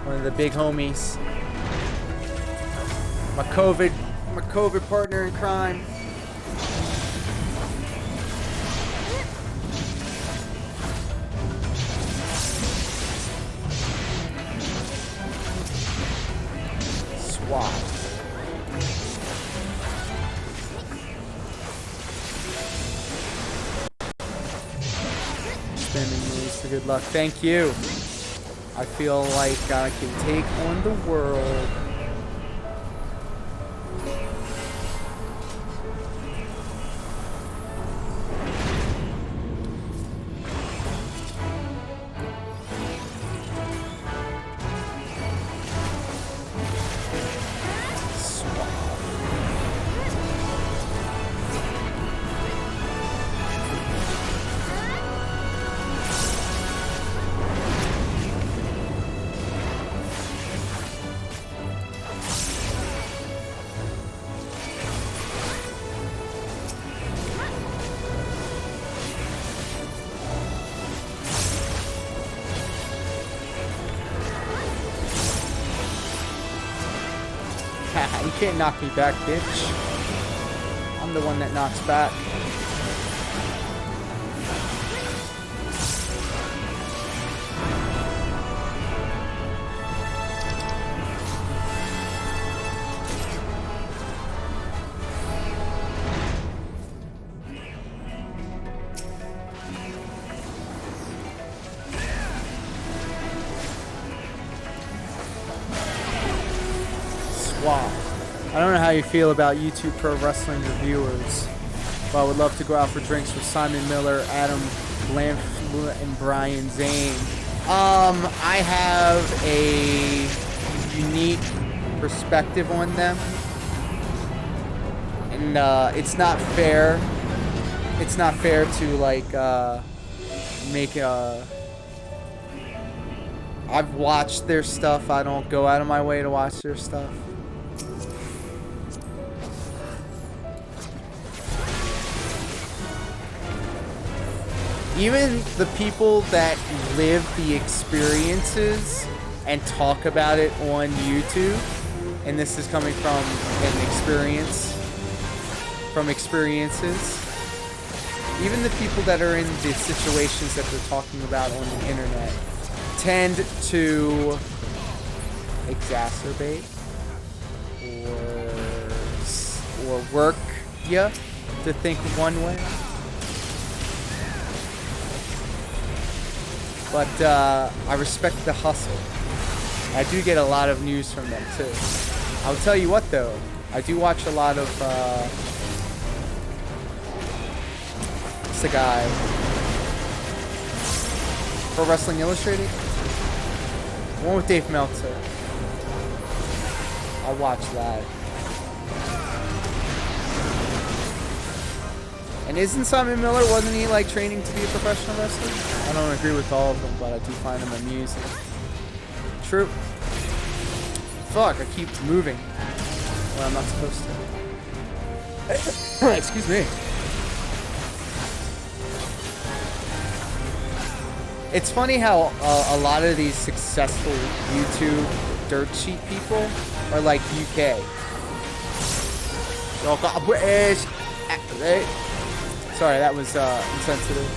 One of the big homies. My COVID partner in crime. Swap. Spinning moves for good luck. Thank you. I feel like I can take on the world. You can't knock me back, bitch. I'm the one that knocks back. Swap. I don't know how you feel about YouTube Pro Wrestling reviewers, but I would love to go out for drinks with Simon Miller, Adam Blanfleur, and Brian Zane. I have a unique perspective on them, and it's not fair. It's not fair to like make a. I've watched their stuff. I don't go out of my way to watch their stuff. Even the people that live the experiences and talk about it on YouTube, and this is coming from an experience, from experiences, even the people that are in the situations that they're talking about on the internet tend to exacerbate or work you to think one way. But I respect the hustle. I do get a lot of news from them too. I'll tell you what though, I do watch a lot of what's the guy? Pro Wrestling Illustrated? The one with Dave Meltzer. I'll watch that. And isn't Simon Miller, wasn't he like training to be a professional wrestler? I don't agree with all of them, but I do find them amusing. True. Fuck, I keep moving. Well, I'm not supposed to. Excuse me. It's funny how a lot of these successful YouTube dirt sheet people are like UK. Y'all got British. Activate. Sorry, that was insensitive.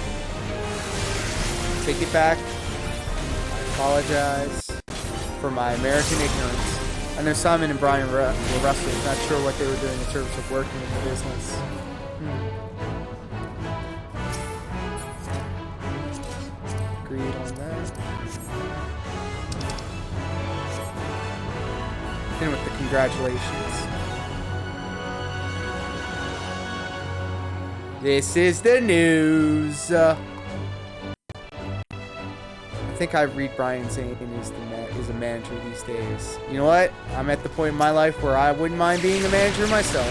Take it back. I apologize for my American ignorance. I know Simon and Brian were wrestling. Not sure what they were doing in terms of working in the business. Agreed on that. In with the congratulations. This is the news. I think I read Brian saying is a manager these days. You know what? I'm at the point in my life where I wouldn't mind being a manager myself.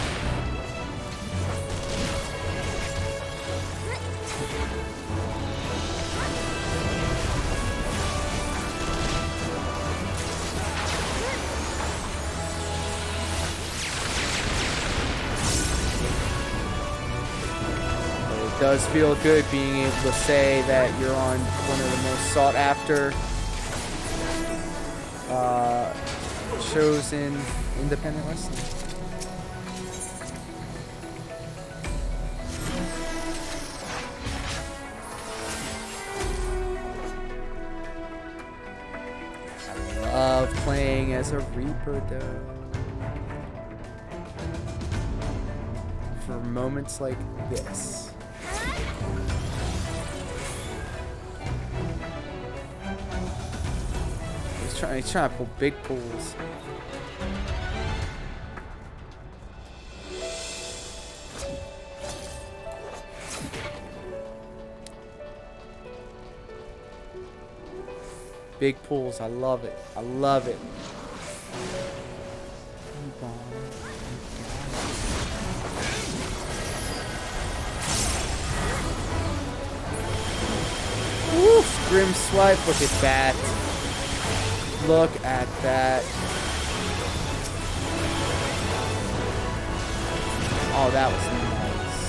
It does feel good being able to say that you're on one of the most sought after shows in independent wrestling. I love playing as a Reaper though. For moments like this. He's trying to pull big pulls. Big pulls. I love it. I love it. Woof! Grim swipe. Look at that. Look at that. Oh, that was nice.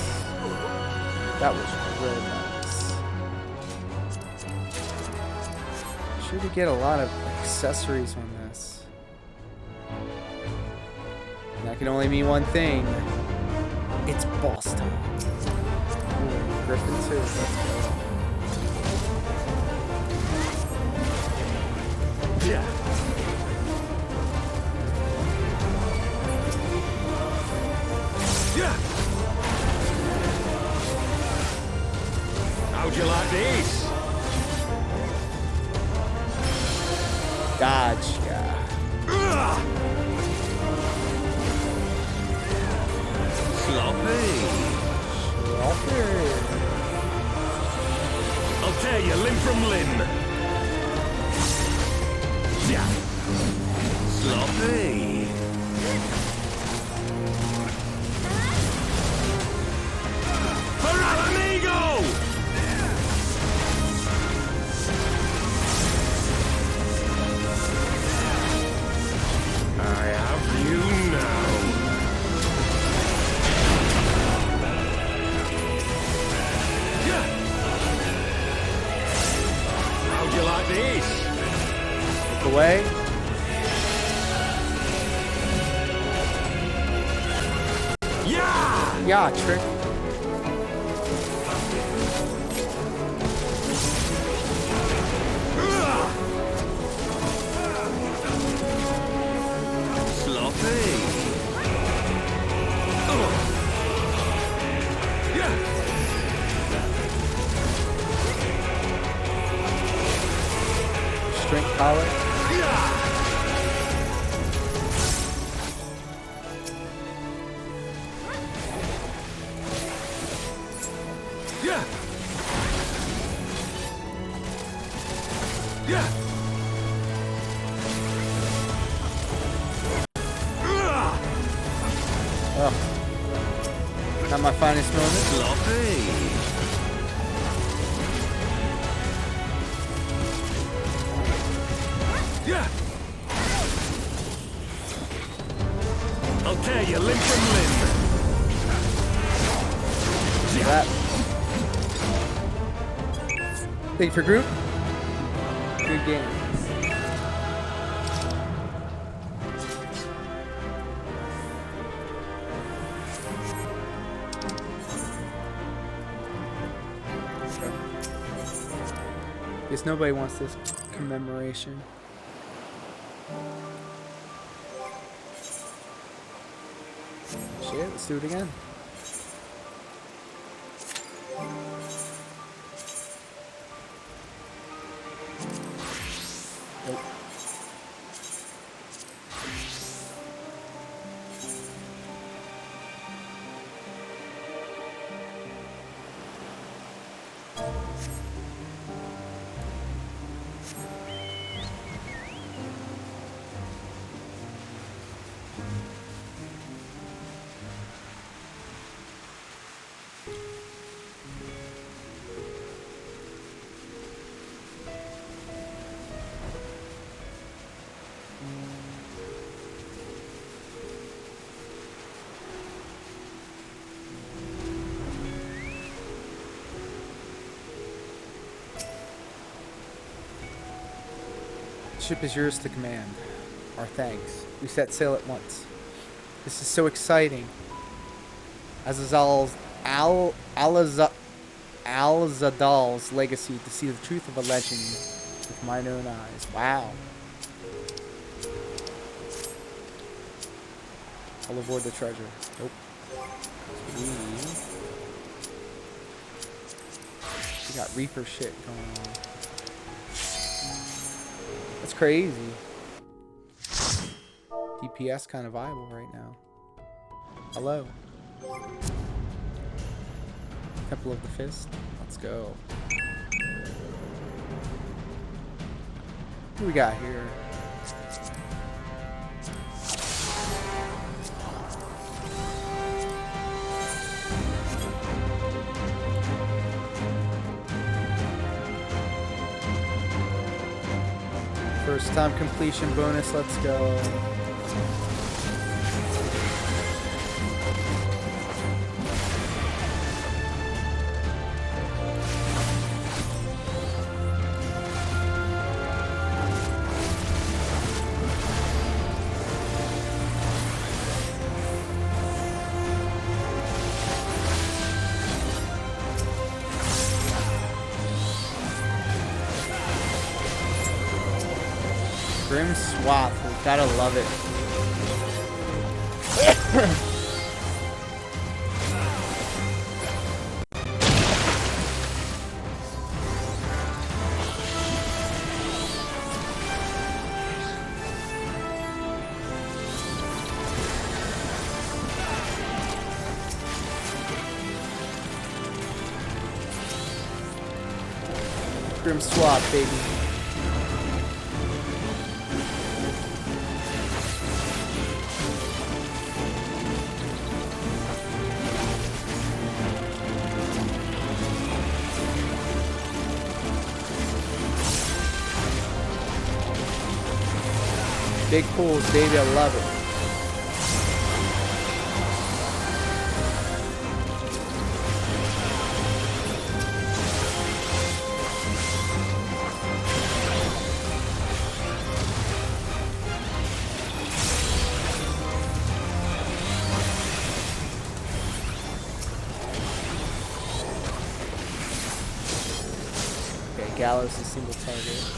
That was real nice. Sure to get a lot of accessories on this. And that can only mean one thing. It's boss time. Ooh, Griffin too. Let's go. Yeah. Yeah. How'd you like this? Dodge, yeah. Sloppy. I'll tear you limb from limb. Yeah. Sloppy. Amigo! I have you now. Yeah. How'd you like this? Away. Yeah! Yeah, trick. Sloppy. Yeah. Strength power. Yeah. Yeah. Yeah. Oh. Not my finest moment. Sloppy. Yeah. I'll tear you limb from limb. That. Thank you for group. Good game. Guess nobody wants this commemoration. Shit, let's do it again. Nope. Ship is yours to command. Our thanks. We set sail at once. This is so exciting. Azazal's Al-Zadal's legacy to see the truth of a legend with mine own eyes. Wow. I'll avoid the treasure. Nope. We got Reaper shit going on. That's crazy. DPS kind of viable right now. Hello. Temple of the Fist. Let's go. What do we got here? First time completion bonus, let's go. Grim Swath, we gotta love it. Grim Swath, baby. Big pools, baby, I love it. Okay, Gallows is single target.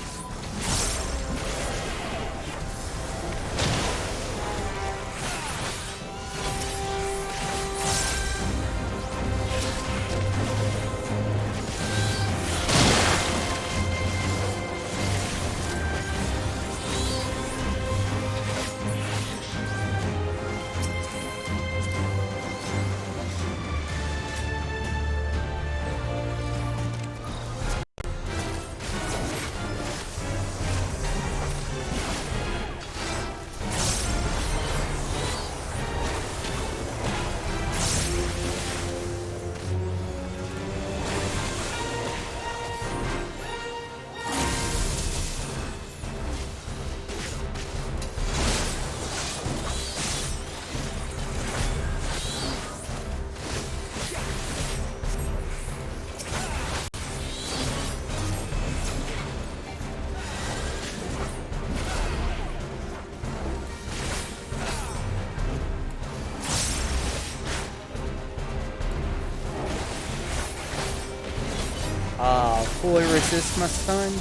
Fully resist my stun.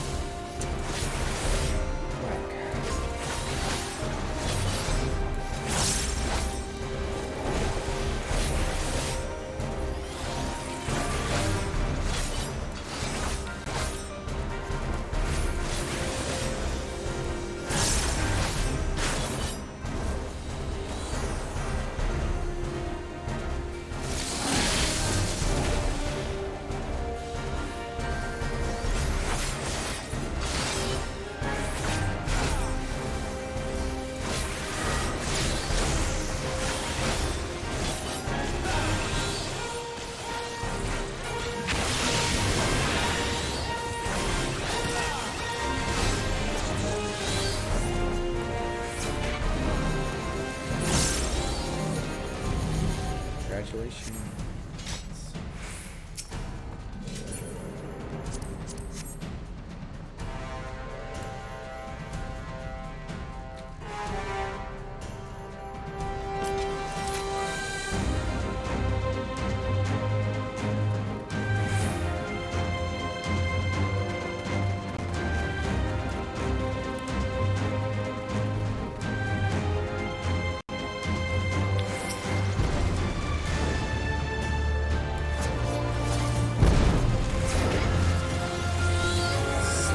Congratulations.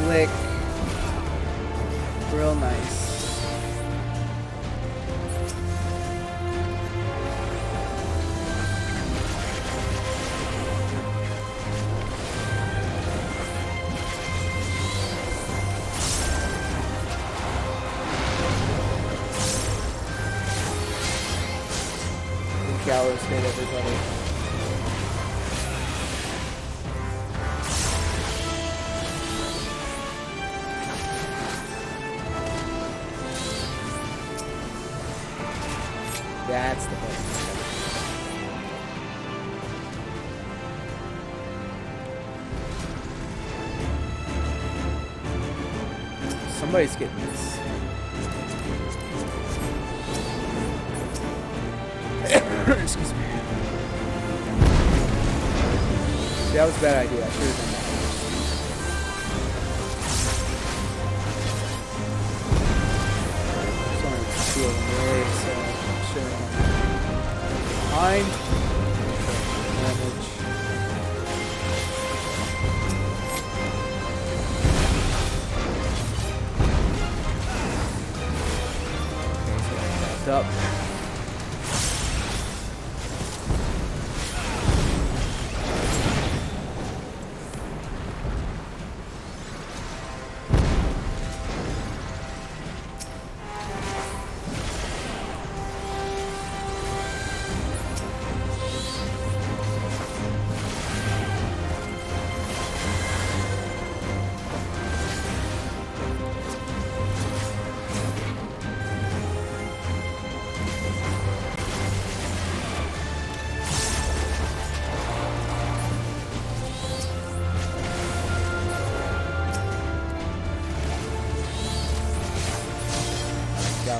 Slick. Real nice. Gallows hit everybody. That's the button. Somebody's getting this. Excuse me. See, that was a bad idea. I should have done that. Just wanted to steal them away, so behind damage. Okay, so up.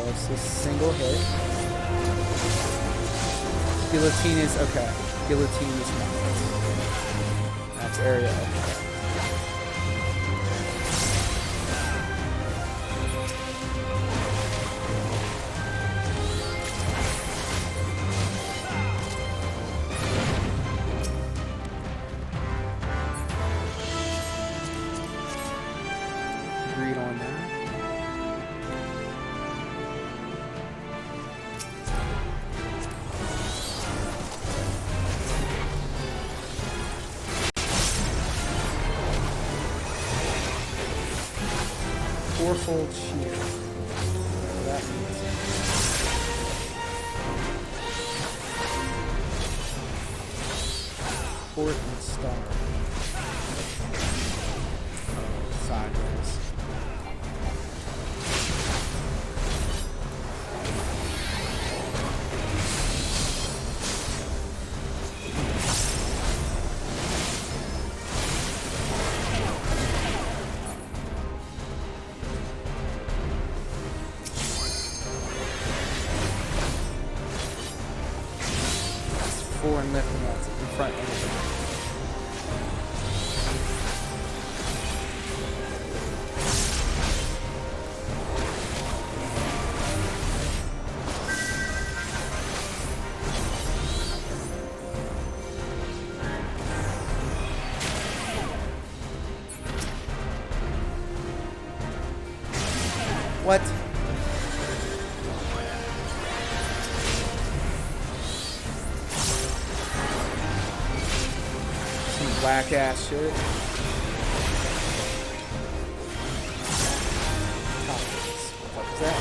It's a single hit. Guillotine is okay. Guillotine is not. That's area okay. Agreed on that. Fourfold shear. Whatever that means. Fort and star. Sideways. And lifting that's in front of What? Some whack ass shit. What was that?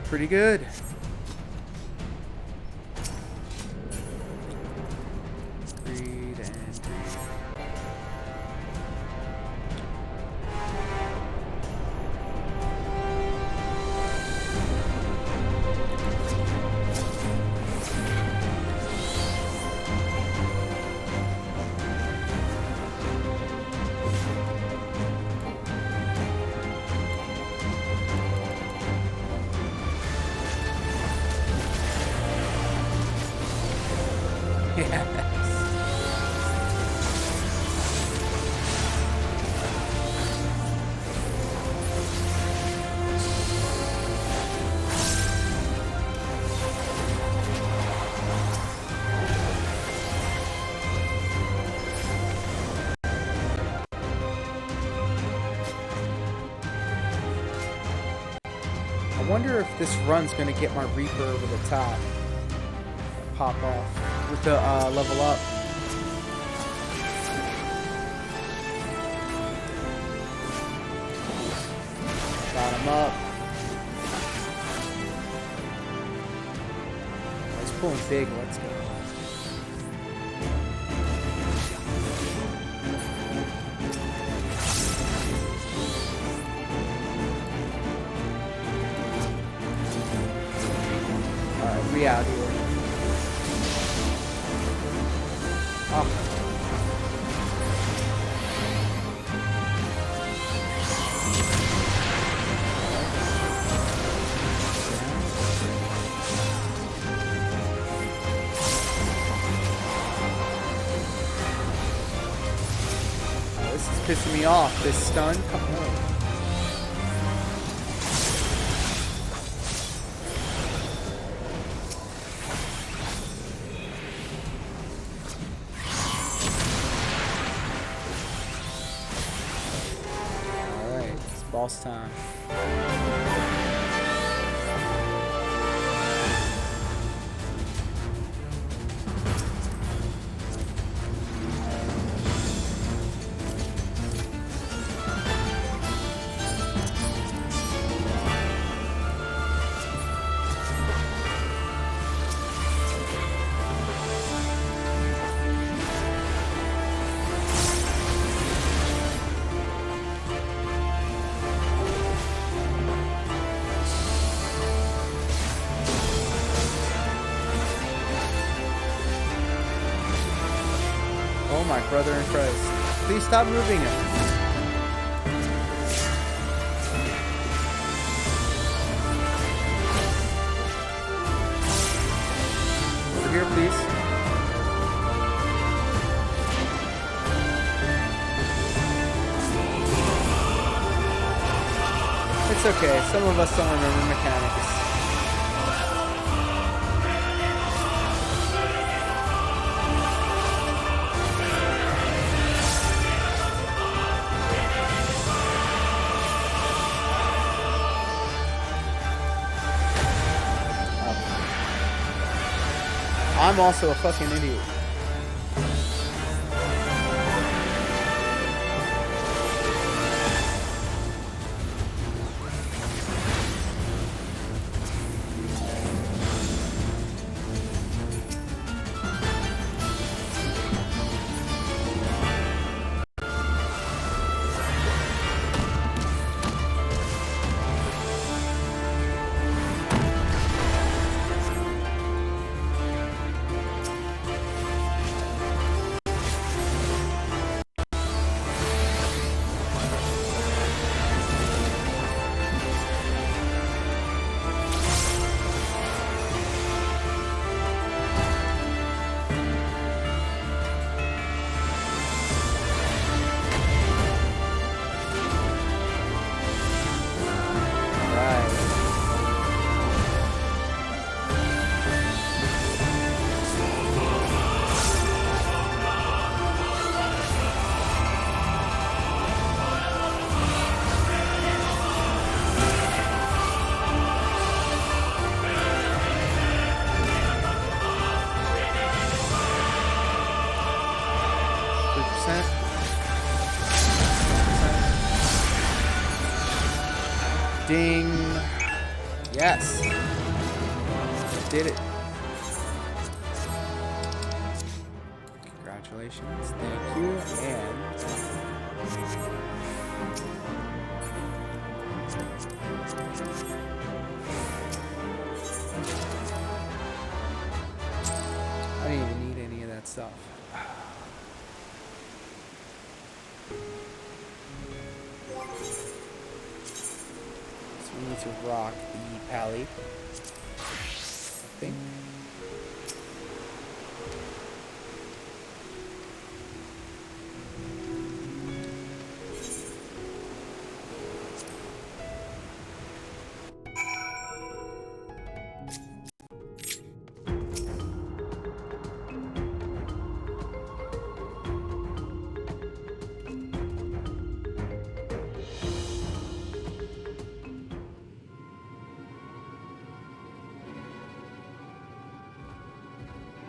Pretty good. Greed and greed. I wonder if this run's gonna get my Reaper over the top. Pop off with the level up. Got him up. He's pulling big. Let's go. Alright, we out here. Oh. This is pissing me off. This stun. Come on. Boss time. Oh my brother in Christ. Please stop moving him. Over here, please. It's okay. Some of us don't remember mechanics. I'm also a fucking idiot. Ding. Yes. Did it. Congratulations. Thank you. And I didn't even need any of that stuff. So we need to rock the pally. I think.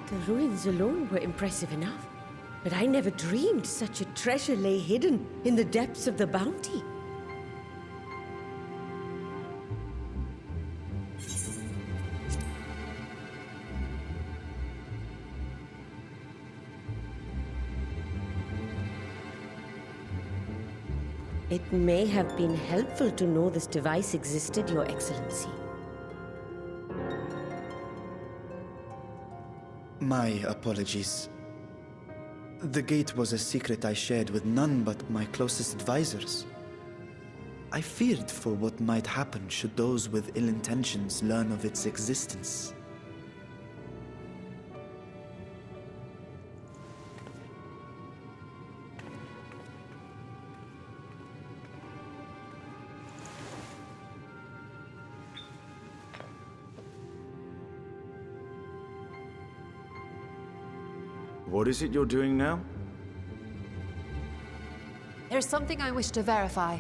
The ruins alone were impressive enough, but I never dreamed such a treasure lay hidden in the depths of the bounty. It may have been helpful to know this device existed, Your Excellency. My apologies. The gate was a secret I shared with none but my closest advisors. I feared for what might happen should those with ill intentions learn of its existence. What is it you're doing now? There's something I wish to verify.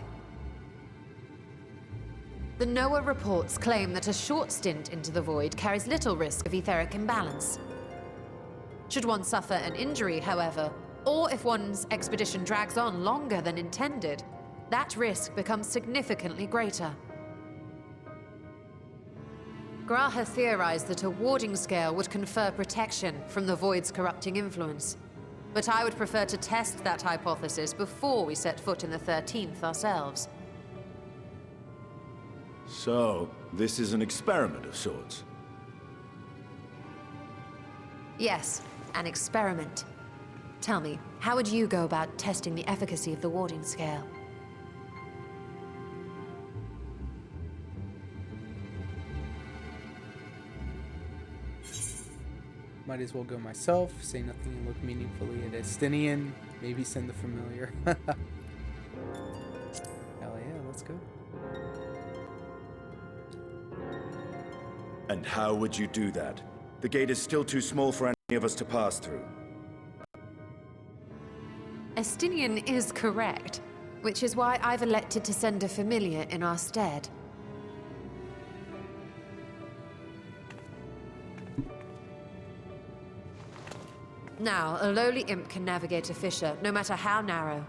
The NOAA reports claim that a short stint into the void carries little risk of etheric imbalance. Should one suffer an injury, however, or if one's expedition drags on longer than intended, that risk becomes significantly greater. Graha theorized that a warding scale would confer protection from the void's corrupting influence. But I would prefer to test that hypothesis before we set foot in the 13th ourselves. So, this is an experiment of sorts. Yes, an experiment. Tell me, how would you go about testing the efficacy of the warding scale? Might as well go myself, say nothing and look meaningfully at Estinian, maybe send the familiar. Hell yeah, let's go. And how would you do that? The gate is still too small for any of us to pass through. Estinian is correct, which is why I've elected to send a familiar in our stead. Now, a lowly imp can navigate a fissure, no matter how narrow.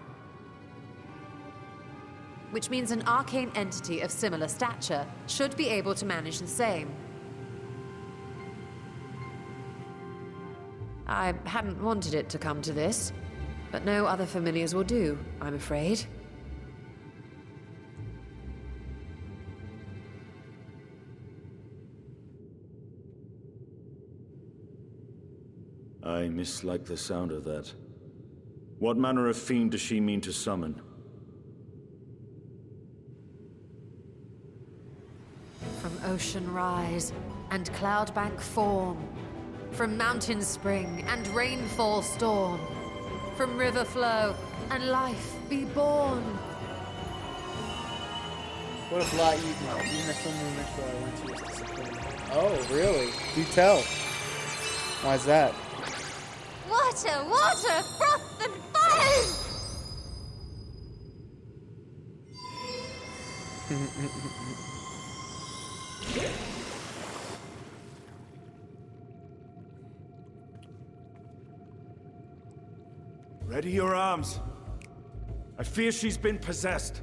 Which means an arcane entity of similar stature should be able to manage the same. I hadn't wanted it to come to this, but no other familiars will do, I'm afraid. I mislike the sound of that. What manner of fiend does she mean to summon? From ocean rise and cloudbank form, from mountain spring and rainfall storm, from river flow and life be born. What a blot you know. Even the full moon ritual I went to was disappointing. Oh, really? Do tell. Why is that? Water, water, froth and foam! Ready your arms. I fear she's been possessed.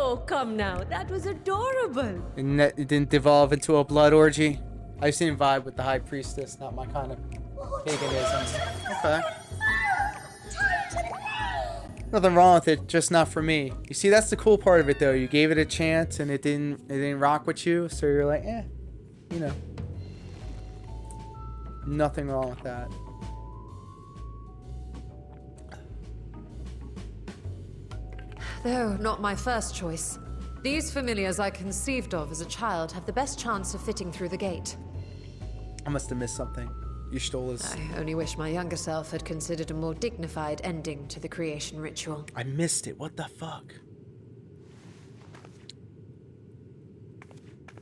Oh, come now. That was adorable. And that it didn't devolve into a blood orgy. I just didn't vibe with the High Priestess. Not my kind of paganism. Okay. Nothing wrong with it, just not for me. You see, that's the cool part of it, though. You gave it a chance, and it didn't rock with you, so you're like, you know. Nothing wrong with that. Though not my first choice. These familiars I conceived of as a child have the best chance of fitting through the gate. I must have missed something. You stole his... I only wish my younger self had considered a more dignified ending to the creation ritual. I missed it. What the fuck?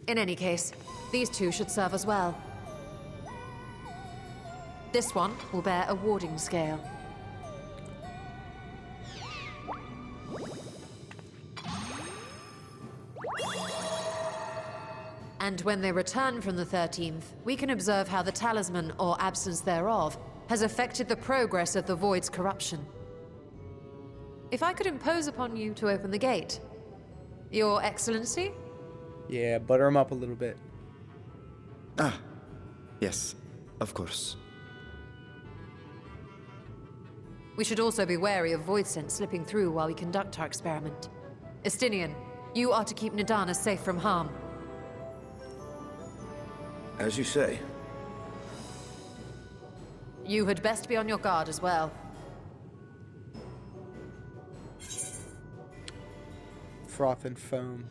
In any case, these two should serve us well. This one will bear a warding scale. And when they return from the 13th, we can observe how the talisman, or absence thereof, has affected the progress of the Void's corruption. If I could impose upon you to open the gate. Your Excellency? Yeah, butter him up a little bit. Ah, yes, of course. We should also be wary of void scent slipping through while we conduct our experiment. Estinian, you are to keep Nadana safe from harm. As you say. You had best be on your guard as well. Froth and foam.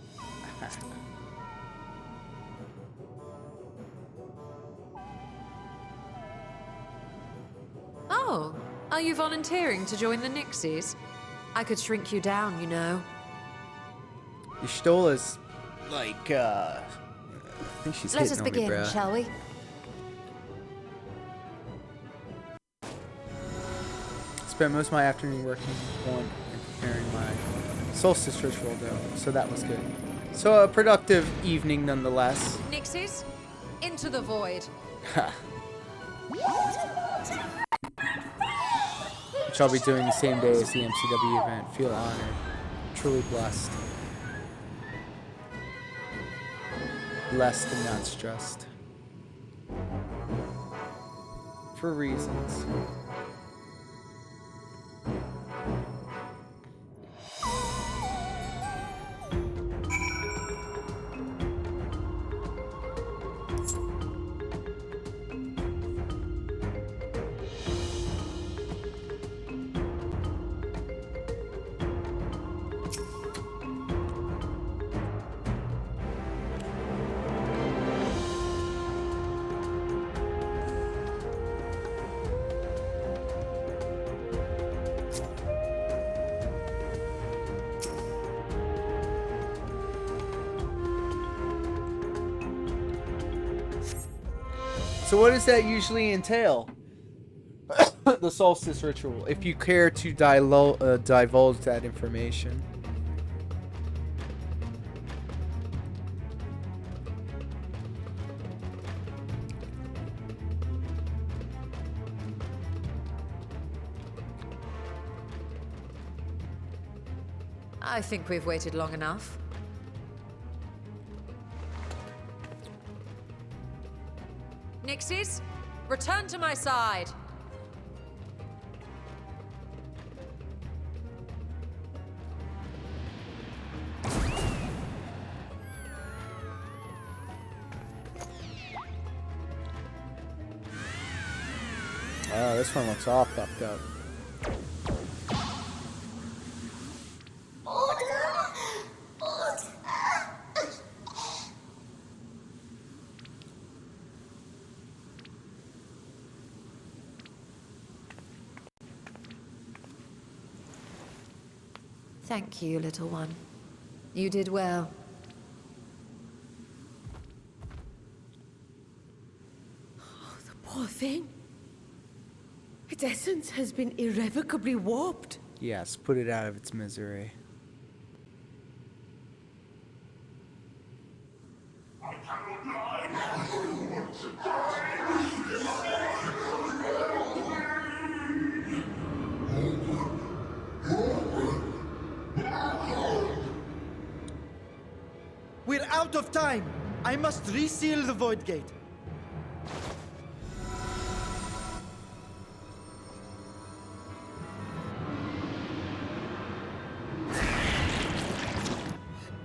Oh, are you volunteering to join the Nixies? I could shrink you down, you know. You stole his, like, I think she's Let hitting us on me, begin, bruh. shall we? Spent most of my afternoon working on and preparing my solstice ritual, though, so that was good. So a productive evening, nonetheless. Nixies, into the void. Which I'll be doing the same day as the MCW event. Feel honored. Truly blessed. Blessed and not stressed. For reasons. So what does that usually entail? The solstice ritual, if you care to divulge that information. I think we've waited long enough. Nixies, return to my side. Oh, this one looks all fucked up. Thank you, little one. You did well. Oh, the poor thing. Its essence has been irrevocably warped. Yes, put it out of its misery. out of time. I must reseal the void gate.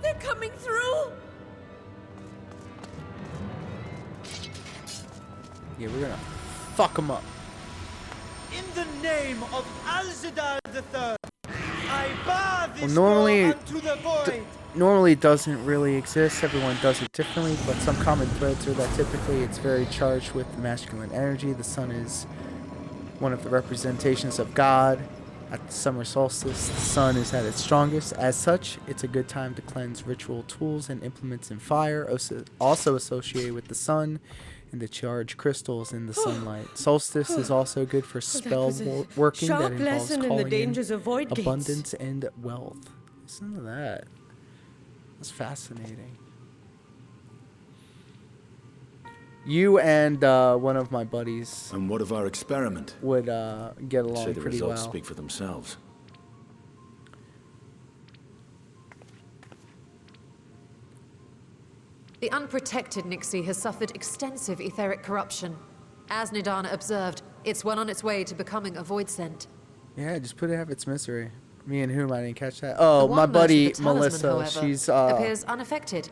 They're coming through! Yeah, we're gonna fuck them up. In the name of Al-Zidal III, I bar this normally- door unto the void. Normally it doesn't really exist. Everyone does it differently, but some common threads are that typically it's very charged with masculine energy. The sun is one of the representations of God. At the summer solstice, the sun is at its strongest. As such, it's a good time to cleanse ritual tools and implements in fire, also associated with the sun and the charged crystals in the sunlight. Solstice is also good for spell working that Sharp involves lesson in the calling dangers in of void gates. abundance and wealth. Listen to that. That's fascinating. You and one of my buddies And what of our experiment? would get Say along the pretty results well. speak for themselves. The unprotected Nixie has suffered extensive etheric corruption. As Nidana observed, it's well on its way to becoming a void scent. Yeah, just put it out of its misery. Me and whom? I didn't catch that. The Oh, one my merchant, buddy the talisman, Melissa. however, She's appears unaffected.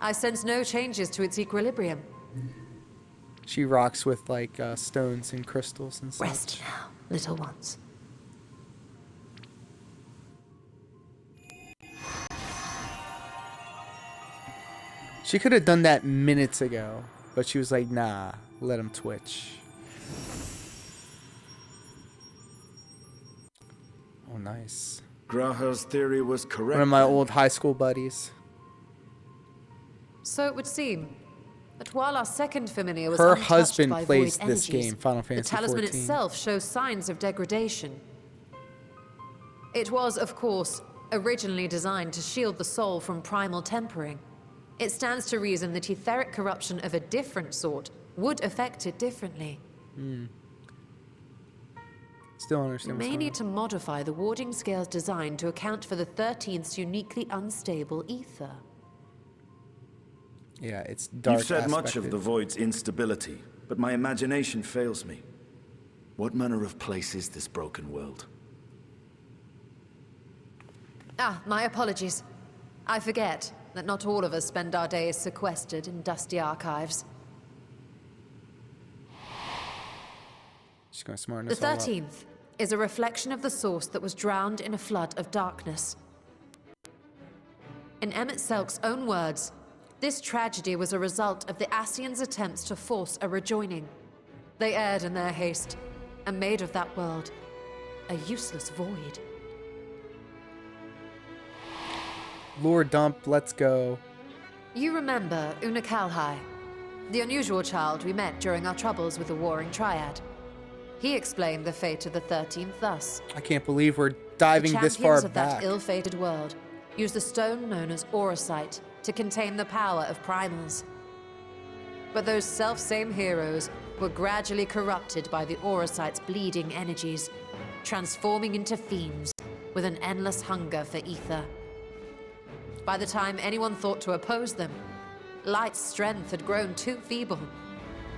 I sense no changes to its equilibrium. she rocks with like stones and crystals and stuff. Rest now, little ones. She could have done that minutes ago, but she was like, nah, let him twitch. Oh, nice. Graha's theory was correct. One of my old high school buddies. So it would seem that while our second familiar was Her untouched husband by plays void this energies, game, Final the Fantasy talisman 14. itself shows signs of degradation. It was, of course, originally designed to shield the soul from primal tempering. It stands to reason that etheric corruption of a different sort would affect it differently. Still You understand what's may going need on. to modify the warding scale's design to account for the 13th's uniquely unstable ether. Yeah, it's dark. You've said much aspected. of the void's instability, but my imagination fails me. What manner of place is this broken world? Ah, my apologies. I forget that not all of us spend our days sequestered in dusty archives. She's gonna smarten The us all up. 13th is a reflection of the source that was drowned in a flood of darkness. In Emmett Selk's own words, this tragedy was a result of the Ascians' attempts to force a rejoining. They erred in their haste, and made of that world a useless void. Lore dump, let's go. You remember Una Kalhai, the unusual child we met during our troubles with the Warring Triad. He explained the fate of the 13th thus. I can't believe we're diving this far Champions of back. that ill-fated world used the stone known as Auracite to contain the power of primals. But those self-same heroes were gradually corrupted by the Auracite's bleeding energies, transforming into fiends with an endless hunger for ether. By the time anyone thought to oppose them, Light's strength had grown too feeble,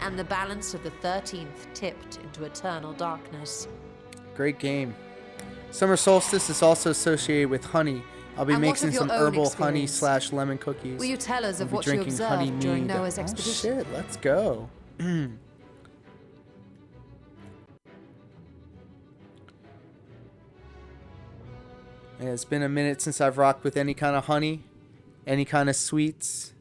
and the balance of the 13th tipped into eternal darkness. Great game. Summer solstice is also associated with honey. I'll be And what mixing of your some own herbal experience? honey/lemon cookies. Will you tell us of We'll what be you drinking honey observed during mead. Noah's Oh expedition? shit, let's go. And it's been a minute since I've rocked with any kind of honey, any kind of sweets,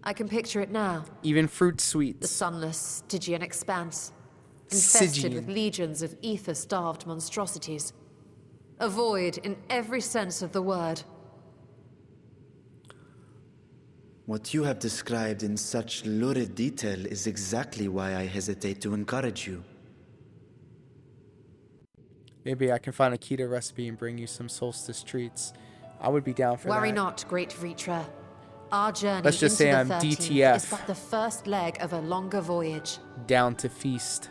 I can picture it now. even fruit The sweets. sunless Stygian expanse, infested with Stygian. legions of ether-starved monstrosities. A void in every sense of the word. What you have described in such lurid detail is exactly why I hesitate to encourage you. Maybe I can find a keto recipe and bring you some solstice treats. I would be down for Worry that. not, great Vritra. Our journey Let's just into say the I'm 13th DTF. is but the first leg of a longer voyage. Down to feast.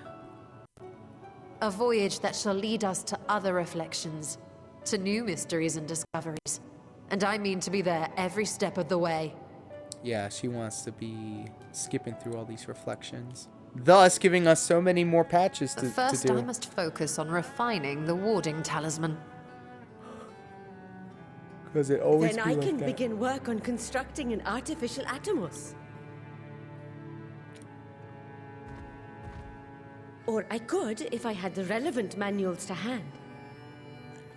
A voyage that shall lead us to other reflections, to new mysteries and discoveries. And I mean to be there every step of the way. Yeah, she wants to be skipping through all these reflections, thus giving us so many more patches to But first, do. I must focus on refining the warding talisman. Because it always Then be I like can that. begin work on constructing an artificial Atomos. Or I could if I had the relevant manuals to hand.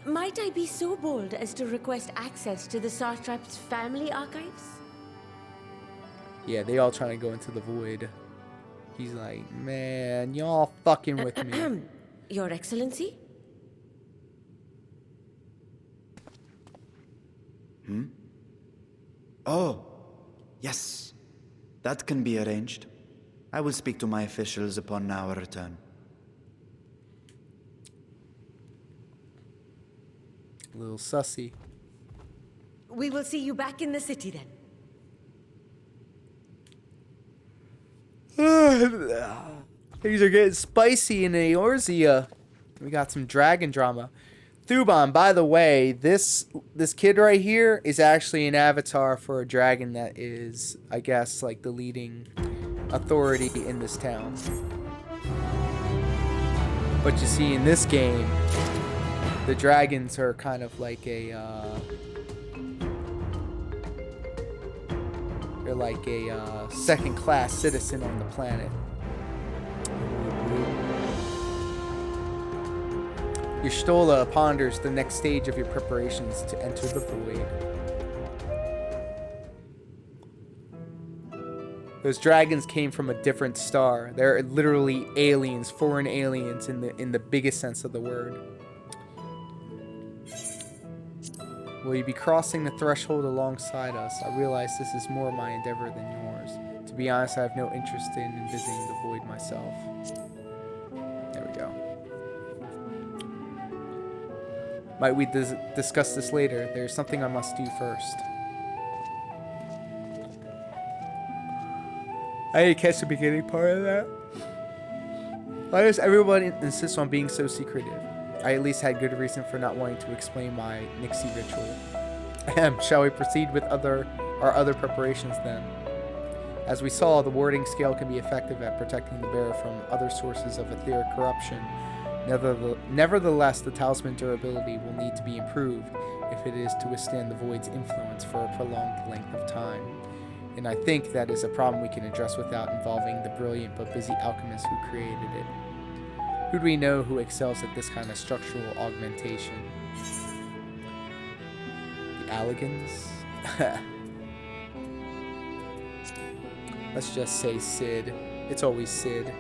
Might I be so bold as to request access to the Satrap's family archives? Yeah, they all trying to go into the void. He's like, man, y'all fucking with me. Your Excellency? Oh, yes. That can be arranged. I will speak to my officials upon our return. A little sussy. We will see you back in the city then. Things are getting spicy in Eorzea. We got some dragon drama. Thuban, by the way, this kid right here is actually an avatar for a dragon that is, I guess, like the leading authority in this town. But you see, in this game, the dragons are kind of like a, they're like a second-class citizen on the planet. Your Stola ponders the next stage of your preparations to enter the void. Those dragons came from a different star. They're literally aliens, foreign aliens in the biggest sense of the word. Will you be crossing the threshold alongside us? I realize this is more my endeavor than yours. To be honest, I have no interest in visiting the void myself. There we go. Might we discuss this later? There's something I must do first. I didn't catch the beginning part of that. Why does everyone insist on being so secretive? I at least had good reason for not wanting to explain my Nixie ritual. Shall we proceed with our other preparations then? As we saw, the warding scale can be effective at protecting the bearer from other sources of etheric corruption. Nevertheless, the talisman durability will need to be improved if it is to withstand the void's influence for a prolonged length of time. And I think that is a problem we can address without involving the brilliant but busy alchemist who created it. Who do we know who excels at this kind of structural augmentation? The Alligans? Let's just say Sid. It's always Sid.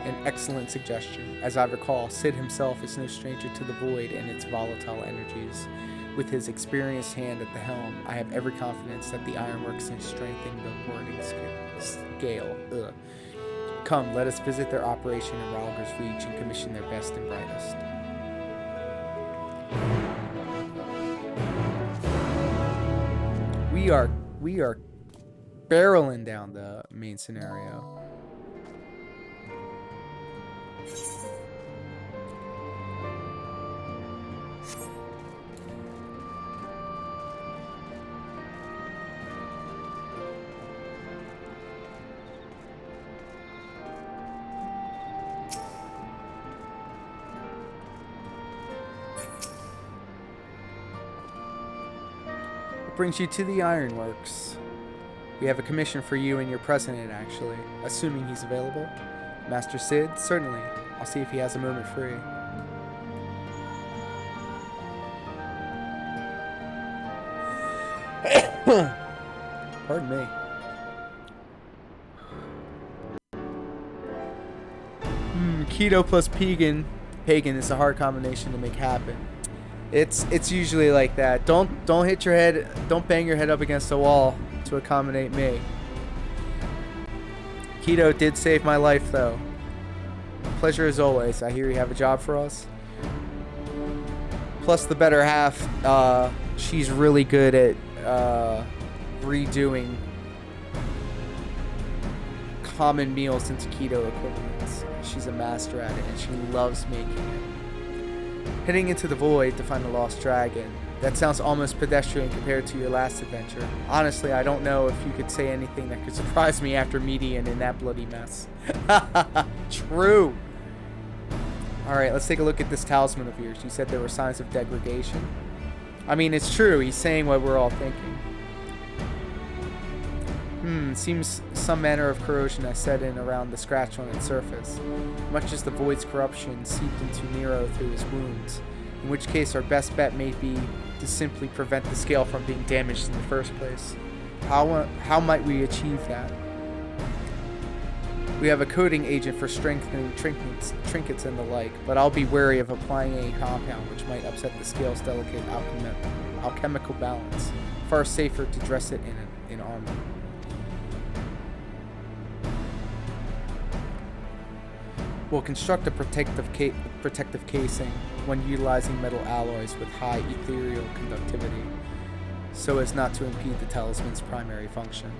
An excellent suggestion. As I recall, Sid himself is no stranger to the void and its volatile energies. With his experienced hand at the helm, I have every confidence that the ironworks can strengthen the warding scale. Ugh. Come, let us visit their operation in Ralger's Reach and commission their best and brightest. We are barreling down the main scenario. Brings you to the ironworks. We have a commission for you and your president, actually, assuming he's available. Master Sid? Certainly. I'll see if he has a moment free. Pardon me. Keto plus pagan. Pagan is a hard combination to make happen. It's usually like that. Don't hit your head. Don't bang your head up against the wall to accommodate me. Keto did save my life, though. Pleasure as always. I hear you have a job for us. Plus the better half, she's really good at redoing common meals into keto equivalents. She's a master at it, and she loves making it. Heading into the void to find the lost dragon. That sounds almost pedestrian compared to your last adventure. Honestly, I don't know if you could say anything that could surprise me after Median in that bloody mess. True. Alright, let's take a look at this talisman of yours. You said there were signs of degradation. I mean, it's true. He's saying what we're all thinking. Seems some manner of corrosion has set in around the scratch on its surface, much as the void's corruption seeped into Nero through his wounds, in which case our best bet may be to simply prevent the scale from being damaged in the first place. How might we achieve that? We have a coating agent for strengthening trinkets and the like, but I'll be wary of applying a compound which might upset the scale's delicate alchemical balance. Far safer to dress it in armor. We'll construct a protective casing when utilizing metal alloys with high ethereal conductivity, so as not to impede the talisman's primary function.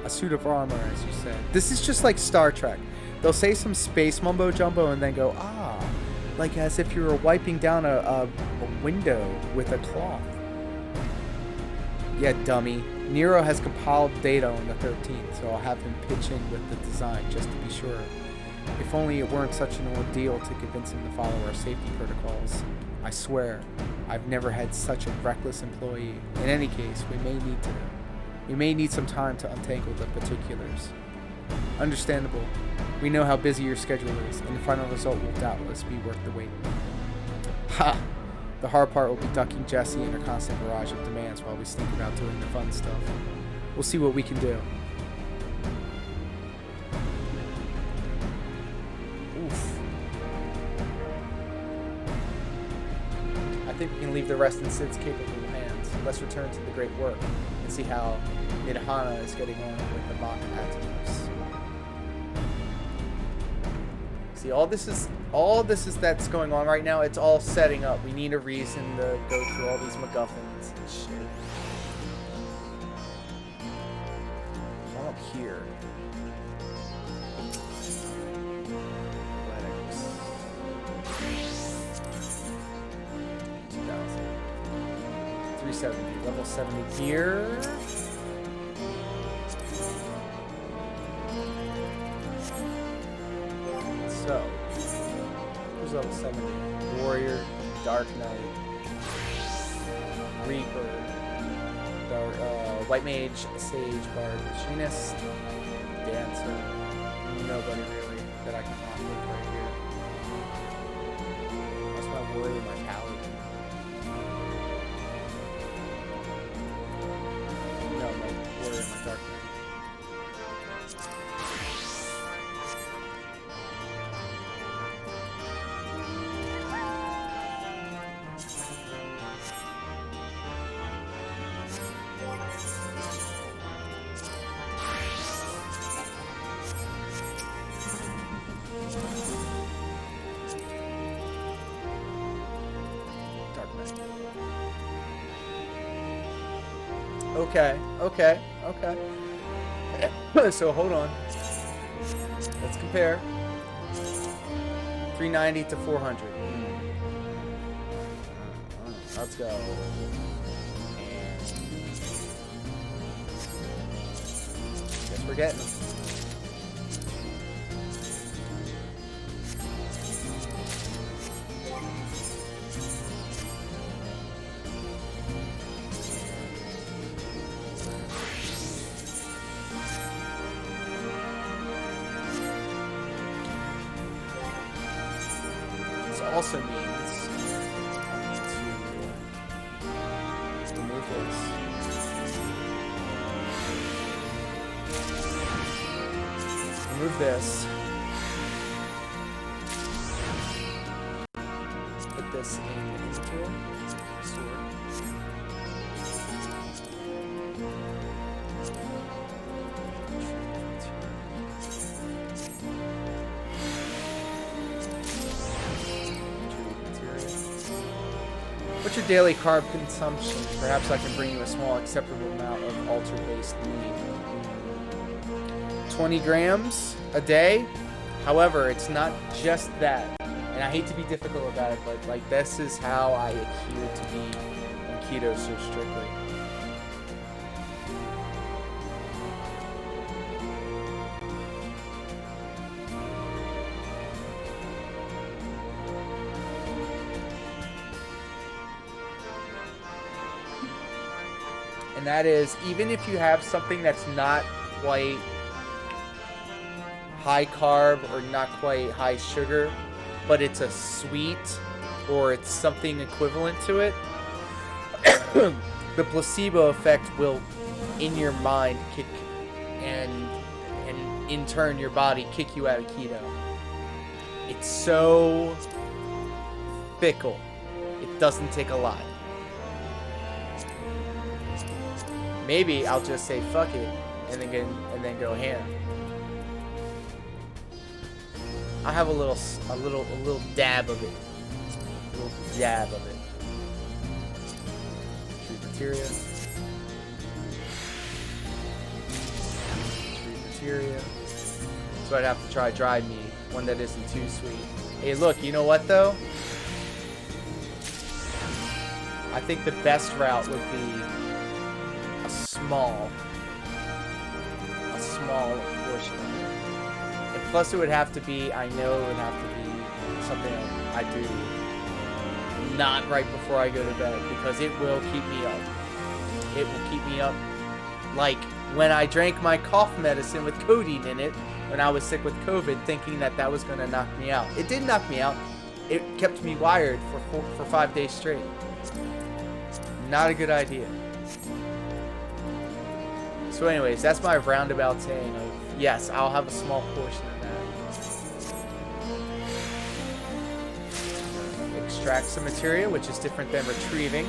A suit of armor, as you said. This is just like Star Trek. They'll say some space mumbo jumbo and then go, like as if you were wiping down a window with a cloth. Yeah, dummy. Nero has compiled data on the 13th, so I'll have him pitch in with the design just to be sure. If only it weren't such an ordeal to convince him to follow our safety protocols. I swear, I've never had such a reckless employee. In any case, we may need some time to untangle the particulars. Understandable. We know how busy your schedule is, and the final result will doubtless be worth the wait. Ha! The hard part will be ducking Jessie and her constant barrage of demands while we think about doing the fun stuff. We'll see what we can do. Oof. I think we can leave the rest in Sid's capable hands. Let's return to the great work and see how Nidhana is getting on with the mock Atomos. See, all this is that's going on right now. It's all setting up. We need a reason to go through all these MacGuffins and shit. I'm up here. Athletics. 2000. 370. Level 70 here. So, who's level 70? Warrior, Dark Knight, Reaper, White Mage, Sage, Bard, Machinist, Dancer. Nobody really that I can lock with right here. That's my Warrior, my Paladin. No, my Warrior, my Dark Knight. Okay. So hold on. Let's compare. 390 to 400. Let's go. And guess we're getting them. Also means I need to remove this. Remove this. Put this in the inventory. Sword. What's your daily carb consumption? Perhaps I can bring you a small acceptable amount of altar-based meat. 20 grams a day. However, it's not just that. And I hate to be difficult about it, but like this is how I adhere to be on keto so strictly. And that is, even if you have something that's not quite high carb or not quite high sugar, but it's a sweet or it's something equivalent to it, the placebo effect will, in your mind, kick and in turn your body kick you out of keto. It's so fickle. It doesn't take a lot. Maybe I'll just say fuck it and then go ham. I have a little dab of it. A little dab of it. Treat materia. Treat materia. So I'd have to try dried meat, one that isn't too sweet. Hey, look, you know what though? I think the best route would be a small portion of it. And plus it would have to be, I know it would have to be something I do not right before I go to bed, because it will keep me up. It will keep me up. Like when I drank my cough medicine with codeine in it when I was sick with COVID, thinking that that was going to knock me out. It did knock me out. It kept me wired for 5 days straight. Not a good idea. So anyways, that's my roundabout saying of, yes, I'll have a small portion of that. Extract some materia, which is different than retrieving.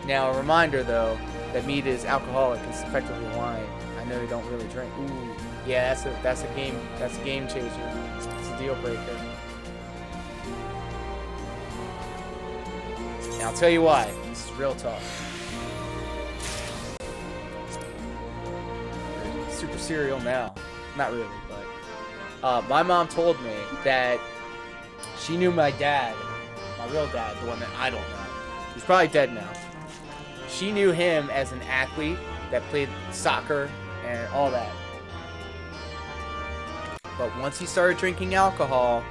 Now, a reminder though, that meat is alcoholic. It's effectively wine. I know you don't really drink. Ooh, yeah, that's a game changer. It's a deal breaker. And I'll tell you why. This is real talk. Super cereal now. Not really, but my mom told me that she knew my dad, my real dad, the one that I don't know. He's probably dead now. She knew him as an athlete that played soccer and all that. But once he started drinking alcohol,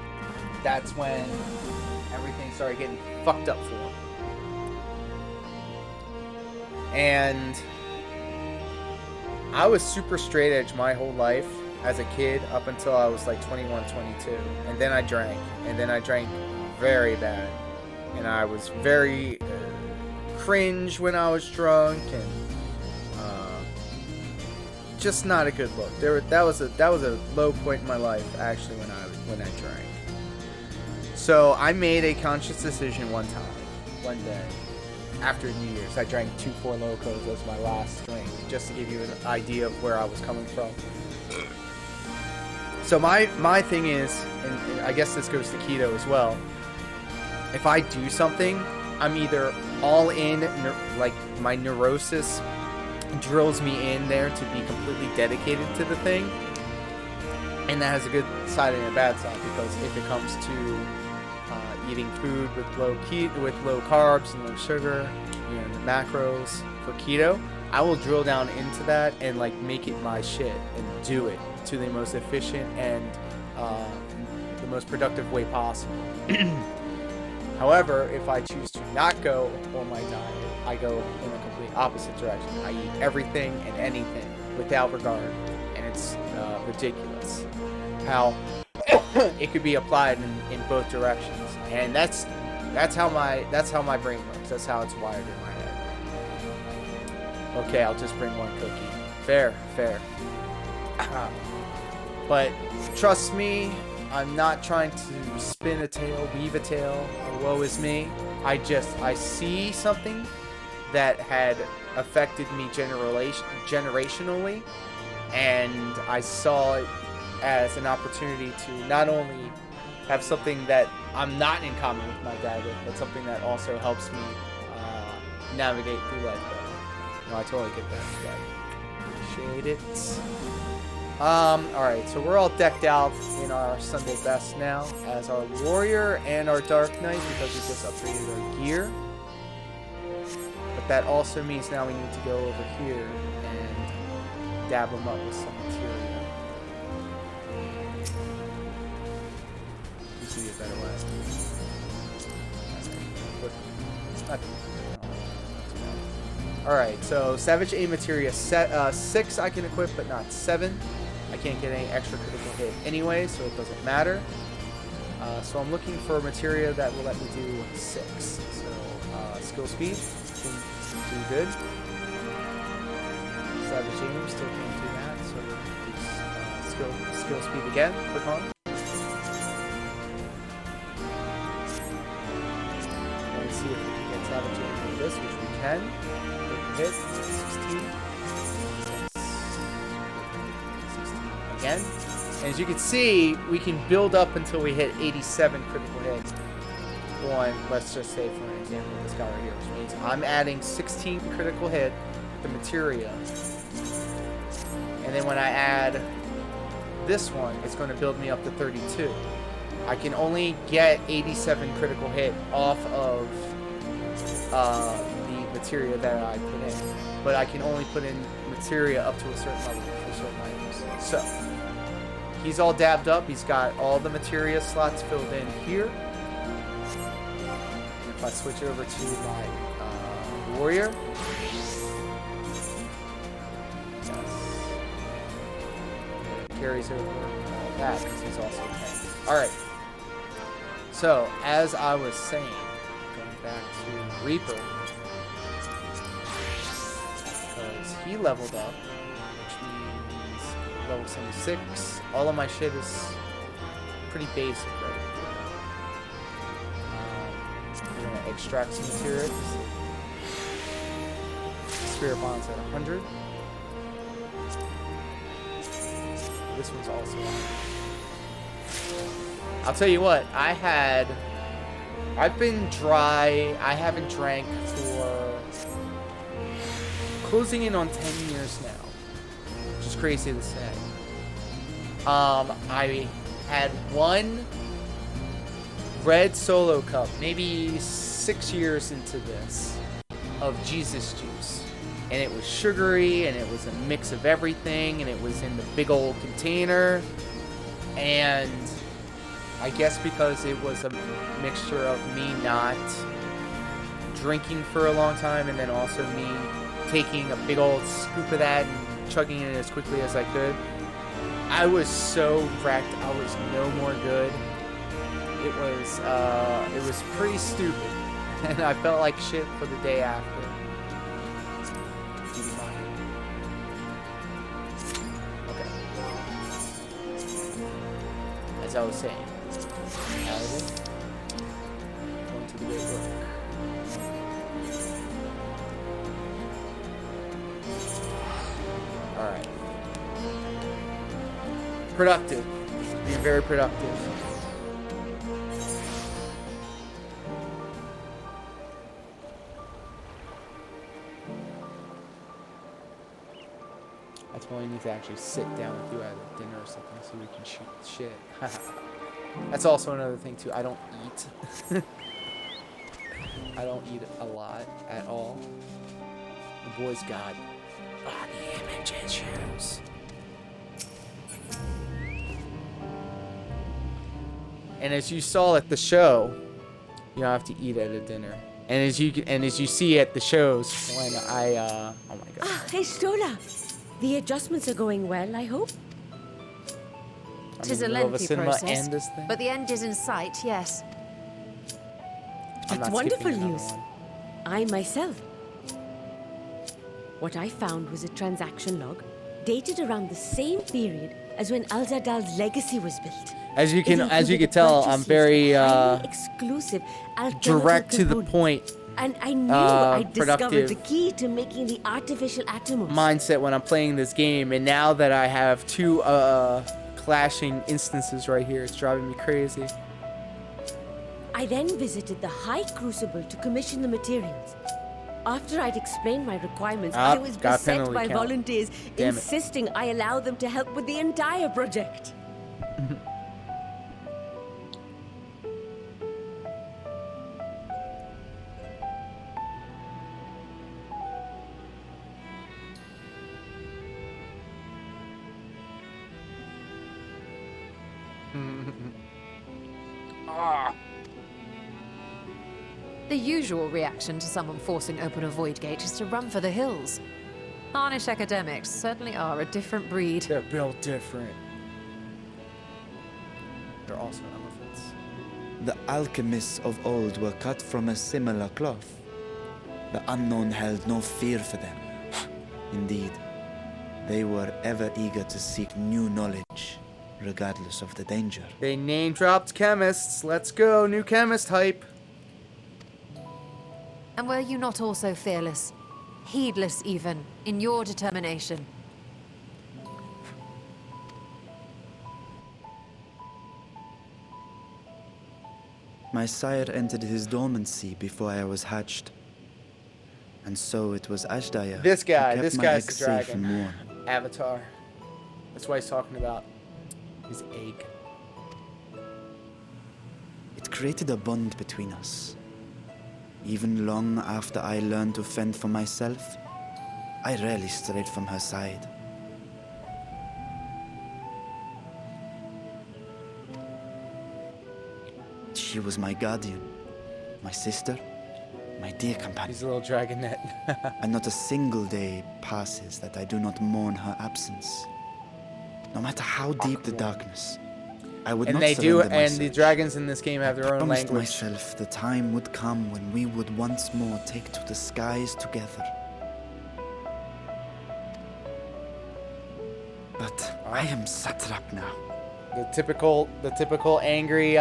that's when everything started getting fucked up for him. And I was super straight edge my whole life as a kid up until I was like 21, 22. And then I drank. And then I drank very bad. And I was very cringe when I was drunk. And just not a good look. That was a low point in my life actually when I drank. So I made a conscious decision one day. After New Year's, I drank 2 Four Locos as my last drink, just to give you an idea of where I was coming from. So my thing is, and I guess this goes to keto as well, if I do something, I'm either all in, like my neurosis drills me in there to be completely dedicated to the thing, and that has a good side and a bad side, because if it comes to eating food with low carbs and low sugar, and the macros for keto, I will drill down into that and like make it my shit and do it to the most efficient and the most productive way possible. However, if I choose to not go on my diet, I go in the complete opposite direction. I eat everything and anything without regard, and it's ridiculous how it could be applied in both directions. And that's how my brain works. That's how it's wired in my head. Okay, I'll just bring one cookie. Fair. But trust me, I'm not trying to spin a tale, weave a tale, or woe is me. I see something that had affected me generationally, and I saw it as an opportunity to not only have something that I'm not in common with my dad with, but something that also helps me navigate through life better. No, I totally get that. Appreciate it. Alright, so we're all decked out in our Sunday best now as our warrior and our dark knight because we just upgraded our gear. But that also means now we need to go over here and dab them up with some material. You see a better way. Alright, so Savage A materia 6 I can equip, but not 7. I can't get any extra critical hit anyway, so it doesn't matter. So I'm looking for a materia that will let me do 6. So skill speed can do good. Savage aim still can't do that, so skill speed again. Click on. Let's see if we can get Savage aim with this, which we can. Hit 16. Again. And as you can see, we can build up until we hit 87 critical hits on, let's just say for an example, this guy right here, which means I'm adding 16 critical hit with the materia. And then when I add this one, it's going to build me up to 32. I can only get 87 critical hit off of the materia that I put in. But I can only put in materia up to a certain level for certain items. So, he's all dabbed up. He's got all the materia slots filled in here. If I switch over to my warrior. Yes. It carries over all that because he's also a tank. Alright. So, as I was saying, going back to Reaper. He leveled up, which means level 76. All of my shit is pretty basic right here. I'm gonna extract some materials. Sphere of Bonds at 100. This one's also on. I'll tell you what, I've been dry. I haven't drank for closing in on 10 years now, which is crazy to say. I had one red solo cup, maybe 6 years into this, of Jesus juice. And it was sugary, and it was a mix of everything, and it was in the big old container. And I guess because it was a mixture of me not drinking for a long time, and then also me taking a big old scoop of that and chugging it as quickly as I could. I was so wrecked. I was no more good. It was pretty stupid. And I felt like shit for the day after. Okay. As I was saying. Going to the great work. Alright. Productive. Being very productive. That's why we need to actually sit down with you at dinner or something so we can shoot shit. That's also another thing too. I don't eat. I don't eat a lot at all. The boys got body image issues. And as you saw at the show, you don't have to eat at a dinner. And as you see at the shows when I oh my god. Ah, hey Stola. The adjustments are going well, I hope. Tis a lengthy process, but the end is in sight, yes. That's wonderful news. I myself. What I found was a transaction log dated around the same period as when Al-Zadal's legacy was built. As you can tell, I'm very exclusive, direct to the point. And I knew I discovered the key to making the artificial atomos. Mindset when I'm playing this game, and now that I have two clashing instances right here, it's driving me crazy. I then visited the High Crucible to commission the materials. After I'd explained my requirements, Ah, I was got beset penalty by count. volunteers Damn it. insisting I allow them to help with the entire project. The usual reaction to someone forcing open a void gate is to run for the hills. Harnish academics certainly are a different breed. They're built different. They're also elephants. The alchemists of old were cut from a similar cloth. The unknown held no fear for them. Indeed, they were ever eager to seek new knowledge, regardless of the danger. They name-dropped chemists. Let's go, new chemist hype. And were you not also fearless, heedless even, in your determination? My sire entered his dormancy before I was hatched. And so it was Ashdaya This guy, who kept this my guy's eggs the safe dragon. and warm. Avatar. That's why he's talking about his egg. It created a bond between us. Even long after I learned to fend for myself, I rarely strayed from her side. She was my guardian, my sister, my dear companion. He's a little dragonette. And not a single day passes that I do not mourn her absence. No matter how deep the darkness, I would And not they do, surrender my and the search. dragons in this game have their own Promised language. myself the time would come when we would once more take to the skies together. But I am satrap now. The typical angry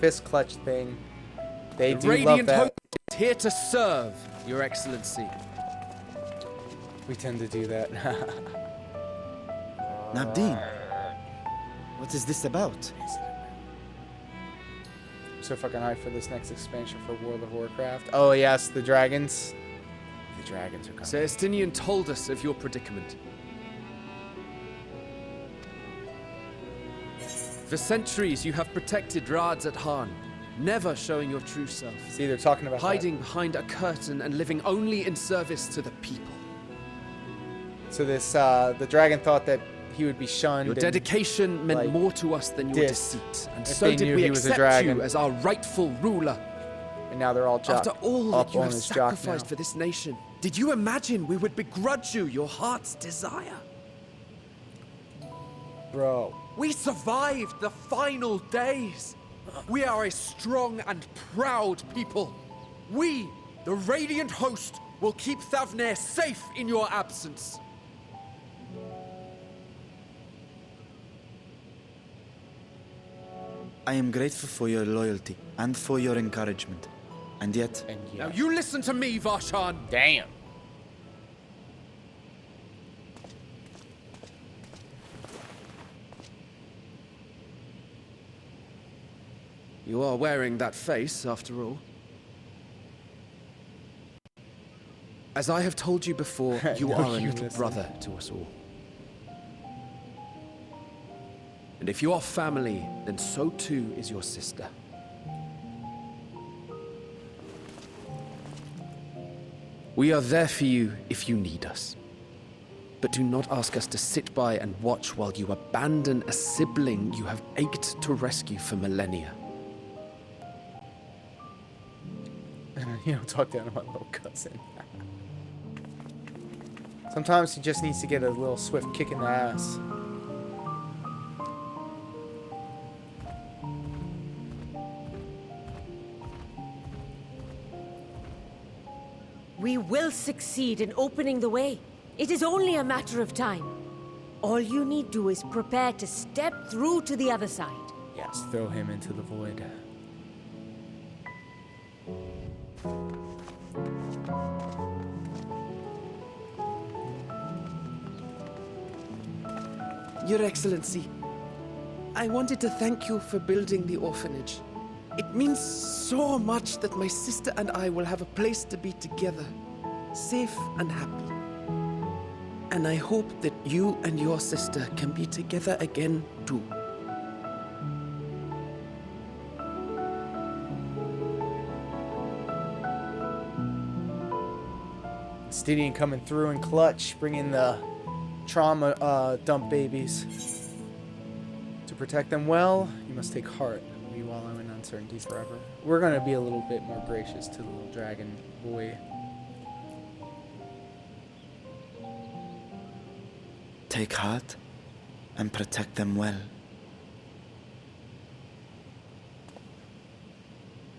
fist clutch thing. They The do love Radiant that. Host is here to serve, Your Excellency. We tend to do that. Nabdeen, what is this about? I'm so fucking hyped for this next expansion for World of Warcraft. Oh yes, the dragons. The dragons are coming. Celestinian told us of your predicament. For centuries, you have protected Rads at Han, never showing your true self. See, they're talking about hiding behind a curtain and living only in service to the people. that. So this, the dragon thought that he would be shunned. Your and, dedication meant like, more to us than your dissed deceit, and if so they did knew we he was a accept dragon. you as our rightful ruler. And now they're all jock, After all up that you on have his jock sacrificed now. for this nation, did you imagine we would begrudge you your heart's desire? Bro. We survived the final days. We are a strong and proud people. We, the Radiant Host, will keep Thavnair safe in your absence. I am grateful for your loyalty and for your encouragement. And yet, Now you listen to me, Varshan. Damn. You are wearing that face, after all. As I have told you before, you No, are a you little listen. brother to us all. And if you are family, then so too is your sister. We are there for you if you need us. But do not ask us to sit by and watch while you abandon a sibling you have ached to rescue for millennia. You don't talk down to my little cousin. Sometimes he just needs to get a little swift kick in the ass. We will succeed in opening the way. It is only a matter of time. All you need do is prepare to step through to the other side. Yes, throw him into the void. Your Excellency, I wanted to thank you for building the orphanage. It means so much that my sister and I will have a place to be together, safe and happy. And I hope that you and your sister can be together again too. Stidian coming through in clutch, bringing the trauma dump babies. To protect them well, you must take heart. We wallow in uncertainty forever. We're going to be a little bit more gracious to the little dragon boy. Take heart and protect them well.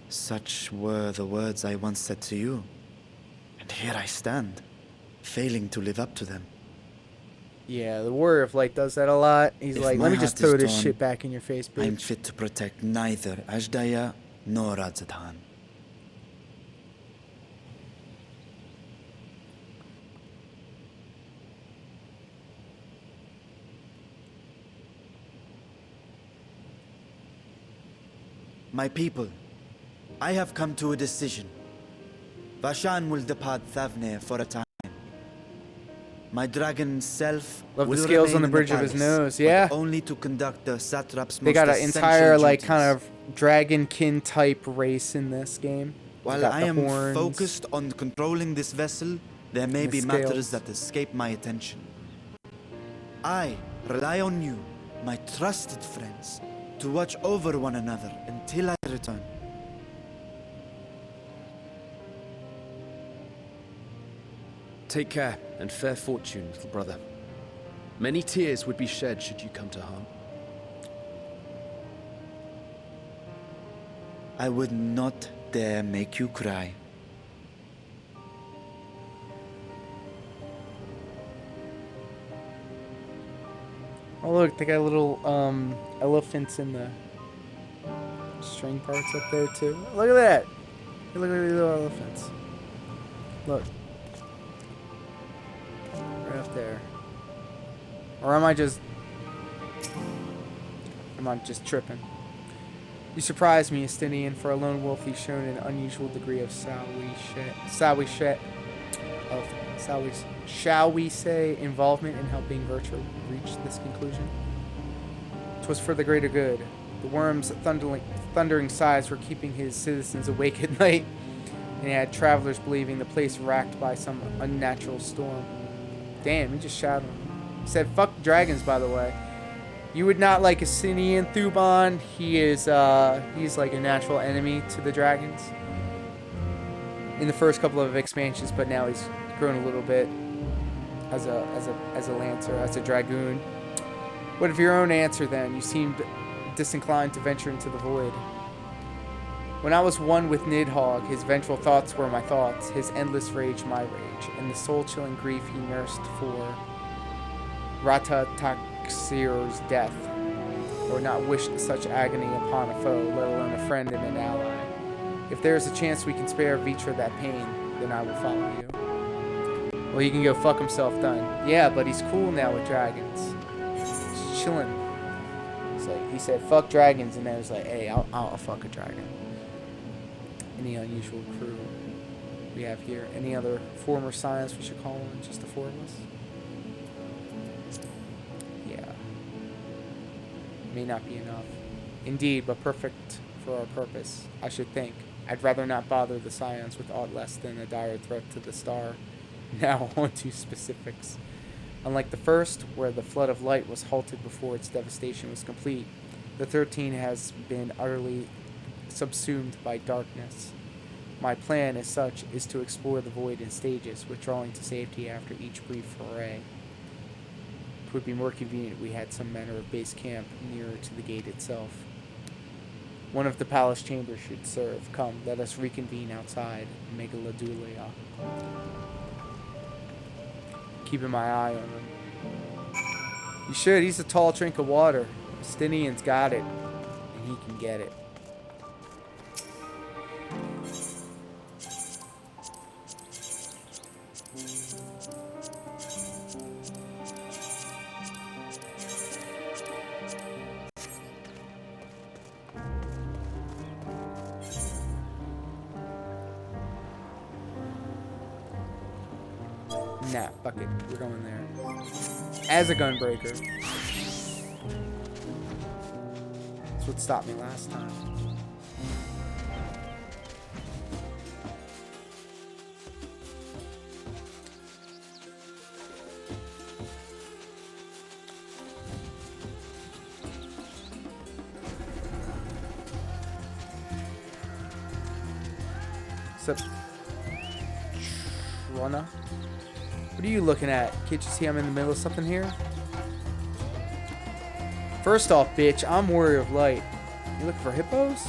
Such were the words I once said to you. And here I stand, failing to live up to them. Yeah, the Warrior of Light does that a lot. He's If like, my let me just heart is throw this torn, shit back in your face, bitch. I'm fit to protect neither Ajdaya nor Radzadhan. My people, I have come to a decision. Vashan will depart Thavne for a time. My dragon self Love the will scales remain on the in bridge of his palace, nose, but yeah. only to conduct the satrap's They most got an essential entire, like, duties. kind of dragonkin type race in this game. They While got I the am horns. focused on controlling this vessel, there may And the be matters scales. that escape my attention. I rely on you, my trusted friends, to watch over one another until I return. Take care and fair fortune, little brother. Many tears would be shed should you come to harm. I would not dare make you cry. Oh look, they got little elephants in the string parts up there too. Look at that! Look at these little elephants. Look. Right up there. Or am I just tripping? You surprised me, Estinian. For a lone wolf, you've shown an unusual degree of shall we say, involvement in helping Virtue reach this conclusion. 'Twas for the greater good. The worm's thundering sighs were keeping his citizens awake at night, and he had travelers believing the place racked by some unnatural storm. Damn, he just shouted. He said, "Fuck dragons," by the way. You would not like Estinian Thuban. He's like a natural enemy to the dragons in the first couple of expansions, but now he's grown a little bit as a lancer, as a dragoon. What of your own answer then? You seemed disinclined to venture into the void. When I was one with Nidhogg, his vengeful thoughts were my thoughts, his endless rage my rage, and the soul-chilling grief he nursed for Ratataxir's death, or not wished such agony upon a foe, let alone a friend and an ally. If there is a chance we can spare Vitra that pain, then I will follow you. Well, he can go fuck himself then. Yeah, but he's cool now with dragons. He's chilling. It's like, he said, fuck dragons, and then it was like, hey, I'll fuck a dragon. Any unusual crew we have here? Any other former science we should call on? Just the four of us? Yeah. May not be enough. Indeed, but perfect for our purpose, I should think. I'd rather not bother the scions with aught less than a dire threat to the star. Now on to specifics. Unlike the first, where the flood of light was halted before its devastation was complete, the 13 has been utterly subsumed by darkness. My plan, as such, is to explore the void in stages, withdrawing to safety after each brief foray. It would be more convenient if we had some manner of base camp nearer to the gate itself. One of the palace chambers should serve. Come, let us reconvene outside Megaladulia. Keeping my eye on him. You should. He's a tall drink of water. Stinian's got it, and he can get it. Nah, fuck it. We're going there. As a gunbreaker. That's what stopped me last time. What's up, Trona? What are you looking at? Can't you see I'm in the middle of something here? First off, bitch, I'm Warrior of Light. You looking for hippos?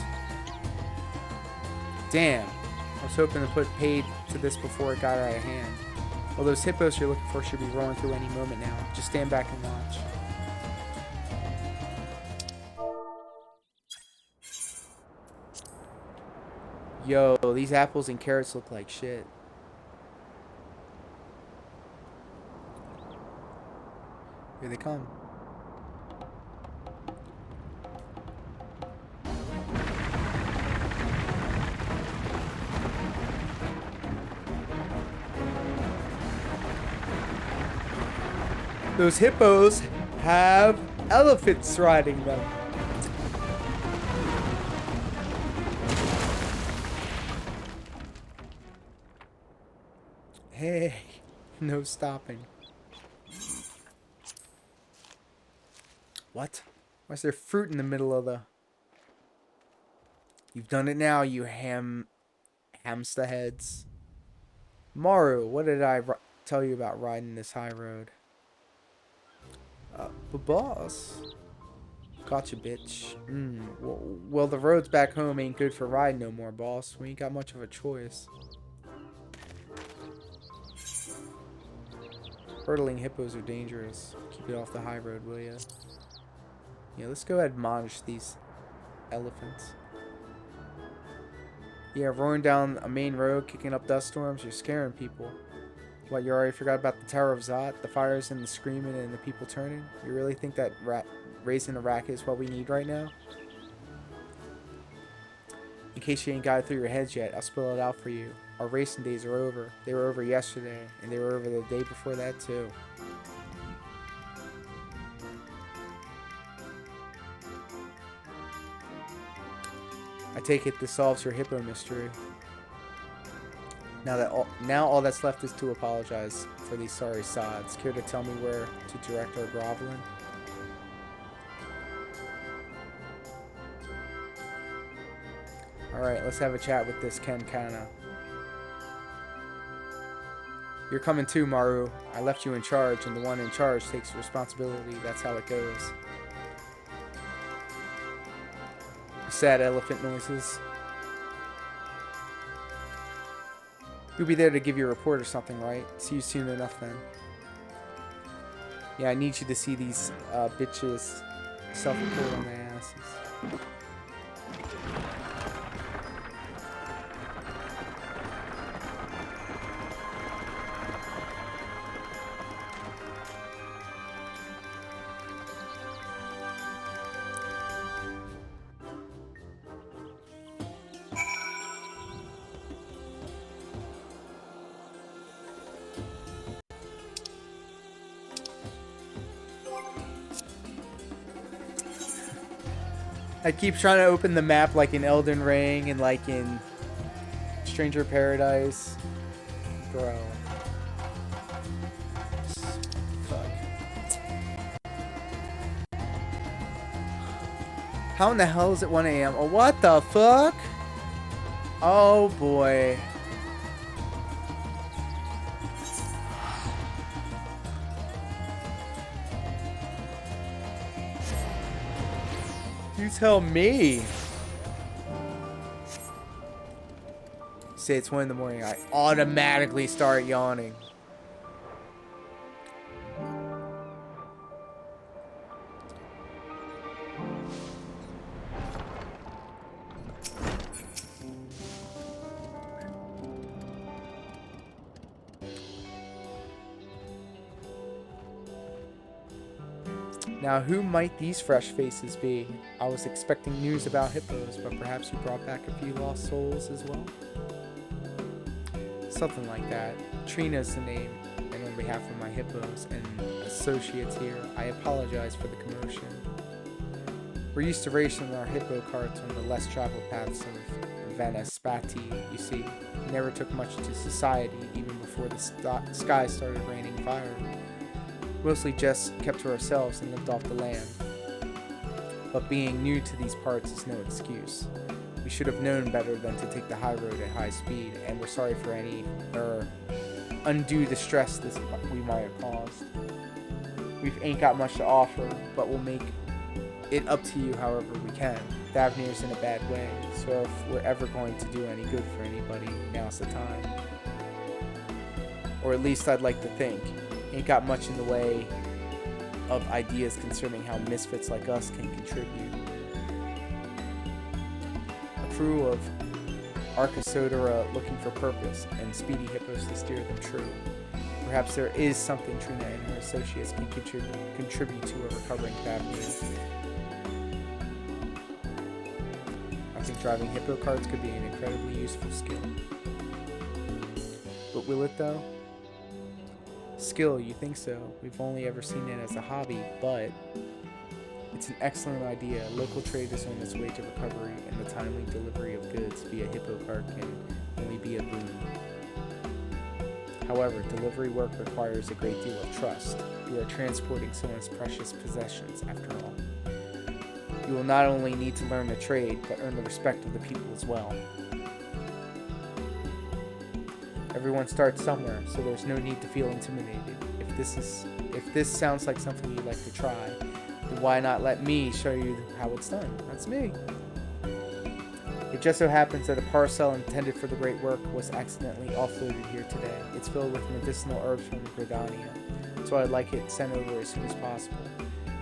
Damn. I was hoping to put paid to this before it got out of hand. Well, those hippos you're looking for should be rolling through any moment now. Just stand back and watch. Yo, these apples and carrots look like shit. Here they come. Those hippos have elephants riding them. Hey, no stopping. What? Why is there fruit in the middle of the... You've done it now, you hamster heads. Maru, what did I tell you about riding this high road? But boss. Gotcha, bitch. Well, the roads back home ain't good for riding no more, boss. We ain't got much of a choice. Hurdling hippos are dangerous. Keep it off the high road, will ya? Yeah, let's go admonish these elephants. Yeah, roaring down a main road, kicking up dust storms, you're scaring people. What, you already forgot about the Tower of Zot, the fires and the screaming and the people turning? You really think that raising the racket is what we need right now? In case you ain't got it through your heads yet, I'll spill it out for you. Our racing days are over. They were over yesterday, and they were over the day before that too. I take it this solves your hippo mystery. Now all that's left is to apologize for these sorry sods. Care to tell me where to direct our groveling? Alright, let's have a chat with this Ken Kana. You're coming too, Maru. I left you in charge, and the one in charge takes responsibility. That's how it goes. Sad elephant noises. You'll be there to give your report or something, right? See you soon enough then. Yeah, I need you to see these bitches self-report on their asses. I keep trying to open the map like in Elden Ring and like in Stranger Paradise. Bro. Fuck. How in the hell is it 1 a.m.? Oh, what the fuck? Oh boy. You tell me. Say it's 1 in the morning, I automatically start yawning. Now, who might these fresh faces be? I was expecting news about hippos, but perhaps you brought back a few lost souls as well? Something like that. Trina's the name, and her on behalf of my hippos and associates here, I apologize for the commotion. We're used to racing our hippo carts on the less traveled paths of Vanaspati, you see. We never took much to society, even before the sky started raining fire. Mostly just kept to ourselves and lived off the land. But being new to these parts is no excuse. We should have known better than to take the high road at high speed, and we're sorry for any undue distress we might have caused. We ain't got much to offer, but we'll make it up to you however we can. Thavnir's in a bad way, so if we're ever going to do any good for anybody, now's the time. Or at least I'd like to think. Ain't got much in the way of ideas concerning how misfits like us can contribute. A crew of Arcasodera looking for purpose, and speedy hippos to steer them true. Perhaps there is something Trina and her associates can contribute to a recovering Thavnir. I think driving hippo carts could be an incredibly useful skill. But will it though? Skill, you think so? We've only ever seen it as a hobby, but it's an excellent idea. Local trade is on its way to recovery, and the timely delivery of goods via hippo cart can only be a boon. However, delivery work requires a great deal of trust. You are transporting someone's precious possessions, after all. You will not only need to learn the trade, but earn the respect of the people as well. Everyone starts somewhere, so there's no need to feel intimidated. If this sounds like something you'd like to try, then why not let me show you how it's done? That's me. It just so happens that a parcel intended for the great work was accidentally offloaded here today. It's filled with medicinal herbs from Gridania, so I'd like it sent over as soon as possible.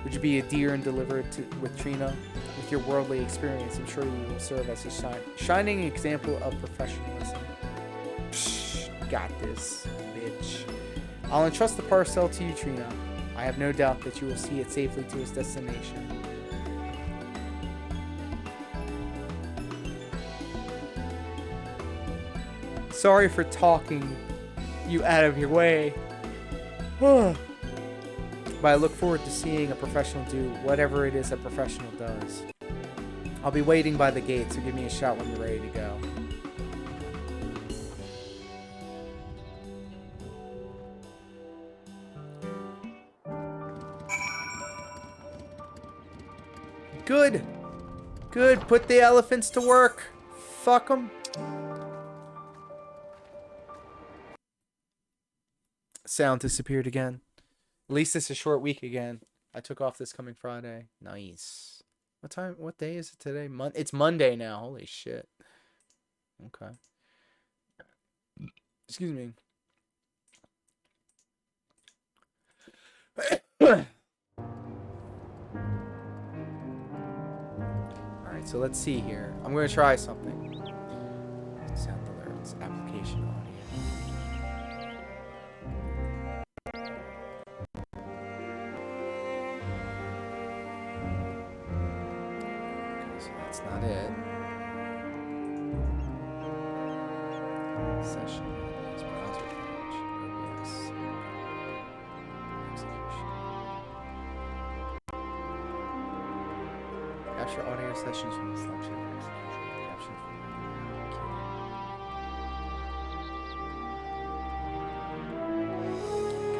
Would you be a dear and deliver it with Trina? With your worldly experience, I'm sure you will serve as a shining example of professionalism. Psh, got this, bitch. I'll entrust the parcel to you, Trina. I have no doubt that you will see it safely to its destination. Sorry for talking you out of your way. But I look forward to seeing a professional do whatever it is a professional does. I'll be waiting by the gate, so give me a shout when you're ready to go. Good. Good. Put the elephants to work. Fuck them. Sound disappeared again. At least it's a short week again. I took off this coming Friday. Nice. What day is it today? It's Monday now. Holy shit. Okay. Excuse me. Alright, so let's see here. I'm going to try something. Sound alerts. Application audio. That's not it. Session. Browser page. OBS. Execution. Capture audio sessions from the selection of execution. Caption from the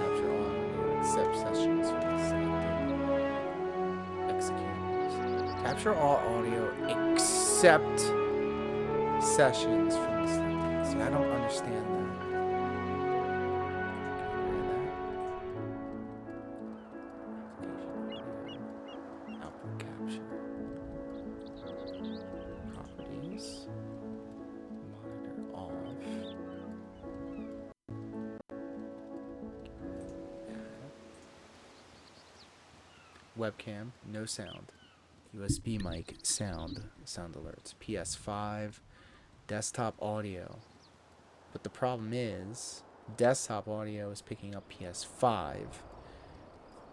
capture audio accept sessions from the selected execute. Capture all audio except sessions from the selected. See, I don't understand that. Output capture. Properties. Monitor off. Webcam, no sound. USB mic, sound alerts. PS5, desktop audio. But the problem is, desktop audio is picking up PS5.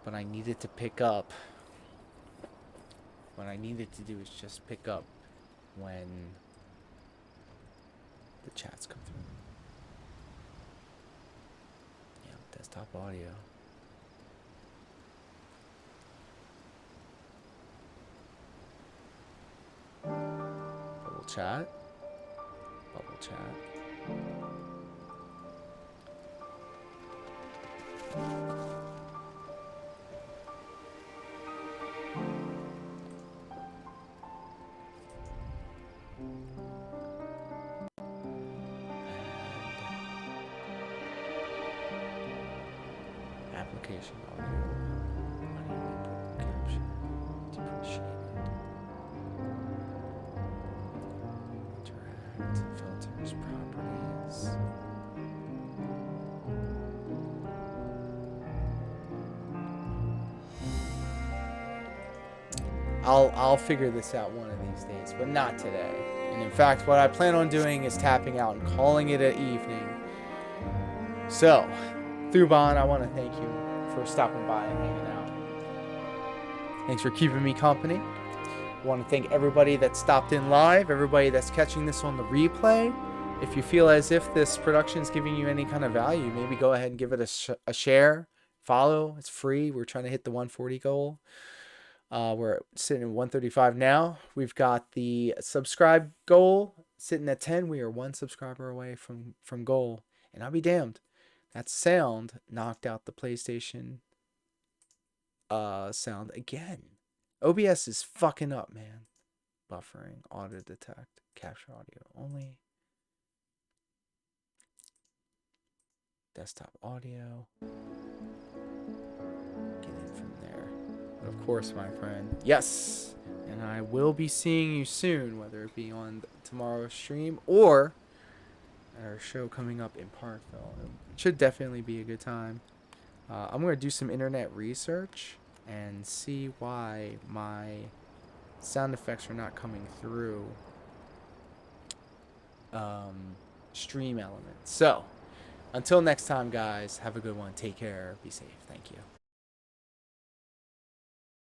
But I needed to pick up. What I needed to do is just pick up when the chats come through. Yeah, Desktop audio. Bubble chat. Bubble chat. Application audio. Audio input capture. Depreciated. Interact. Filters. Properties. I'll figure this out one of these days, but not today. And in fact, what I plan on doing is tapping out and calling it an evening. So, Thuban, I want to thank you for stopping by and hanging out. Thanks for keeping me company. I want to thank everybody that stopped in live, everybody that's catching this on the replay. If you feel as if this production is giving you any kind of value, maybe go ahead and give it a share, follow. It's free. We're trying to hit the 140 goal. We're sitting at 135 now. We've got the subscribe goal sitting at 10. We are one subscriber away from goal. And I'll be damned. That sound knocked out the PlayStation sound again. OBS is fucking up, man. Buffering, auto detect, capture audio only. Desktop audio. Get in from there. But of course, my friend, yes! And I will be seeing you soon, whether it be on tomorrow's stream or at our show coming up in Parkville. It should definitely be a good time. I'm going to do some internet research and see why my sound effects are not coming through stream elements. So, until next time, guys, have a good one. Take care. Be safe. Thank you.